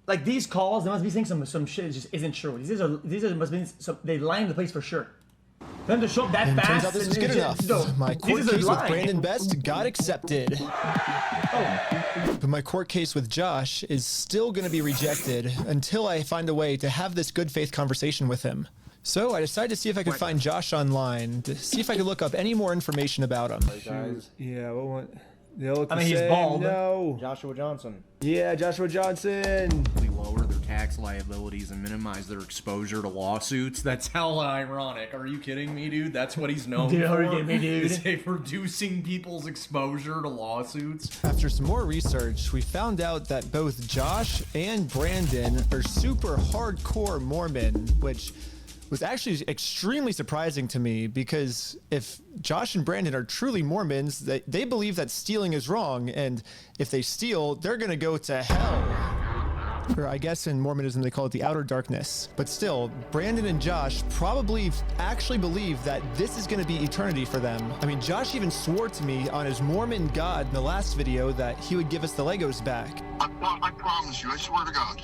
Like these calls, they must be saying some shit that just isn't true. These must be they lying the place for sure. For them to show up that and fast. Turns out this is good enough. No, my court case with Brandon Best got accepted. But my court case with Josh is still going to be rejected until I find a way to have this good faith conversation with him. So I decided to see if I could find Josh online, to see if I could look up any more information about him. Yeah, they look I mean, he's bald. No. Joshua Johnson. Yeah, Joshua Johnson. We lower their tax liabilities and minimize their exposure to lawsuits. That's hella ironic. Are you kidding me, dude? That's what he's known Dude, for. are you kidding me, dude? Is reducing people's exposure to lawsuits. After some more research, we found out that both Josh and Brandon are super hardcore Mormon, which was actually extremely surprising to me, because if Josh and Brandon are truly Mormons, they believe that stealing is wrong, and if they steal, they're gonna go to hell. Or I guess in Mormonism they call it the outer darkness. But still, Brandon and Josh probably actually believe that this is gonna be eternity for them. I mean, Josh even swore to me on his Mormon God in the last video that he would give us the Legos back. I promise you, I swear to God.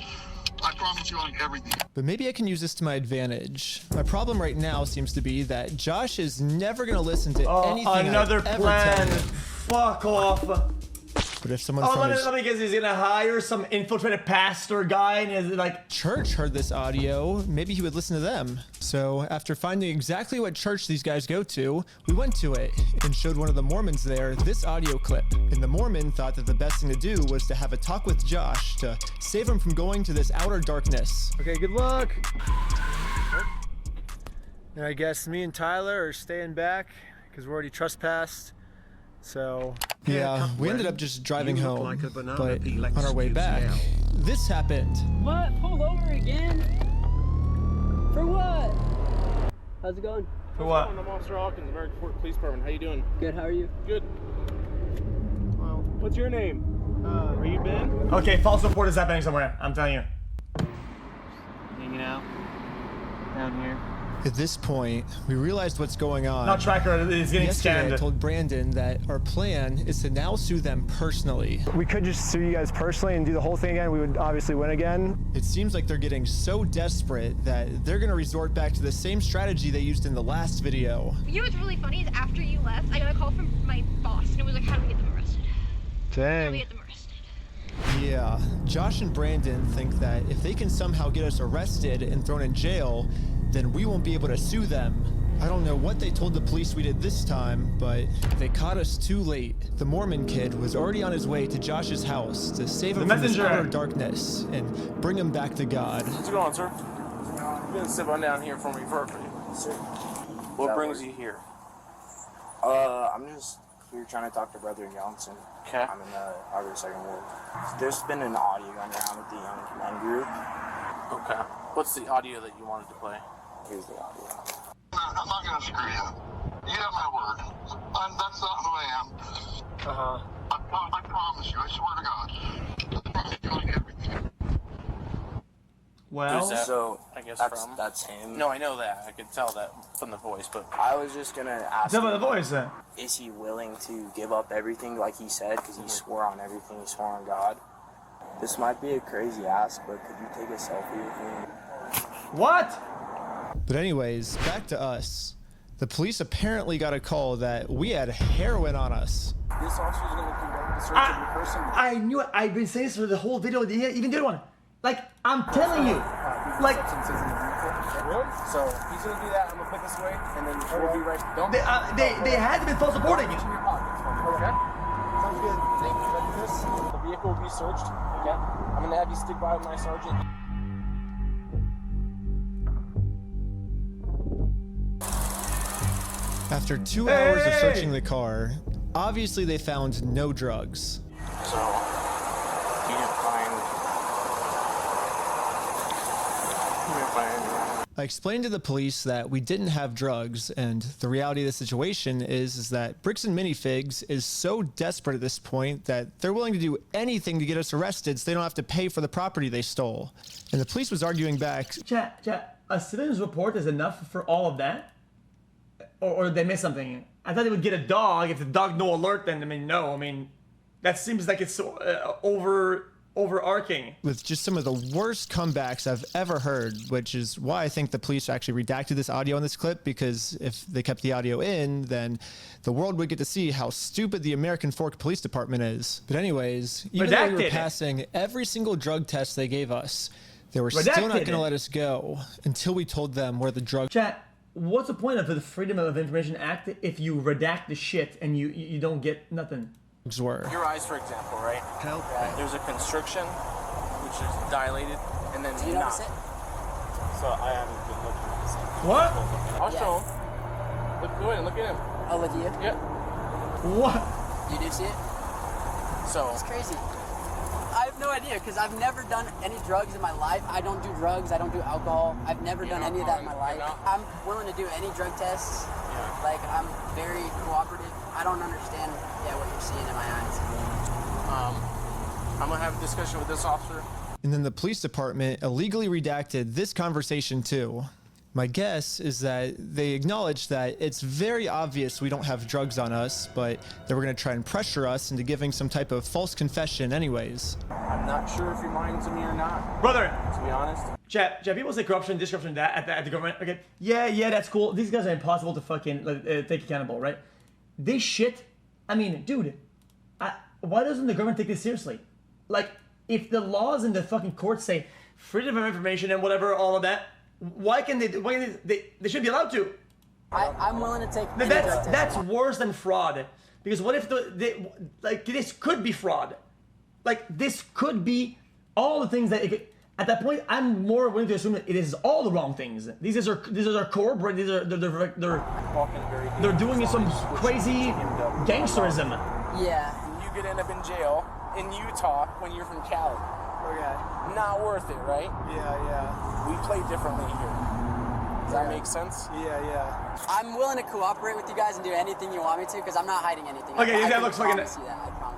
I promise you on everything. But maybe I can use this to my advantage. My problem right now seems to be that Josh is never gonna listen to anything another I ever plan. tell him. Fuck off. But if someone from his let me guess, he's gonna hire some infiltrated pastor guy and is like church heard this audio, maybe he would listen to them. So after finding exactly what church these guys go to, we went to it and showed one of the Mormons there this audio clip. And the Mormon thought that the best thing to do was to have a talk with Josh to save him from going to this outer darkness. Okay, good luck. And I guess me and Tyler are staying back because we're already trespassed. So yeah, we ended up just driving home, but on our way back, this happened. What? Pulled over again? For what? How's it going? For what? I'm Officer Hawkins, American Fort Police Department. How you doing? Good, how are you? Good. Well, what's your name? Are you Ben? Okay, false report is happening somewhere. I'm telling you. Hanging out down here. At this point, we realized what's going on. Not tracker is getting Yesterday, scammed. I told Brandon that our plan is to now sue them personally. We could just sue you guys personally and do the whole thing again. We would obviously win again. It seems like they're getting so desperate that they're going to resort back to the same strategy they used in the last video. You know what's really funny is after you left, I got a call from my boss, and it was like, how do we get them arrested? How do we get them arrested? Yeah, Josh and Brandon think that if they can somehow get us arrested and thrown in jail, then we won't be able to sue them. I don't know what they told the police we did this time, but they caught us too late. The Mormon kid was already on his way to Josh's house to save him from this outer darkness and bring him back to God. How's it going, sir? You can sit on down here for me, perfect. Sir. What brings you here? I'm just here trying to talk to Brother Johnson. Okay. I'm in the Harbor Second Ward. There's been an audio going around with the young men group. Okay. What's the audio that you wanted to play? Here's the audio. I'm not gonna screw you. You have my word. That's not who I am. I promise you. I swear to God. I promise you on everything. Well, so I guess that's him. No, I know that. I could tell that from the voice, but I was just gonna ask tell him, me the voice then. Is he willing to give up everything like he said? Because he swore on everything. He swore on God. This might be a crazy ask, but could you take a selfie with me? What? But anyways, back to us. The police apparently got a call that we had heroin on us. This officer's going to conduct the search of your person. I knew it. I've been saying this for the whole video. They even did one. Like, I'm telling you. Like, substances in the vehicle. Really? So he's going to do that. I'm going to put this away, and then we'll be right. Don't. They had to be false reporting. In your pockets for me. Okay. Sounds good. Thank you. Ready for this? The vehicle will be searched. Okay. I'm going to have you stick by with my sergeant. After 2 hours of searching the car, obviously they found no drugs. So, you didn't find anything. I explained to the police that we didn't have drugs, and the reality of the situation is that Bricks and Minifigs is so desperate at this point that they're willing to do anything to get us arrested so they don't have to pay for the property they stole. And the police was arguing back. Chat, a citizen's report is enough for all of that? Or they missed something? I thought they would get a dog. If the dog no alert, then no. I mean, that seems like it's so overarching. With just some of the worst comebacks I've ever heard, which is why I think the police actually redacted this audio in this clip, because if they kept the audio in, then the world would get to see how stupid the American Fork Police Department is. But anyways, even though we were passing every single drug test they gave us, they were still not going to let us go until we told them where the drug... Chat, what's the point of the Freedom of Information Act if you redact the shit and you don't get nothing? Were. Your eyes, for example, right? There's a constriction, which is dilated, and then Do you notice it? So I haven't been looking at this. What? I'll show him. Go ahead and look at him. Oh, look at you? Yeah. What? You do see it? So. It's crazy. I have no idea, because I've never done any drugs in my life. I don't do drugs. I don't do alcohol. I've never done any of that in my life. I'm willing to do any drug tests. Yeah. Like, I'm very cooperative. I don't understand, what you're seeing in my eyes. I'm going to have a discussion with this officer. And then the police department illegally redacted this conversation too. My guess is that they acknowledged that it's very obvious we don't have drugs on us, but they were going to try and pressure us into giving some type of false confession anyways. I'm not sure if you're lying to me or not. Brother! To be honest. Chat, people say corruption, disruption, that at the government. Okay, yeah, that's cool. These guys are impossible to fucking take accountable, right? This shit, I mean, dude, why doesn't the government take this seriously? Like, if the laws in the fucking courts say freedom of information and whatever, all of that, why can they should be allowed to? I'm willing to take that's worse than fraud. Because what if this could be fraud? Like, this could be all the things that at that point I'm more willing to assume that it is all the wrong things. These are corporate. They're doing some crazy gangsterism. Yeah. You could end up in jail in Utah when you're from Cali. Okay. Not worth it, right? Yeah. We play differently here. Does that make sense? Yeah. I'm willing to cooperate with you guys and do anything you want me to, because I'm not hiding anything. Okay, that looks fucking...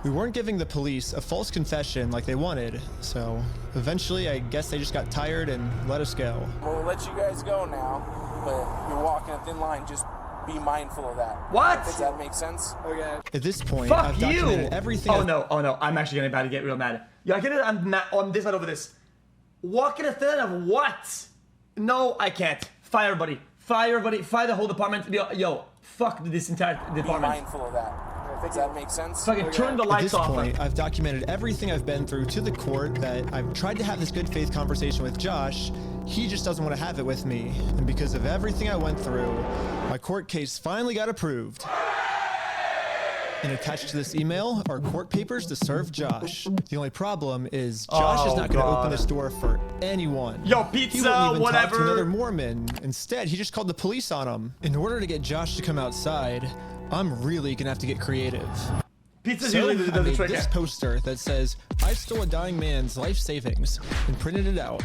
We weren't giving the police a false confession like they wanted, so eventually I guess they just got tired and let us go. We'll let you guys go now, but you're walking a thin line. Just be mindful of that. What? Does that make sense? Okay. At this point, Fuck I've documented everything. Oh no, I'm actually about to get real mad. I'm mad on this side over this. Walking a thin line of what? No, I can't. Fire everybody. Fire the whole department. Yo, fuck this entire department. Be mindful of that. Does that make sense? Fucking turn the lights off. At this point, I've documented everything I've been through to the court, that I've tried to have this good faith conversation with Josh. He just doesn't want to have it with me. And because of everything I went through, my court case finally got approved. And attached to this email are court papers to serve Josh. The only problem is Josh is not going to open this door for anyone. Yo, pizza, he wouldn't even whatever. talk to another Mormon. Instead, he just called the police on him. In order to get Josh to come outside, I'm really going to have to get creative. Pizza's so usually I made this poster that says, "I stole a dying man's life savings," and printed it out.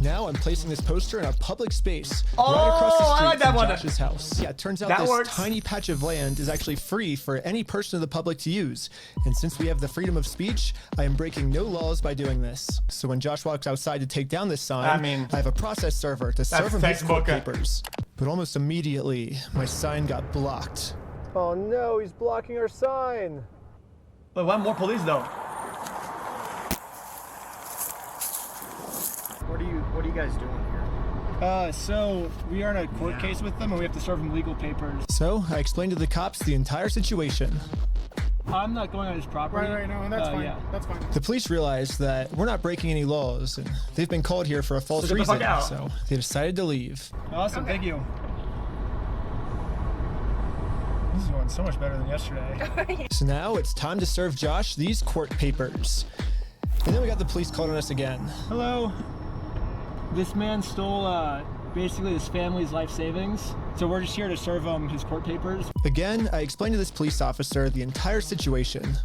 Now I'm placing this poster in a public space right across the street from Josh's house. Yeah, it turns out this tiny patch of land is actually free for any person of the public to use. And since we have the freedom of speech, I am breaking no laws by doing this. So when Josh walks outside to take down this sign, I have a process server to serve him his court papers. But almost immediately, my sign got blocked. Oh no, he's blocking our sign. Wait, why more police though? What are you guys doing here? So we are in a court case with them and we have to serve them legal papers. So I explained to the cops the entire situation. I'm not going on his property. Right, no, that's fine. Yeah. That's fine. The police realized that we're not breaking any laws, and they've been called here for a false reason, so they decided to leave. Awesome, thank you. This is going so much better than yesterday. So now it's time to serve Josh these court papers. And then we got the police called on us again. Hello. This man stole basically his family's life savings. So we're just here to serve him his court papers. Again, I explained to this police officer the entire situation.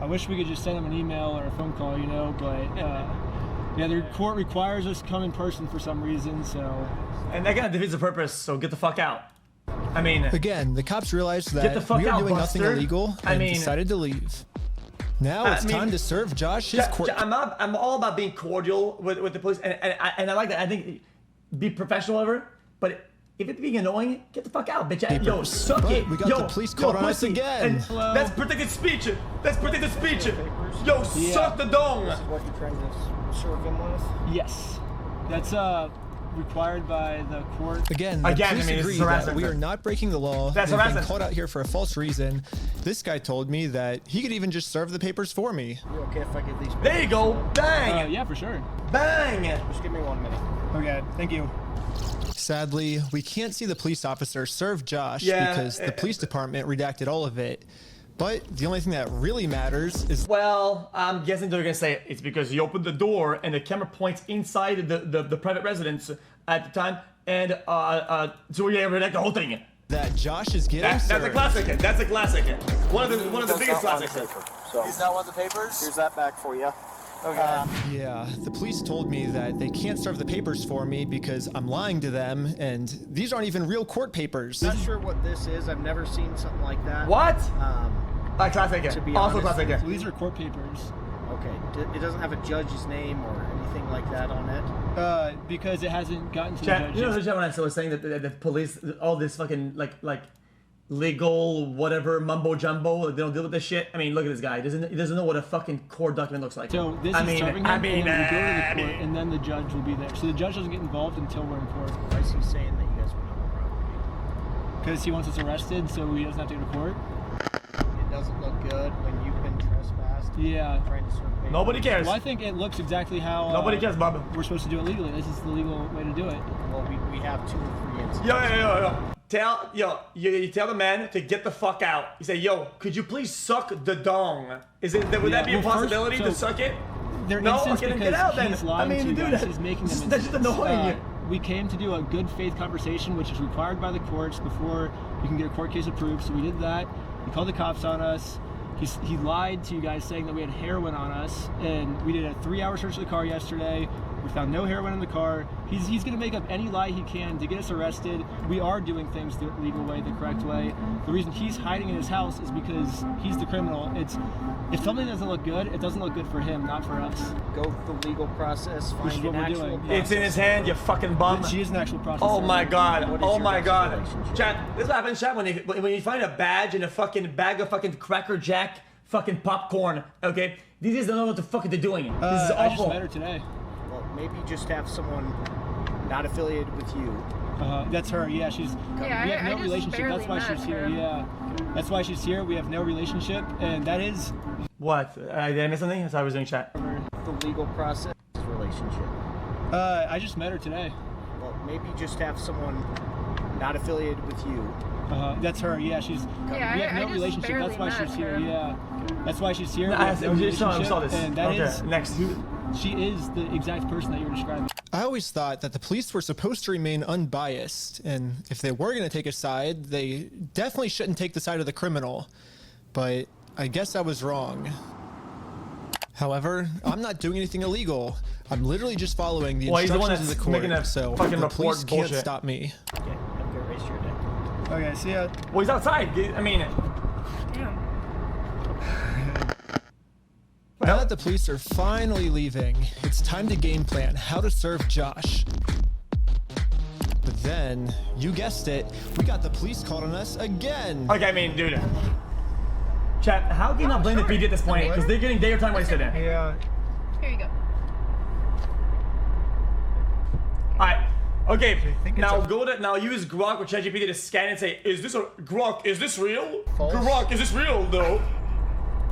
I wish we could just send him an email or a phone call, you know, but yeah, the court requires us to come in person for some reason, so. And that kind of defeats the purpose, so get the fuck out. I mean. Again, the cops realized that we were doing nothing illegal and decided to leave. Now it's time to serve Josh his court. I'm all about being cordial with the police, and I like that. I think be professional, whatever. But if it's being annoying, get the fuck out, bitch. Yo, suck it. We got the police called on us again. That's protected speech. That's protected speech. Yo, suck the dong. This is what you're trying to serve him with? Yes. That's required by the court. Again, the police agree that we are not breaking the law. That's We've been harassment. called out here for a false reason. This guy told me that he could even just serve the papers for me. You okay if I give these papers? There you go. Bang. Yeah, for sure. Bang. Just give me 1 minute. Okay, thank you. Sadly, we can't see the police officer serve Josh because the police department redacted all of it. But the only thing that really matters is... Well, I'm guessing they're gonna say it's because you opened the door and the camera points inside the private residence at the time, and so we're gonna redact the whole thing. That Josh is getting That's a classic. That's a classic. One of the biggest classics. So He's not want the papers? here's that back for you. Okay. Yeah, the police told me that they can't serve the papers for me because I'm lying to them, and these aren't even real court papers. Not sure what this is. I've never seen something like that. What? Classic. To be also honest, classic. These are court papers. Okay. It doesn't have a judge's name or anything like that on it. Because it hasn't gotten to the Chat, judge. you know when I was saying that the police, all this fucking like legal whatever mumbo jumbo, they don't deal with this shit. I mean, look at this guy. He doesn't know what a fucking court document looks like. So this is serving him, and then we go to the court, and then the judge will be there. So the judge doesn't get involved until we're in court. Why is he saying that you guys went on the property? Because he wants us arrested, so he doesn't have to go to court. It doesn't look good when you've been trespassed. Yeah. Trying to serve papers. Nobody cares. Well, I think it looks exactly how Nobody cares, Bob. we're supposed to do it legally. This is the legal way to do it. Well, we have 2 or 3 incidents. Yo. You tell the man to get the fuck out. You say, yo, could you please suck the dong? Would that be a possibility to suck it? No, okay, get out then. He's lying to you guys. He's making them. That's just annoying. We came to do a good faith conversation, which is required by the courts before you can get a court case approved. So we did that. He called the cops on us. He lied to you guys saying that we had heroin on us, and we did a 3-hour search of the car yesterday. We found no heroin in the car. He's gonna make up any lie he can to get us arrested. We are doing things the legal way, the correct way. The reason he's hiding in his house is because he's the criminal. If something doesn't look good, it doesn't look good for him, not for us. Go the legal process. Which is what we're doing. It's in his hand, you fucking bum. She is an actual process. Oh my god. Oh my god. Chat, this is what happens, chat, when you find a badge in a fucking bag of fucking Cracker Jack fucking popcorn, okay? These guys don't know what the fuck they're doing. This is awful. I just met her today. Well, maybe just have someone not affiliated with you. That's her, yeah, we have no relationship, that's why she's here, yeah. That's why she's here, we have no relationship, and that is... What? Did I miss something? So I was doing chat. The legal process relationship. I just met her today. Well, maybe just have someone not affiliated with you. That's her, yeah, we have no relationship, that's why she's here, yeah. That's why she's here, we have no relationship, and that is... Next. She is the exact person that you were describing. I always thought that the police were supposed to remain unbiased, and if they were going to take a side, they definitely shouldn't take the side of the criminal. But I guess I was wrong. However, I'm not doing anything illegal. I'm literally just following the instructions of the court, so the police can't stop me. Okay, raise your neck. Okay, see ya. Well, he's outside. I mean... Now that the police are finally leaving, it's time to game plan how to serve Josh. But then, you guessed it, we got the police called on us again. Okay, I mean, dude. Chat, how can you not blame the PD at this point? Because they're getting day time wasted in. Yeah. Here you go. Alright, Okay, now now use Grok or ChatGPT to scan and say, is this a Grok? Is this real? False. Grok, is this real though?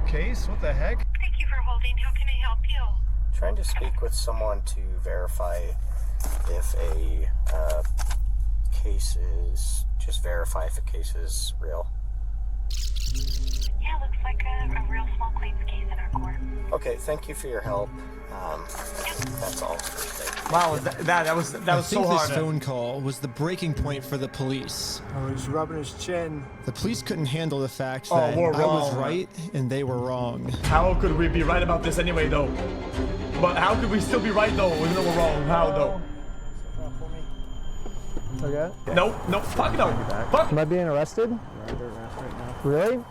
Case? What the heck? Thank you for holding. How can I help you? Trying to speak with someone to verify if a case is, just verify if a case is real. Yeah, looks like a real small claims case in our court. Okay, thank you for your help. That's all. Wow, that was so hard. This phone call was the breaking point for the police. Oh, he's rubbing his chin. The police couldn't handle the fact that I we're was wrong. right and they were wrong. How could we be right about this anyway, though? But how could we still be right, though, even though we're wrong? How, though? Okay. No, fuck no. Fuck. Am I being arrested? You're under arrest right now. Really?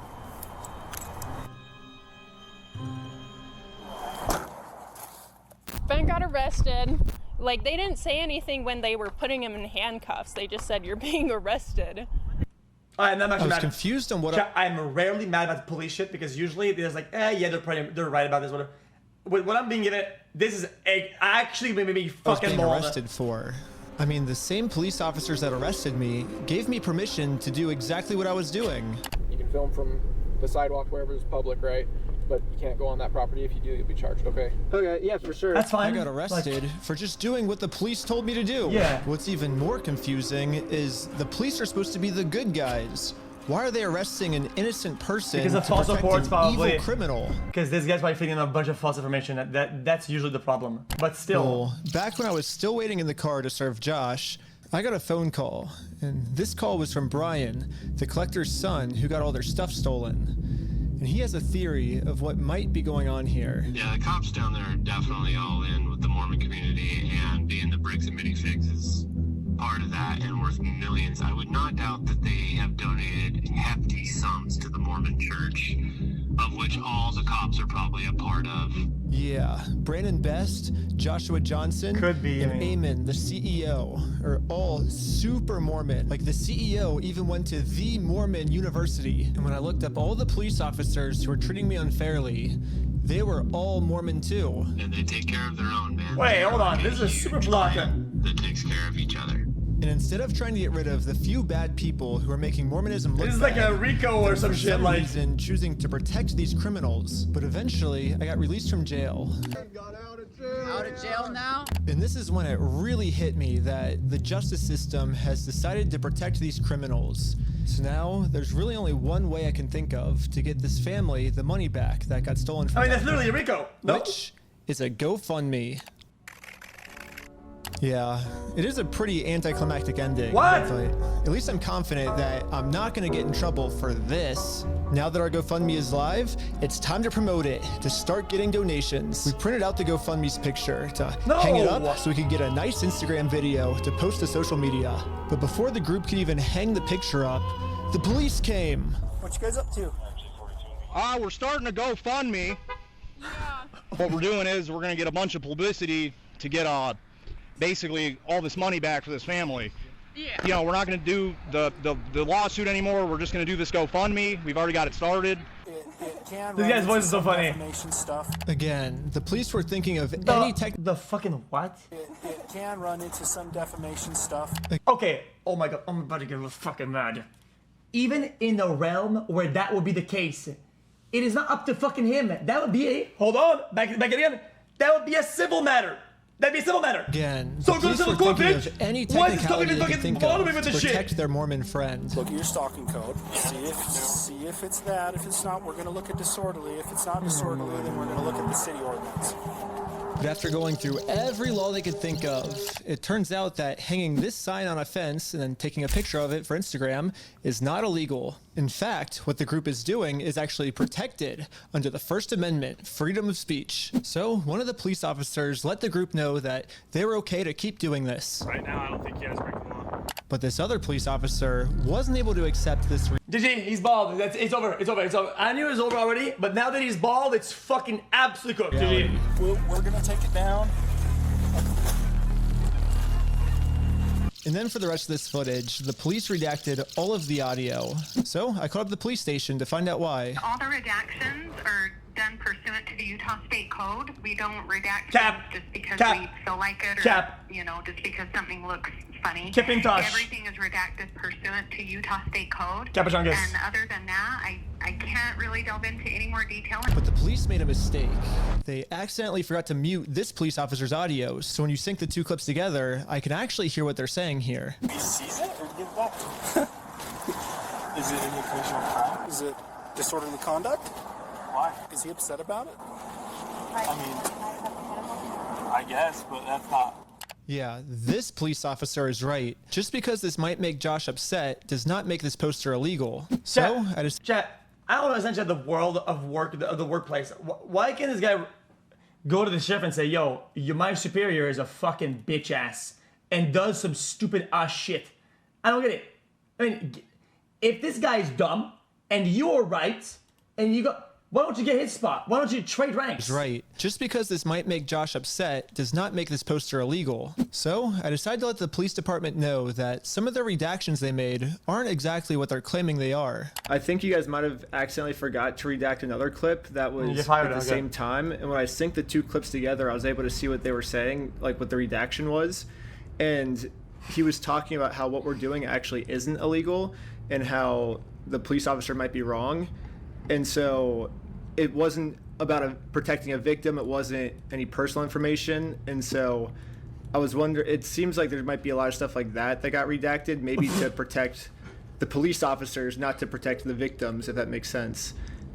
Ben got arrested. Like, they didn't say anything when they were putting him in handcuffs. They just said, you're being arrested. I'm I actually was mad. confused on what I'm rarely mad about police shit because usually there's like, yeah, they're right about this, whatever. With what I'm being given, this is actually made me I was fucking being more. arrested for. I mean, the same police officers that arrested me gave me permission to do exactly what I was doing. You can film from the sidewalk wherever it's public, right? But you can't go on that property. If you do, you'll be charged, okay? Okay, yeah, for sure. That's fine. I got arrested for just doing what the police told me to do. Yeah. What's even more confusing is the police are supposed to be the good guys. Why are they arresting an innocent person Because of to false protect reports, an probably. evil criminal? Because this guy's probably feeding a bunch of false information. That's usually the problem. But still. Well, back when I was still waiting in the car to serve Josh, I got a phone call. And this call was from Brian, the collector's son, who got all their stuff stolen. And he has a theory of what might be going on here. Yeah, the cops down there are definitely all in with the Mormon community, and being the bricks and MINIFIGS is part of that and worth millions. I would not doubt that they have donated hefty sums to the Mormon church, of which all the cops are probably a part of. Yeah, Brandon Best, Joshua Johnson, Could be, and I mean. Eamon, the CEO, are all super Mormon. Like, the CEO even went to the Mormon University. And when I looked up all the police officers who were treating me unfairly, they were all Mormon too. And they take care of their own, man. Wait, hold on. This is a super plot. That takes care of each other. And instead of trying to get rid of the few bad people who are making Mormonism look This is bad, like a Rico or they're some for shit like. reason choosing to protect these criminals. But eventually, I got released from jail. Out of jail now? And this is when it really hit me that the justice system has decided to protect these criminals. So now, there's really only one way I can think of to get this family the money back that got stolen from I mean, them. that's literally a Rico. No. Which is a GoFundMe. Yeah, it is a pretty anticlimactic ending. What? But at least I'm confident that I'm not going to get in trouble for this. Now that our GoFundMe is live, it's time to promote it, to start getting donations. We printed out the GoFundMe's picture to hang it up so we could get a nice Instagram video to post to social media. But before the group could even hang the picture up, the police came. What you guys up to? We're starting a GoFundMe. Yeah. What we're doing is we're going to get a bunch of publicity to get basically all this money back for this family. Yeah. You know, we're not going to do the lawsuit anymore. We're just going to do this GoFundMe. We've already got it started. This guy's voice is so funny. Again, the police were thinking of the fucking what? It can run into some defamation stuff. Okay. Oh my god. I'm about to get fucking mad. Even in a realm where that would be the case, it is not up to fucking him. That would be a back again. That would be a civil matter. That'd be a civil matter. Again, so the police go to were civil court, thinking bitch. of any Why is this still technicality even they could fucking think bothering me of with to this protect shit? their Mormon friend. Look at your stalking code. See if it's that. If it's not, we're going to look at disorderly. If it's not disorderly, then we're going to look at the city ordinance. But after going through every law they could think of, it turns out that hanging this sign on a fence and then taking a picture of it for Instagram is not illegal. In fact, what the group is doing is actually protected under the First Amendment, freedom of speech. So one of the police officers let the group know that they were okay to keep doing this. Right now, I don't think you guys break the law. But this other police officer wasn't able to accept this. GG, he's bald. It's over. It's over. It's over. I knew it was over already, but now that he's bald, it's fucking absolutely cooked. GG. We're going to take it down. And then for the rest of this footage, the police redacted all of the audio. So I called up the police station to find out why. All the redactions are done pursuant to the Utah State Code. We don't redact Cap. things just because Cap. we feel like it, or Cap. you know, just because something looks funny. Kipintosh. Everything is redacted pursuant to Utah State Code. Capachungus. And other than that, I can't really delve into any more detail. But the police made a mistake. They accidentally forgot to mute this police officer's audio, so when you sync the two clips together, I can actually hear what they're saying here. He sees it or give it back? Is it an occasional crime? Is it disorderly conduct? Why? Is he upset about it? I mean, I guess, but that's not. Yeah, this police officer is right. Just because this might make Josh upset does not make this poster illegal. So, I don't understand the world of work, of the workplace. Why can't this guy go to the chef and say, yo, my superior is a fucking bitch ass and does some stupid ass shit? I don't get it. I mean, if this guy is dumb and you're right and you go, why don't you get his spot? Why don't you trade ranks? Right. Just because this might make Josh upset does not make this poster illegal. So I decided to let the police department know that some of the redactions they made aren't exactly what they're claiming they are. I think you guys might have accidentally forgot to redact another clip that was at the same time. And when I synced the two clips together, I was able to see what they were saying, like what the redaction was. And he was talking about how what we're doing actually isn't illegal and how the police officer might be wrong. And so it wasn't about protecting a victim. It wasn't any personal information. And so I was wondering, it seems like there might be a lot of stuff like that got redacted, maybe to protect the police officers, not to protect the victims, if that makes sense.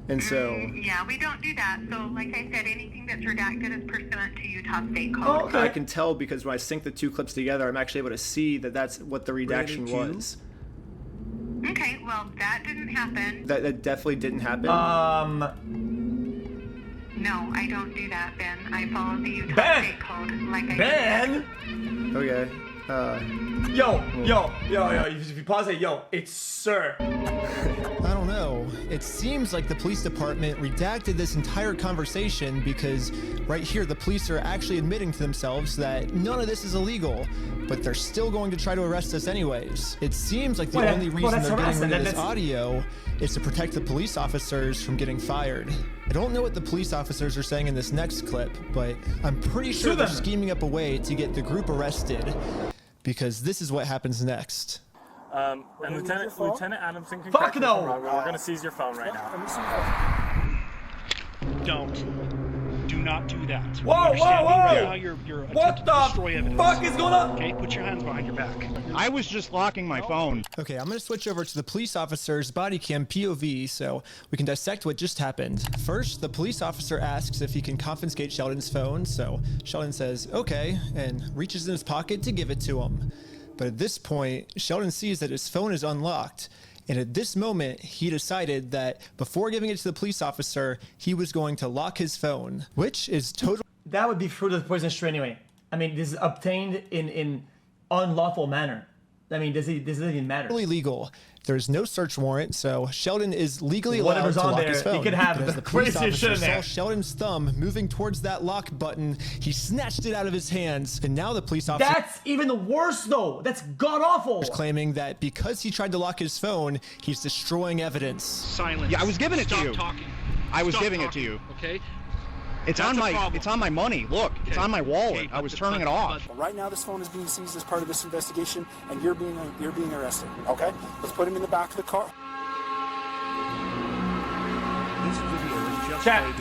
And so... yeah, we don't do that. So like I said, anything that's redacted is pursuant to Utah State Code. Oh, okay. I can tell because when I sync the two clips together, I'm actually able to see that that's what the redaction was. Okay, well, that didn't happen. That definitely didn't happen. No, I don't do that, Ben. I follow the Utah State Code like I Ben! Okay. Yo, if you pause it, it's sir. I don't know. It seems like the police department redacted this entire conversation because right here the police are actually admitting to themselves that none of this is illegal, but they're still going to try to arrest us anyways. It seems like the only reason they're getting rid of this audio is to protect the police officers from getting fired. I don't know what the police officers are saying in this next clip, but I'm pretty sure they're scheming up a way to get the group arrested, because this is what happens next. And Lieutenant Adamson can Fuck no! We're going to seize your phone right now. Do not do that. Whoa! Right now, you're what the fuck is going on? Okay, put your hands behind your back. I was just locking my phone. Okay, I'm gonna switch over to the police officer's body cam POV so we can dissect what just happened. First, the police officer asks if he can confiscate Sheldon's phone, so Sheldon says, okay, and reaches in his pocket to give it to him. But at this point, Sheldon sees that his phone is unlocked. And at this moment, he decided that before giving it to the police officer, he was going to lock his phone, which is totally... That would be fruit of the poisonous tree anyway. I mean, this is obtained in unlawful manner. I mean, doesn't even matter. Illegal. There's no search warrant, so Sheldon is legally allowed to lock his phone. He could have the craziest shit in there. Saw Sheldon's thumb moving towards that lock button. He snatched it out of his hands, and now the police officer... That's even worse, though. That's god-awful. ...claiming that because he tried to lock his phone, he's destroying evidence. Silence. Yeah, I was giving it to you. Talking. I was giving talking. it to you. Okay. It's on my money. Look, okay. It's on my wallet. Okay, I was turning it off. Right now, this phone is being seized as part of this investigation, and you're being arrested. Okay, let's put him in the back of the car.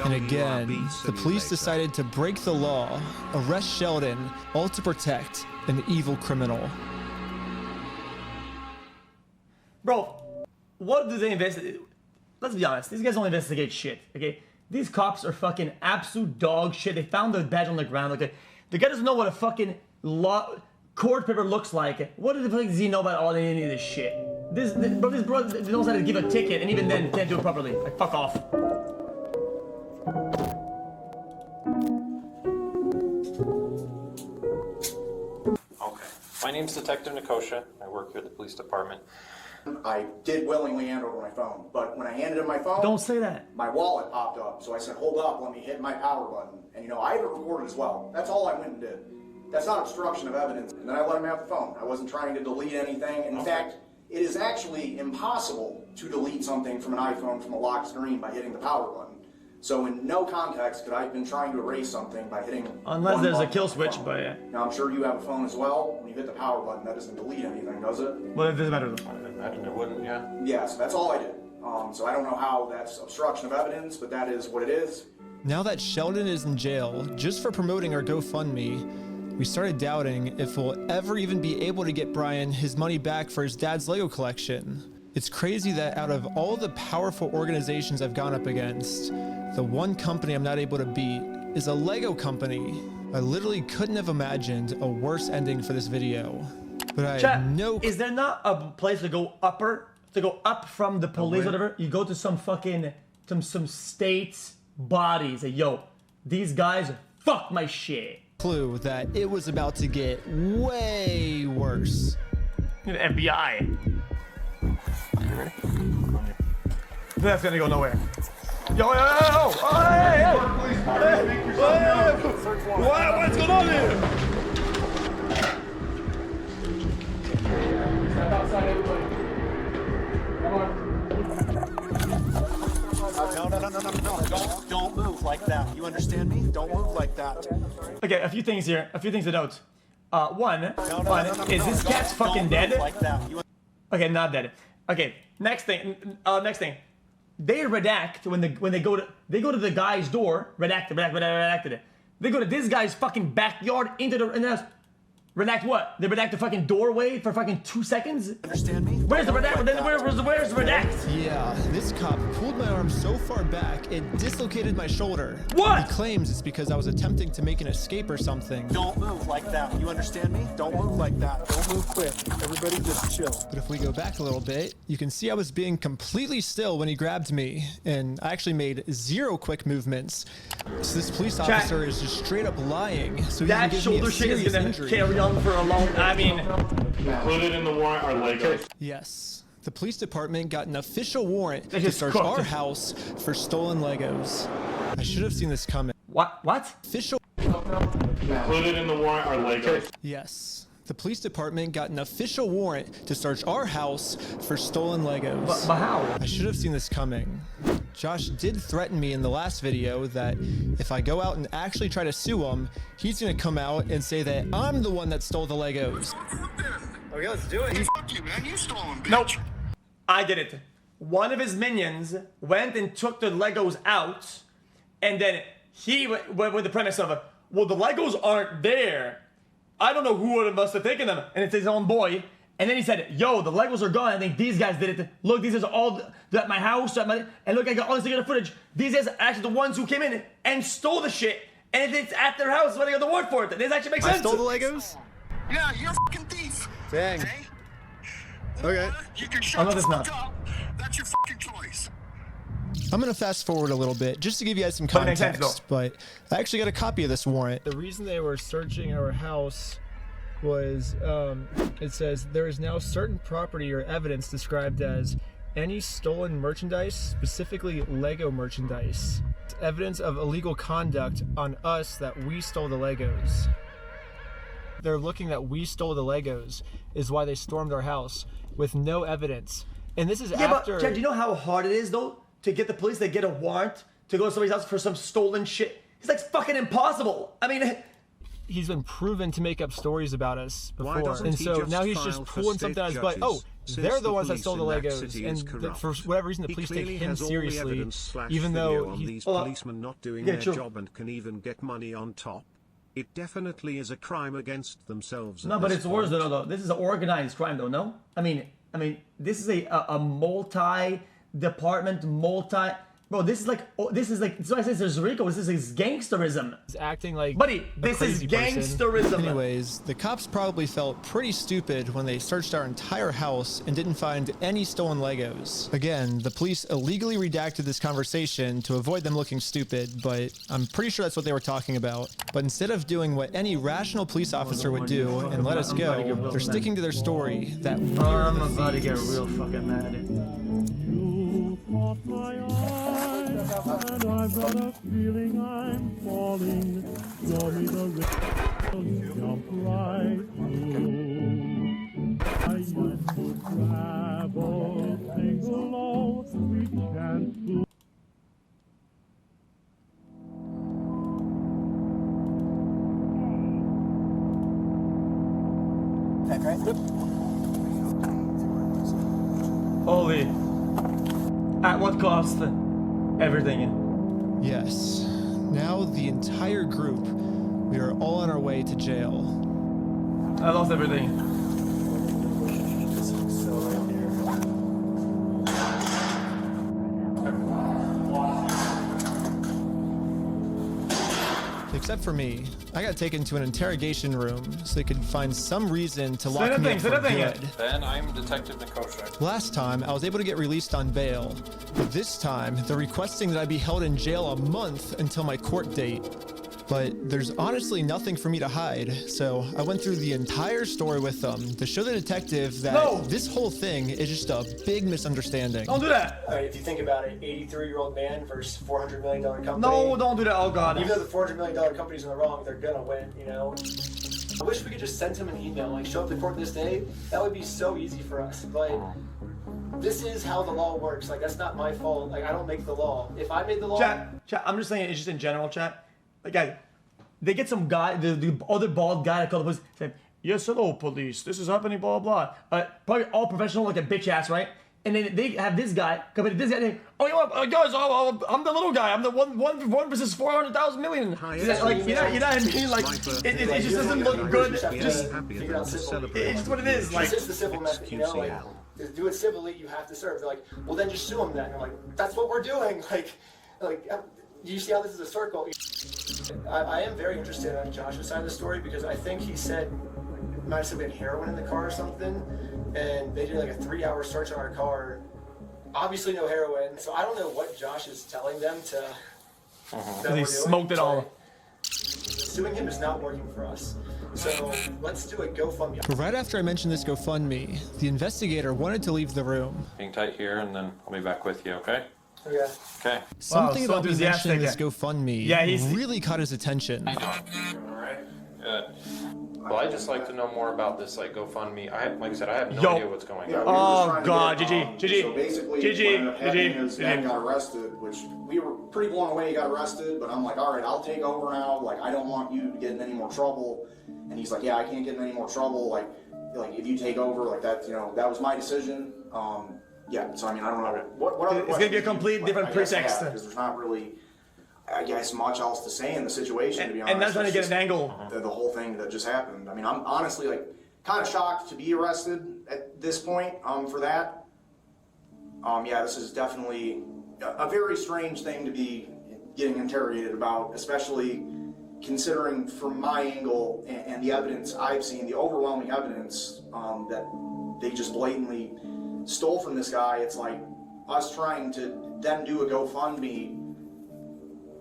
And again, the police decided to break the law, arrest Sheldon, all to protect an evil criminal. Bro, what do they investigate? Let's be honest, these guys don't investigate shit, okay? These cops are fucking absolute dog shit. They found the badge on the ground. Like, the guy doesn't know what a fucking court paper looks like. What the fuck does he know about any of this shit? This bro knows how to give a ticket, and even then can't do it properly. Like, fuck off. Okay. My name's Detective Nikosha. I work here at the police department. I did willingly hand over my phone, but when I handed him my phone... Don't say that. My wallet popped up, so I said, hold up, let me hit my power button. And, I have it recorded as well. That's all I went and did. That's not obstruction of evidence. And then I let him have the phone. I wasn't trying to delete anything. In fact, it is actually impossible to delete something from an iPhone from a locked screen by hitting the power button. So in no context could I have been trying to erase something by hitting unless there's a kill switch, but yeah. Now I'm sure you have a phone as well. When you hit the power button, that doesn't delete anything, does it? Well, it doesn't matter though. I imagine it wouldn't, yeah. Yeah, so that's all I did. So I don't know how that's obstruction of evidence, but that is what it is. Now that Sheldon is in jail, just for promoting our GoFundMe, we started doubting if we'll ever even be able to get Brian his money back for his dad's Lego collection. It's crazy that out of all the powerful organizations I've gone up against, the one company I'm not able to beat is a Lego company. I literally couldn't have imagined a worse ending for this video. But I Chat, is there not a place to go up from the police, whatever? You go to some fucking, some state's bodies. Say, yo, these guys fuck my shit. Clue that it was about to get way worse. The FBI. You ready? That's gonna go nowhere. Yo, hey! What's going on here? Step outside, everybody. Come on. No. Don't move like that. You understand me? Don't move like that. Okay, a few things here. A few things to note. One, is this cat's fucking dead? Like that. Okay, not dead. Okay, next thing. They redact when they go to the guy's door. Redacted. They go to this guy's fucking backyard into the house. Redact what? They redact the fucking doorway for fucking 2 seconds? Understand me? Where's the redact? Where's the redact? Yeah, this cop pulled my arm so far back, it dislocated my shoulder. What? He claims it's because I was attempting to make an escape or something. Don't move like that. You understand me? Don't move like that. Don't move quick. Everybody just chill. But if we go back a little bit, you can see I was being completely still when he grabbed me, and I actually made 0 quick movements. So this police officer is just straight up lying. So he that can give shoulder me a shit is serious gonna injury. carry on for a long. I mean, included in the warrant are Legos. Yes. The police department got an official warrant to search our house for stolen Legos. I should have seen this coming. What? Official. Included in the warrant are Legos. Yes. The police department got an official warrant to search our house for stolen Legos. But how? I should have seen this coming. Josh did threaten me in the last video that if I go out and actually try to sue him, he's gonna come out and say that I'm the one that stole the Legos. Okay, let's do it. Fuck you, man. You stole them, bitch. Nope. I did it. One of his minions went and took the Legos out, and then he went with the premise of, well, the Legos aren't there. I don't know who must have taken them. And it's his own boy. And then he said, yo, the Legos are gone. I think these guys did it. Look, these are all at my house. And look, I got all this together footage. These guys are actually the ones who came in and stole the shit. And it's at their house. So they got the word for it. This actually makes sense. I stole the Legos? Yeah, you're a fucking thief. Dang. Okay. You can shut the fuck up. That's your fucking choice. I'm gonna fast forward a little bit just to give you guys some context, but I actually got a copy of this warrant. The reason they were searching our house was, it says, there is now certain property or evidence described as any stolen merchandise, specifically Lego merchandise. It's evidence of illegal conduct on us that we stole the Legos. They're looking that we stole the Legos is why they stormed our house with no evidence. And this is after... But, Chad, do you know how hard it is, though, to get the police to get a warrant to go to somebody's house for some stolen shit? It's like fucking impossible. I mean... He's been proven to make up stories about us before. And so now he's just pulling something out of his butt. Oh, they're the ones that stole the Legos. And for whatever reason, the police take him seriously, even though he's... These policemen not doing their job and can even get money on top. It definitely is a crime against themselves. No, but it's worse though. This is an organized crime, though. No, I mean, this is a multi-department, Bro, this is like, that's why I say there's Rico. This is gangsterism. He's acting like, buddy, this is gangsterism. Anyways, the cops probably felt pretty stupid when they searched our entire house and didn't find any stolen Legos. Again, the police illegally redacted this conversation to avoid them looking stupid, but I'm pretty sure that's what they were talking about. But instead of doing what any rational police officer would do and let us go, they're sticking to their story that I'm about to get real fucking mad. And I've got a feeling I'm falling. Show me the river, jump right through. I used to travel single, sweet chance. at what cost? Everything. Yes. Now the entire group, we are all on our way to jail. I lost everything. Except for me. I got taken to an interrogation room so they could find some reason to lock me up for good. Ben, I'm Detective Nikosha. Last time, I was able to get released on bail. But this time, they're requesting that I be held in jail a month until my court date. But there's honestly nothing for me to hide, so I went through the entire story with them to show the detective that this whole thing is just a big misunderstanding. Don't do that! If you think about it, 83-year-old man versus $400 million company. No, don't do that, oh god. Even though the $400 million company's in the wrong, they're gonna win, you know? I wish we could just send him an email, like show up to court this day. That would be so easy for us, but this is how the law works. Like, that's not my fault. Like, I don't make the law. If I made the law... Chat, I'm just saying, it's just in general, chat. Like, guys, they get some guy, the other bald guy that called the police, saying, yes, hello, police, this is happening, blah, blah, blah. Probably all professional, like a bitch ass, right? And then they have this guy come in, this guy, and, oh, you know, guys, I'm the little guy, I'm the one versus 400,000 million. Like, you know what I mean? Like, it just doesn't look good. Just, it's just what it is. Like, this is the civil method, you know? Like, to do it civilly, you have to serve. They're like, well, then just sue him then. I'm like, that's what we're doing. Like, you see how this is a circle? I am very interested on Josh's side of the story because I think he said, he might have said we had heroin in the car or something, and they did like a 3-hour search on our car. Obviously no heroin, so I don't know what Josh is telling them to. He smoked it all. Suing him is not working for us. So let's do a GoFundMe. But right after I mentioned this GoFundMe, the investigator wanted to leave the room. Hang tight here, and then I'll be back with you, okay? Yeah. Okay. Something about me mentioning this GoFundMe really caught his attention. Alright. Good. Well, I'd just like to know more about this, like, GoFundMe. Like I said, I have no idea what's going on. Oh, God, GG. So basically, what ended up happening is Dan got arrested, which we were pretty blown away he got arrested, but I'm like, all right, I'll take over now. Like, I don't want you to get in any more trouble. And he's like, yeah, I can't get in any more trouble. Like if you take over, like that, you know, that was my decision. Yeah, so I mean, I don't know what other. It's gonna be a complete different pretext because there's not really, I guess, much else to say in the situation, to be honest. And that's trying to get an angle. The whole thing that just happened. I mean, I'm honestly like kind of shocked to be arrested at this point for that. Yeah, this is definitely a very strange thing to be getting interrogated about, especially considering from my angle and the evidence I've seen, the overwhelming evidence that they just blatantly stole from this guy. It's like us trying to then do a GoFundMe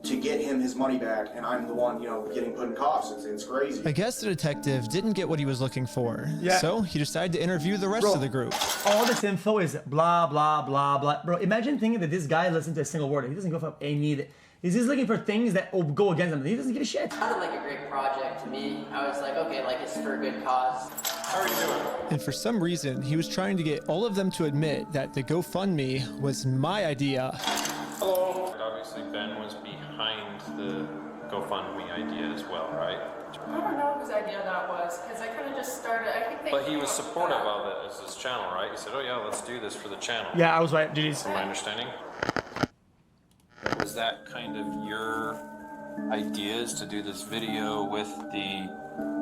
to get him his money back, and I'm the one, you know, getting put in cuffs. It's crazy. I guess the detective didn't get what he was looking for, so he decided to interview the rest of the group. All this info is blah, blah, blah, blah. Bro, imagine thinking that this guy listens to a single word. He doesn't go for any... He's just looking for things that will go against him. He doesn't give a shit. It sounded like a great project to me. I was like, okay, like it's for a good cause. How are you doing? And for some reason, he was trying to get all of them to admit that the GoFundMe was my idea. Hello. Obviously, Ben was behind the GoFundMe idea as well, right? I don't know whose idea that was, because I kind of just started, I think they... But he was supportive of it as his channel, right? He said, oh yeah, let's do this for the channel. Yeah, I was right. GG's. From my understanding. Was that kind of your ideas to do this video with the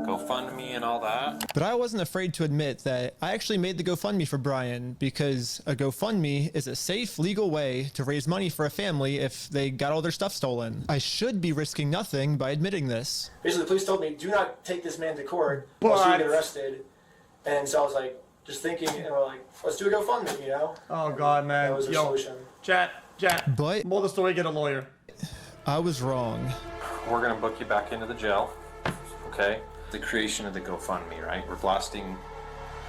GoFundMe and all that? But I wasn't afraid to admit that I actually made the GoFundMe for Brian because a GoFundMe is a safe, legal way to raise money for a family if they got all their stuff stolen. I should be risking nothing by admitting this. Basically, the police told me, do not take this man to court, else you get arrested. And so I was like, just thinking, and we're like, let's do a GoFundMe, you know? Oh, God, man. That was the solution. Chat. But more the story, get a lawyer. I was wrong. We're gonna book you back into the jail, okay? The creation of the GoFundMe, right? We're blasting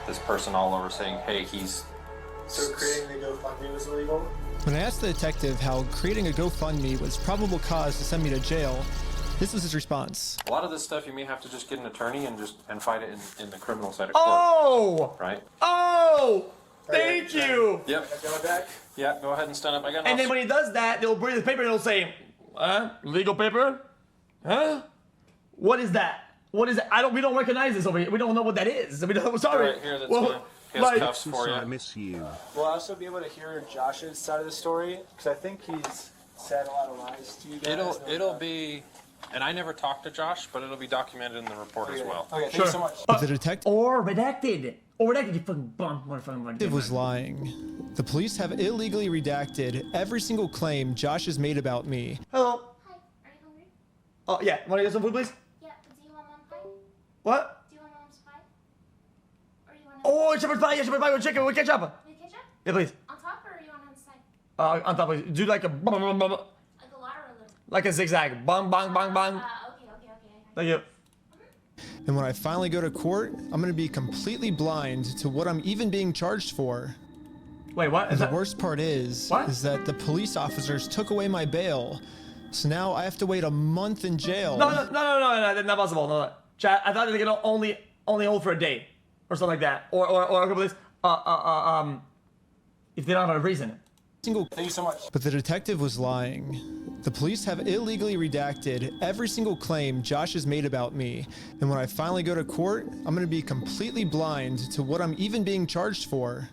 this person all over saying, hey, he's... So creating the GoFundMe was illegal? When I asked the detective how creating a GoFundMe was probable cause to send me to jail, this was his response. A lot of this stuff you may have to just get an attorney and fight it in the criminal side of court. Oh! Right? Oh! Thank you! Yep. Yeah, go ahead and stand up. I got And then when he does that, they'll bring the paper and they'll say, legal paper? Huh? What is that? What is that? We don't recognize this over here. We don't know what that is. Sorry. Right here, that's fine. Here's cuffs for you. I miss you. Will I also be able to hear Josh's side of the story? Because I think he's said a lot of lies to you guys. It'll be, and I never talked to Josh, but it'll be documented in the report as well. Okay, thank you so much. The detective or redacted, you fucking bum, motherfucking. Was lying. The police have illegally redacted every single claim Josh has made about me. Hello. Hi. Are you hungry? Oh yeah. Want to get some food, please? Yeah. Do you want mom pie? What? Do you want mom's pie? Or you want? Oh, shepherd's pie. Yeah, shepherd's pie with chicken with ketchup. With ketchup? Yeah, please. On top or you want on the side? On top, please. Do like a bum, bum, bum, bum. Like a lot or a little? Like a zigzag. Bang, bang, bang, bang. Okay. Thank you. And when I finally go to court, I'm gonna be completely blind to what I'm even being charged for. Wait, what? The worst part is that the police officers took away my bail. So now I have to wait a month in jail. No, that's not possible. No. Chat, I thought they could only hold for a day or something like that, or a couple days. If they don't have a reason. Thank you so much. But the detective was lying. The police have illegally redacted every single claim Josh has made about me. And when I finally go to court, I'm gonna be completely blind to what I'm even being charged for.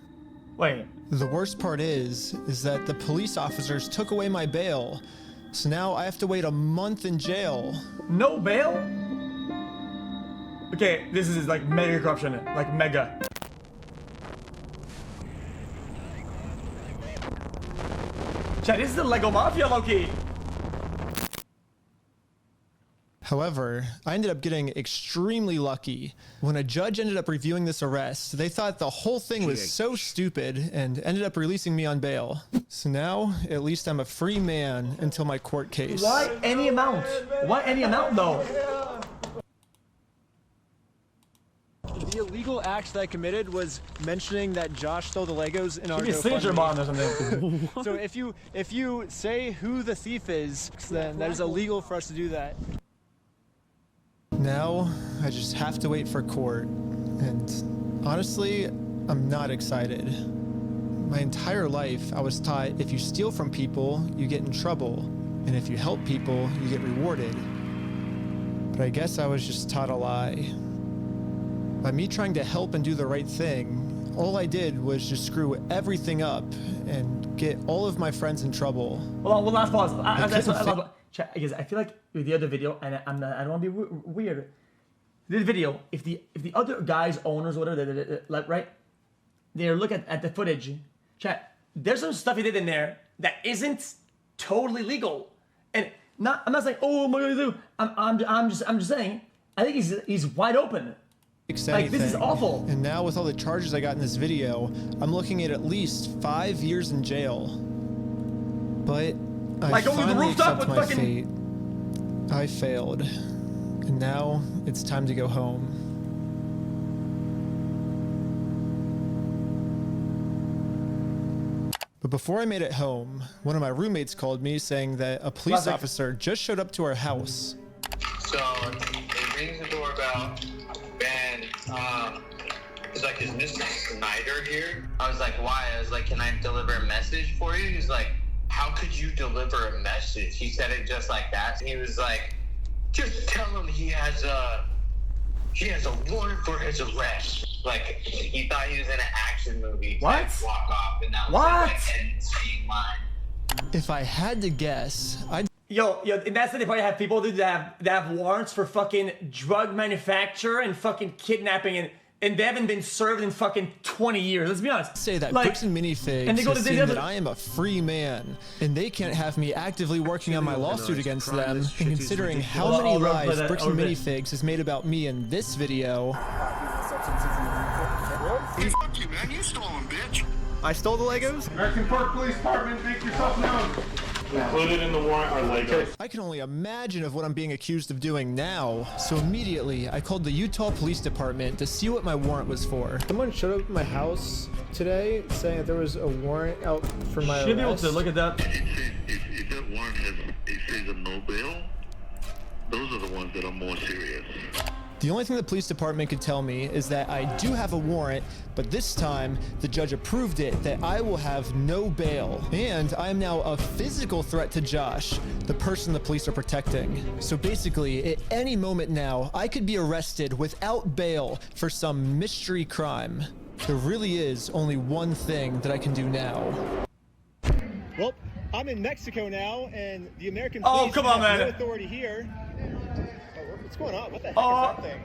Wait. The worst part is that the police officers took away my bail. So now I have to wait a month in jail. No bail? Okay, this is like mega corruption, like mega. Chat, this is the Lego Mafia, Loki. However, I ended up getting extremely lucky. When a judge ended up reviewing this arrest, they thought the whole thing was so stupid and ended up releasing me on bail. So now, at least I'm a free man until my court case. Why any amount? Why any amount though? The illegal act that I committed was mentioning that Josh stole the Legos in our GoFundMe. Signature bond or something. So if you say who the thief is, then that is illegal for us to do that. Now, I just have to wait for court. And honestly, I'm not excited. My entire life, I was taught if you steal from people, you get in trouble. And if you help people, you get rewarded. But I guess I was just taught a lie. By me trying to help and do the right thing, all I did was just screw everything up and get all of my friends in trouble. Hold on, one last pause. Because I feel like with the other video, and I don't want to be weird. This video, if the other guys, owners, whatever, right? They're looking at the footage. Chat, there's some stuff he did in there that isn't totally legal, and I'm not saying, oh my God, I'm just saying, I think he's wide open. Like, this is awful. And now with all the charges I got in this video, I'm looking at least 5 years in jail. But I finally accept my fate. I failed. And now it's time to go home. But before I made it home, one of my roommates called me saying that a police officer just showed up to our house. So it rings the doorbell. He's like, is Mr. Snyder here? I was like, why? I was like, can I deliver a message for you? He's like, how could you deliver a message? He said it just like that. He was like, just tell him he has a warrant for his arrest. Like, he thought he was in an action movie. What? Walk off, and that was like an insane line. If I had to guess, I'd... Yo, and that's the thing. Probably have people that have warrants for fucking drug manufacture and fucking kidnapping, and they haven't been served in fucking 20 years. Let's be honest. Say that Bricks and Minifigs has seen that I am a free man, and they can't have me actively working on my lawsuit against them. And considering how many lies Bricks and Minifigs has made about me in this video. Fuck you, man. You stole them, bitch. I stole the Legos? American Park Police Department, make yourself known. Included in the warrant are Legos. I can only imagine of what I'm being accused of doing now. So immediately, I called the Utah Police Department to see what my warrant was for. Someone showed up at my house today saying that there was a warrant out for my arrest. Should be able to look at that. If that warrant says a no bail, those are the ones that are more serious. The only thing the police department could tell me is that I do have a warrant, but this time the judge approved it that I will have no bail. And I am now a physical threat to Josh, the person the police are protecting. So basically, at any moment now, I could be arrested without bail for some mystery crime. there really is only one thing that I can do now. Well, I'm in Mexico now, and the American police come on, have man. no authority here. What's going on? What the heck is that thing?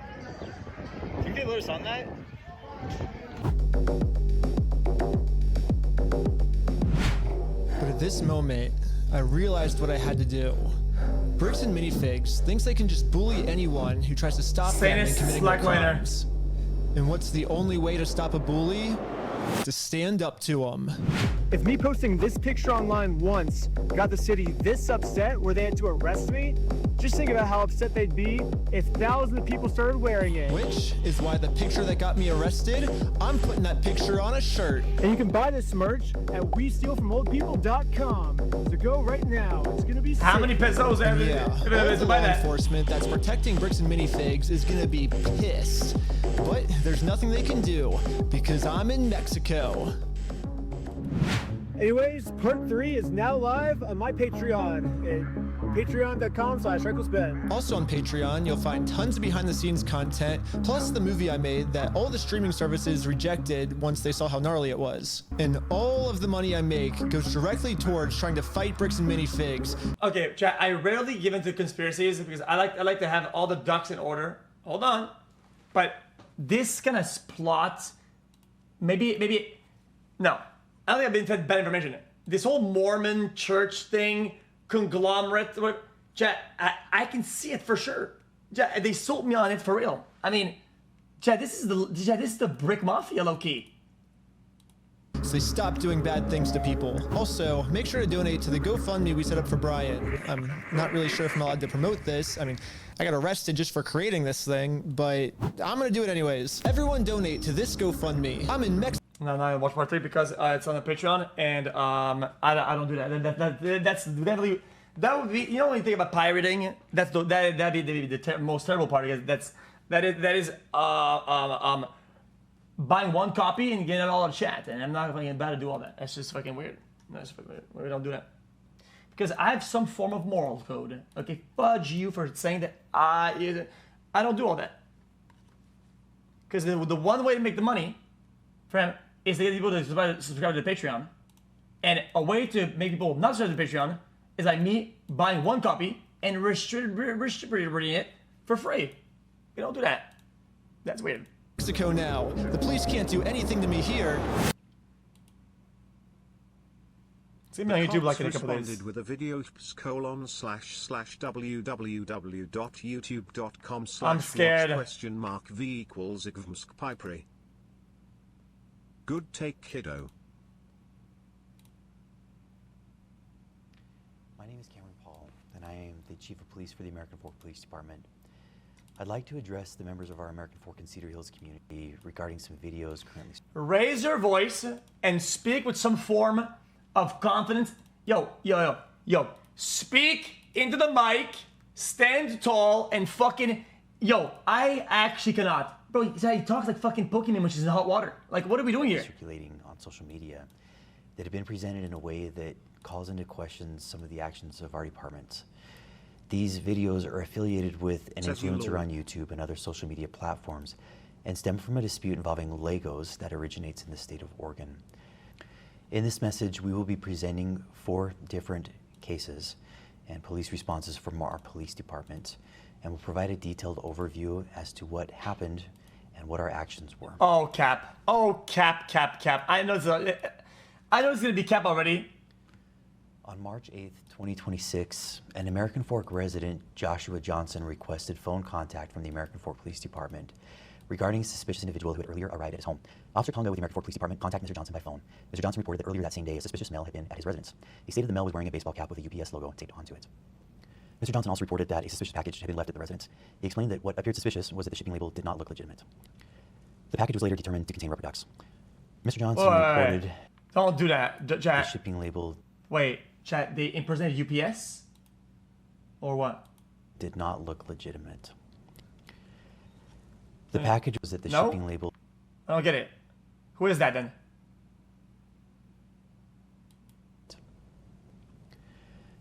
Can you get loose on that? But at this moment, I realized what I had to do. Bricks and Minifigs thinks they can just bully anyone who tries to stop them in committing their crimes. And what's the only way to stop a bully? To stand up to them. If me posting this picture online once got the city this upset where they had to arrest me, just think about how upset they'd be if thousands of people started wearing it. Which is why the picture that got me arrested, I'm putting that picture on a shirt. And you can buy this merch at WeStealFromOldPeople.com. So go right now. It's gonna be how many pesos are yeah, all the law enforcement that's protecting Bricks and Minifigs is gonna be pissed. But there's nothing they can do because I'm in Mexico. Anyways, part 3 is now live on my Patreon at patreon.com/RecklessBen. Also on Patreon, you'll find tons of behind-the-scenes content, plus the movie I made that all the streaming services rejected once they saw how gnarly it was. And all of the money I make goes directly towards trying to fight Bricks and Minifigs. Okay, chat, I rarely give into conspiracies because I like to have all the ducks in order. Hold on. But this kind of plot, maybe, no. I don't think I've been fed bad information. This whole Mormon church thing, conglomerate, chat, I can see it for sure. Chat, they sold me on it for real. I mean, chat, this is the brick mafia, low-key. So they stop doing bad things to people. Also, make sure to donate to the GoFundMe we set up for Brian. I'm not really sure if I'm allowed to promote this. I mean, I got arrested just for creating this thing, but I'm gonna do it anyways. Everyone donate to this GoFundMe. I'm in Mexico. No, I watch part 3 because it's on the Patreon, and I don't do that. That's definitely, that would be, you know, when you think about pirating, that'd be the most terrible part. Because that is buying one copy and getting it all on chat, and I'm not fucking about to do all that. That's just fucking weird. That's fucking weird. We don't do that because I have some form of moral code. Okay, fudge you for saying that I don't do all that. Because the one way to make the money, friend, is to get people to subscribe to the Patreon. And a way to make people not subscribe to the Patreon is like me buying one copy and distributing it for free. You don't do that. That's weird. Mexico now. The police can't do anything to me here. See me on YouTube like in a couple days. With a video www.youtube.com/v I'm scared. !V=igvmskpipri. Good take, kiddo. My name is Cameron Paul, and I am the Chief of Police for the American Fork Police Department. I'd like to address the members of our American Fork and Cedar Hills community regarding some videos currently. Raise your voice and speak with some form of confidence. Yo. Speak into the mic, stand tall, and fucking, I actually cannot. Bro, he talks like fucking Pokemon when she's in hot water. Like, what are we doing here? Circulating on social media that have been presented in a way that calls into question some of the actions of our department. These videos are affiliated with an influencer on YouTube and other social media platforms and stem from a dispute involving Legos that originates in the state of Oregon. In this message, we will be presenting 4 different cases and police responses from our police department, and we'll provide a detailed overview as to what happened and what our actions were. Oh, Cap. I know it's gonna be Cap already. On March 8th, 2026, an American Fork resident, Joshua Johnson, requested phone contact from the American Fork Police Department regarding a suspicious individual who had earlier arrived at his home. Officer Tonga with the American Fork Police Department contacted Mr. Johnson by phone. Mr. Johnson reported that earlier that same day, a suspicious male had been at his residence. He stated the male was wearing a baseball cap with a UPS logo taped onto it. Mr. Johnson also reported that a suspicious package had been left at the residence. He explained that what appeared suspicious was that the shipping label did not look legitimate. The package was later determined to contain rubber ducks. Mr. Johnson reported... Don't do that, chat. The shipping label... Wait, chat, they impersonated UPS? Or what? Did not look legitimate. The package was that the shipping label... I don't get it. Who is that then?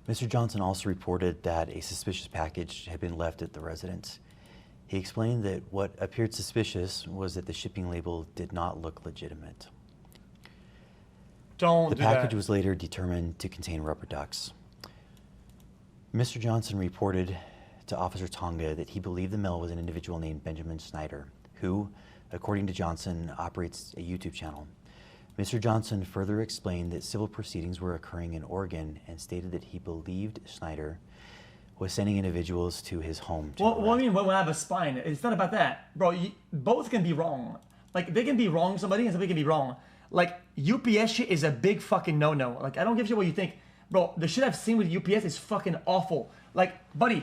Mr. Johnson also reported that a suspicious package had been left at the residence. He explained that what appeared suspicious was that the shipping label did not look legitimate. The package was later determined to contain rubber ducks. Mr. Johnson reported to Officer Tonga that he believed the mail was an individual named Benjamin Snyder, who, according to Johnson, operates a YouTube channel. Mr. Johnson further explained that civil proceedings were occurring in Oregon and stated that he believed Snyder was sending individuals to his home. Well, I mean, when I have a spine, it's not about that. Bro, both can be wrong. Like, they can be wrong somebody and somebody can be wrong. Like, UPS shit is a big fucking no-no. Like, I don't give a shit what you think. Bro, the shit I've seen with UPS is fucking awful. Like, buddy,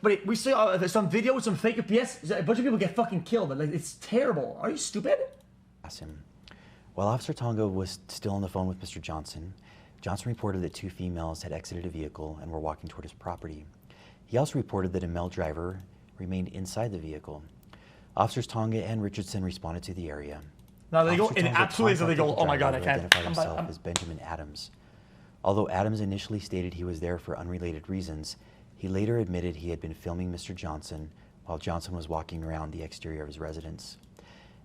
we saw some video with some fake UPS. A bunch of people get fucking killed. Like, it's terrible. Are you stupid? Asked him. While Officer Tonga was still on the phone with Mr. Johnson, Johnson reported that two females had exited a vehicle and were walking toward his property. He also reported that a male driver remained inside the vehicle. Officers Tonga and Richardson responded to the area. No, they go in absolutely illegal. Oh my God, I can't. Identified himself as Benjamin Adams. Although Adams initially stated he was there for unrelated reasons, he later admitted he had been filming Mr. Johnson while Johnson was walking around the exterior of his residence.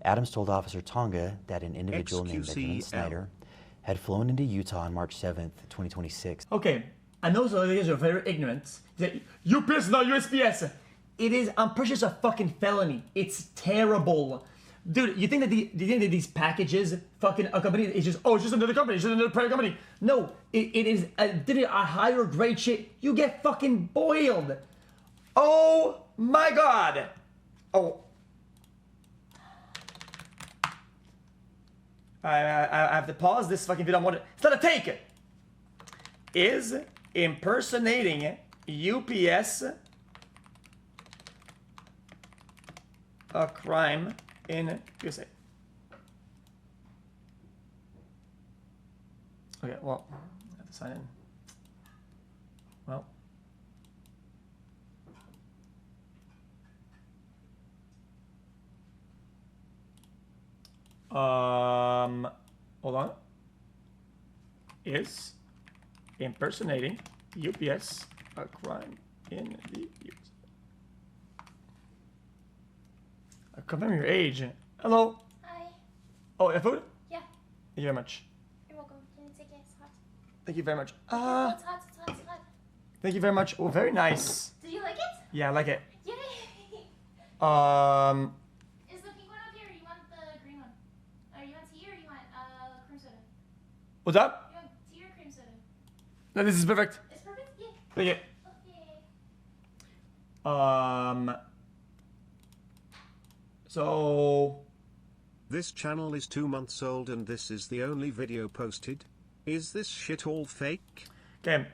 Adams told Officer Tonga that an individual named Benjamin Snyder had flown into Utah on March 7th, 2026. Okay, I know some of you guys are very ignorant. UPS, not USPS. It is, I'm pretty sure it's a fucking felony. It's terrible. Dude, you think that these packages fucking a company is just, oh, it's just another company, it's just another private company. No, it is a higher grade shit. You get fucking boiled. Oh my God. Oh. I have to pause this fucking video. It's not a take. Is impersonating UPS a crime in USA? Okay, well, I have to sign in. Well. Hold on. Is impersonating UPS a crime in the US? Confirm your age. Hello. Hi. Oh, your food? Yeah. Thank you very much. You're welcome. Can you take it? It's hot. Thank you very much. It's hot, it's hot, it's hot. Thank you very much. Oh, very nice. Did you like it? Yeah, I like it. Yay! Is the pink one up here or you want the green one? Or you want tea or you want cream soda? What's up? You want tea or cream soda? No, this is perfect. It's perfect? Yeah. Thank you. Okay. So... This channel is 2 months old and this is the only video posted. Is this shit all fake? Okay.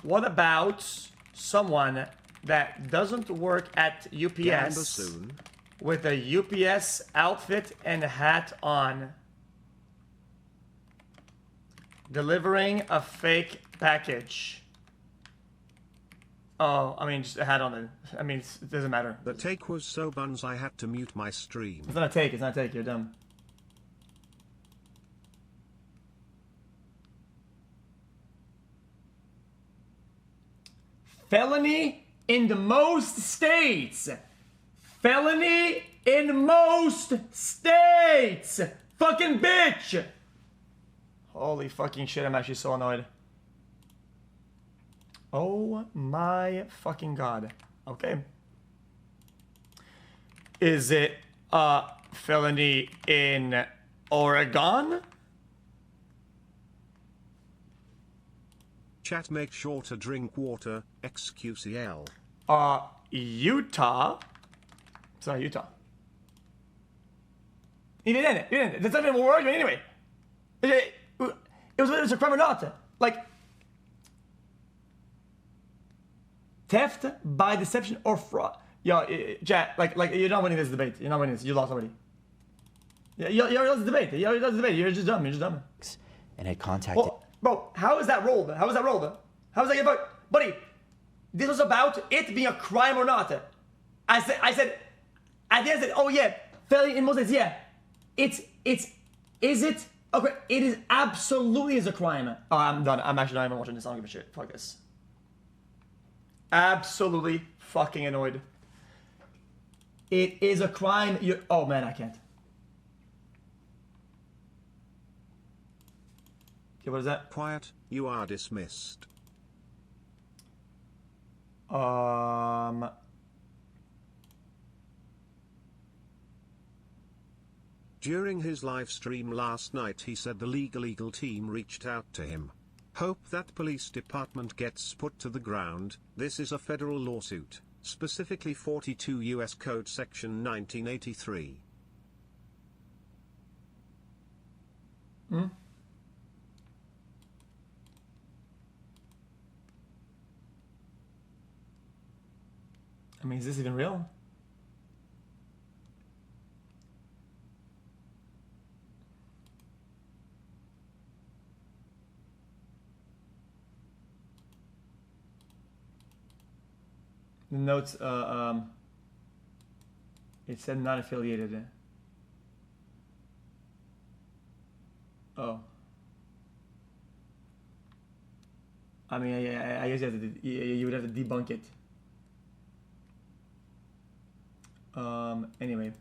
What about someone that doesn't work at UPS with a UPS outfit and a hat on, delivering a fake package? Oh, I mean, just a hat on it. I mean, it doesn't matter. The take was so buns I had to mute my stream. It's not a take, you're dumb. Felony in the most states. Felony in most states. Fucking bitch. Holy fucking shit, I'm actually so annoyed. Oh my fucking God. Okay. Is it a felony in Oregon? Chat, make sure to drink water. xQcl. Utah. It's not Utah. You didn't. That's not even what we're arguing anyway. It was a crime or not. Like, theft by deception or fraud. Yo, chat, like you're not winning this debate. You're not winning this. You lost already. Yeah, you already lost the debate. You're just dumb. And had contacted... Bro, how is that rolled? How is that your vote? Buddy, this was about it being a crime or not. I said, at the end I said, oh yeah, felony in most states, yeah. Is it? Okay, it is absolutely is a crime. Oh, I'm done. I'm actually not even watching this. I don't give a shit. Fuck this. Absolutely fucking annoyed. It is a crime. Oh man, I can't. Okay, what is that? Quiet, you are dismissed. During his live stream last night he said the legal team reached out to him. Hope that police department gets put to the ground. This is a federal lawsuit, specifically 42 U.S. Code Section 1983. Hmm? I mean, is this even real? The notes, it said not affiliated. Oh. I mean, I guess you would have to debunk it. Anyway.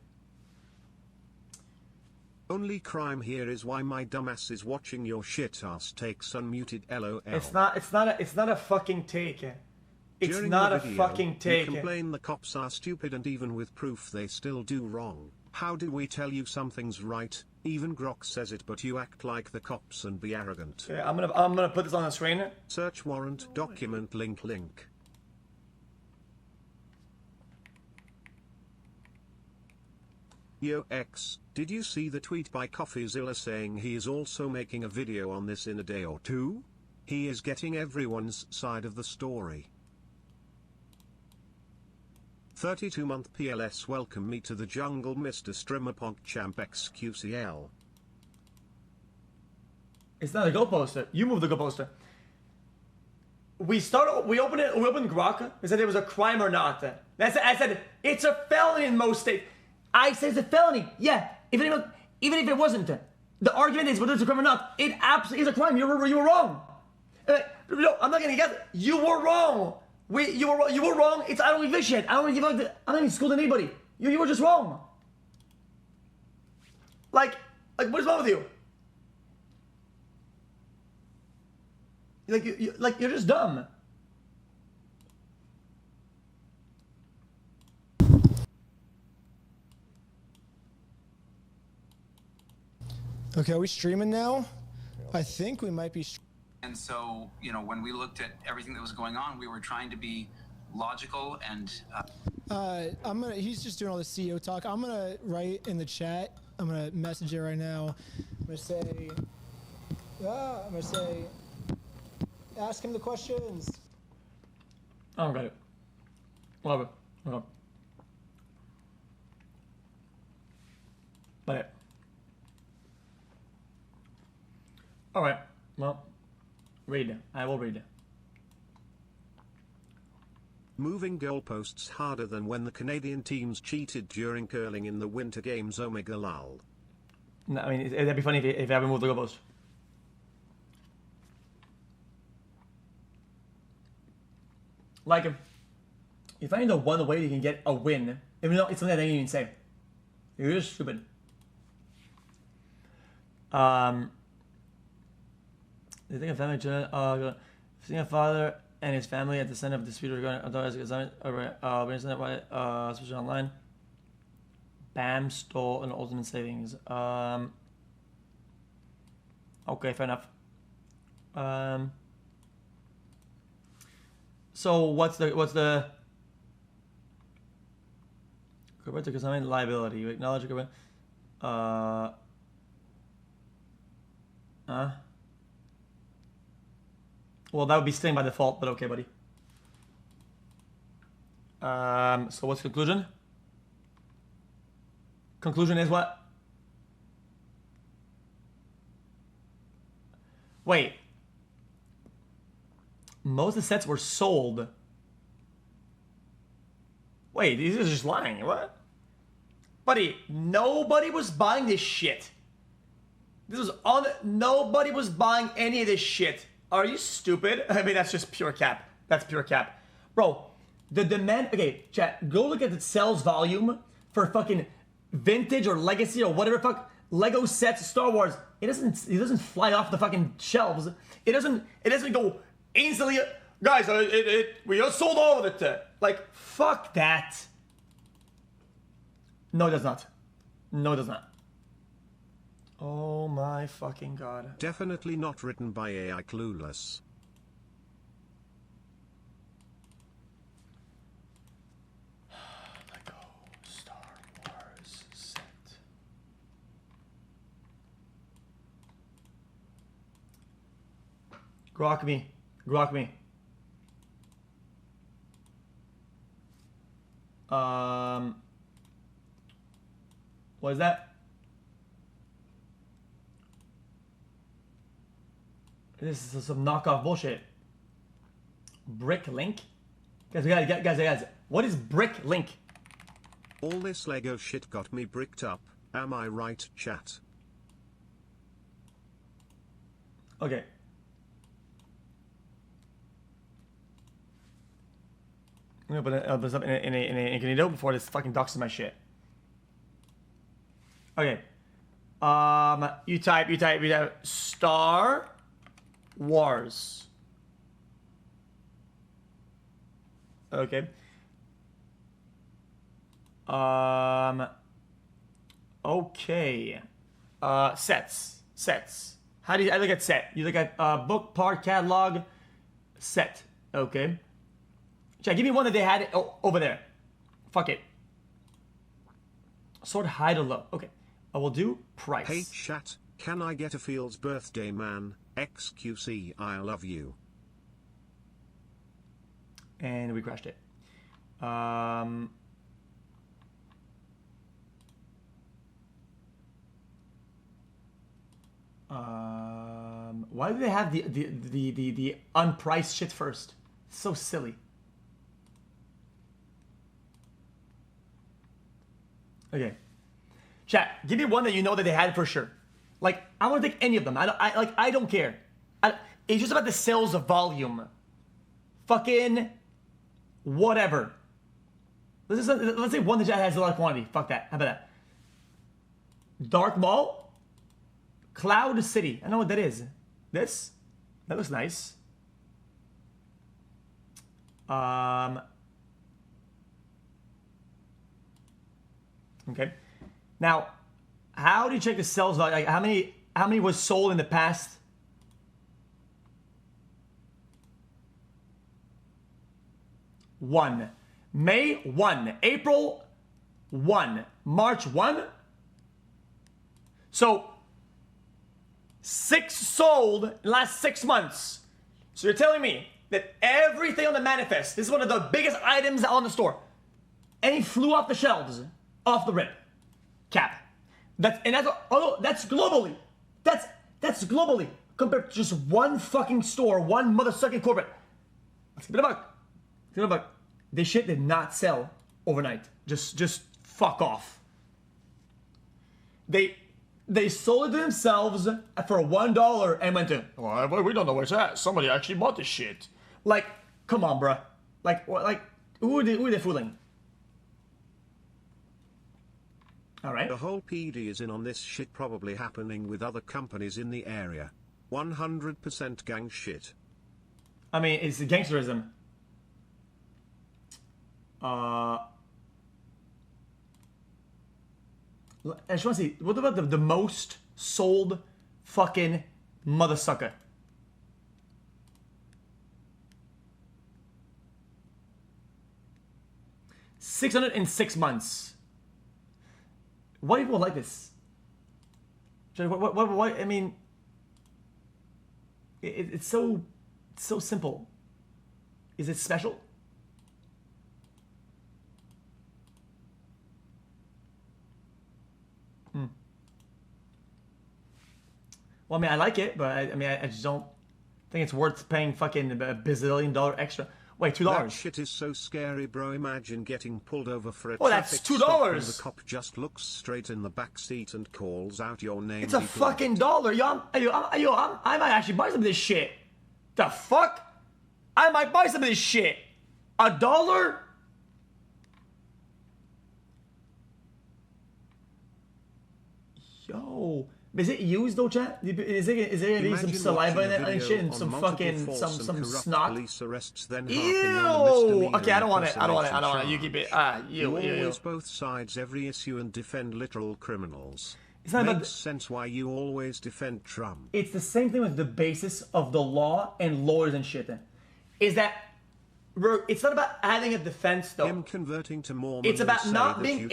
Only crime here is why my dumbass is watching your shit ass takes unmuted LOL. It's not a fucking take. It's During not the a video, fucking take. You complain the cops are stupid and even with proof they still do wrong. How do we tell you something's right? Even Grok says it, but you act like the cops and be arrogant. Okay, I'm gonna put this on the screen. Search warrant document link. Yo X, did you see the tweet by CoffeeZilla saying he is also making a video on this in a day or two? He is getting everyone's side of the story. 32-month PLS, welcome me to the jungle, Mr. Strimmerpunk Champ xQcl. It's not a goalposter. You move the goalposter. We opened Grok. We said it was a crime or not. I said it's a felony in most states. I said it's a felony. Yeah. Even if it wasn't, the argument is whether it's a crime or not. It absolutely is a crime. You were wrong. No, I'm not gonna guess. You were wrong. You were wrong. I don't give a shit. I don't give a. I'm not even scolding anybody. You were just wrong. Like what is wrong with you? You're just dumb. Okay, are we streaming now? I think we might be. And so, when we looked at everything that was going on, we were trying to be logical and. He's just doing all the CEO talk. I'm gonna write in the chat. I'm gonna message it right now. I'm gonna say. Ask him the questions. I don't got it. Love it. Okay. But all right. Well, read. I will read. Moving goalposts harder than when the Canadian teams cheated during curling in the Winter Games. Omega lol. No, I mean, it'd be funny if I haven't moved the goalpost. Like, if I know one way you can get a win, even though it's something I didn't even say, you're just stupid. They think a family, seeing a father and his family at the center of dispute regarding otherwise especially online. Bam stole an ultimate savings. Okay, fair enough. So what's the corporate to consignment liability? You acknowledge corporate. Well, that would be staying by default, but okay, buddy. So what's the conclusion? Conclusion is what? Wait. Most of the sets were sold. Wait, these are just lying. What? Buddy, nobody was buying this shit. This was on. Nobody was buying any of this shit. Are you stupid? I mean, that's just pure cap. That's pure cap. Bro, the demand. Okay, chat, go look at the sales volume for fucking vintage or legacy or whatever fuck Lego sets Star Wars, it doesn't fly off the fucking shelves. It doesn't go instantly. Guys, we just sold all of it. Like, fuck that. No, it does not. No, it does not. Oh my fucking god. Definitely not written by AI Clueless. Lego Star Wars set. Grok me. Grok me. What is that? This is some knockoff bullshit. Brick Link? Guys, what is Brick Link? All this Lego shit got me bricked up, am I right, chat? Okay. I'm gonna put this up in a incognito before this fucking doxes my shit. Okay. You type Star Wars. Okay. Okay. Sets. How do you, I look at set? You look at book, part, catalog, set. Okay. Chat, give me one that they had over there. Fuck it. Sort high to low. Okay. I will do price. Hey chat, can I get a Field's birthday man? xQc, I love you. And we crashed it. Why do they have the unpriced shit first? So silly. Okay. Chat, give me one that you know that they had for sure. Like, I want to take any of them. I don't care. It's just about the sales of volume. Fucking whatever. Let's say one that has a lot of quantity. Fuck that. How about that? Dark Mall? Cloud City. I don't know what that is. This? That looks nice. Okay. Now, how do you check the sales value? Like, how many was sold in the past? One. May 1. April 1. March 1. So, 6 sold in the last 6 months. So you're telling me that everything on the manifest, this is one of the biggest items on the store, and he flew off the shelves, off the rip. Cap. That's globally. That's globally compared to just one fucking store, one motherfucking corporate. Let's give it a buck. This shit did not sell overnight. Just fuck off. They sold it to themselves for $1 and went to, well, we don't know where it's at. Somebody actually bought this shit. Like, come on, bruh. Like who are they fooling? All right. The whole PD is in on this shit, probably happening with other companies in the area. 100% gang shit. I mean, it's gangsterism. I just want to see, what about the most sold fucking mother sucker? $606 months. Why do people like this? What I mean, it's so simple. Is it special? Well, I mean, I like it, but I just don't think it's worth paying fucking a bazillion dollar extra. Wait, $2. That shit is so scary, bro. Imagine getting pulled over for a that's $2. Stop and the cop just looks straight in the back seat and calls out your name. It's a fucking $1. I might actually buy some of this shit. The fuck? I might buy some of this shit. $1? Yo. Is it used though, chat? Is there gonna be some saliva in it and shit and some fucking some snot? Ew! Okay, I don't want it. I don't want it. I don't want it. You keep it. You always both sides every issue and defend literal criminals. It's not Makes sense why you always defend Trump. It's the same thing with the basis of the law and lawyers and shit. Then, is that it's not about adding a defense though. Him converting to Mormon. It's about not being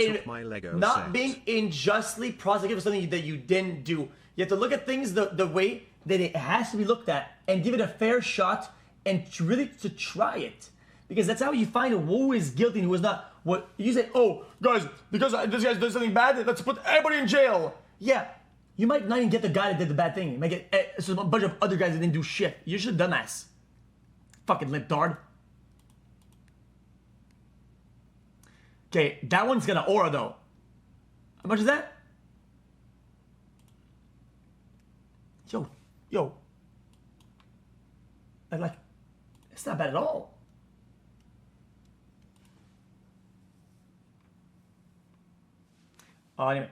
not being unjustly prosecuted for something that you didn't do. You have to look at things the way that it has to be looked at and give it a fair shot and really to try it, because that's how you find who is guilty and who is not. What you say? Oh, guys, because this guy did something bad, let's put everybody in jail. Yeah, you might not even get the guy that did the bad thing. You might get a bunch of other guys that didn't do shit. You're just a dumbass. Fucking lipdard. Okay, that one's gonna aura though. How much is that? Yo. Like, it's not bad at all. Anyway.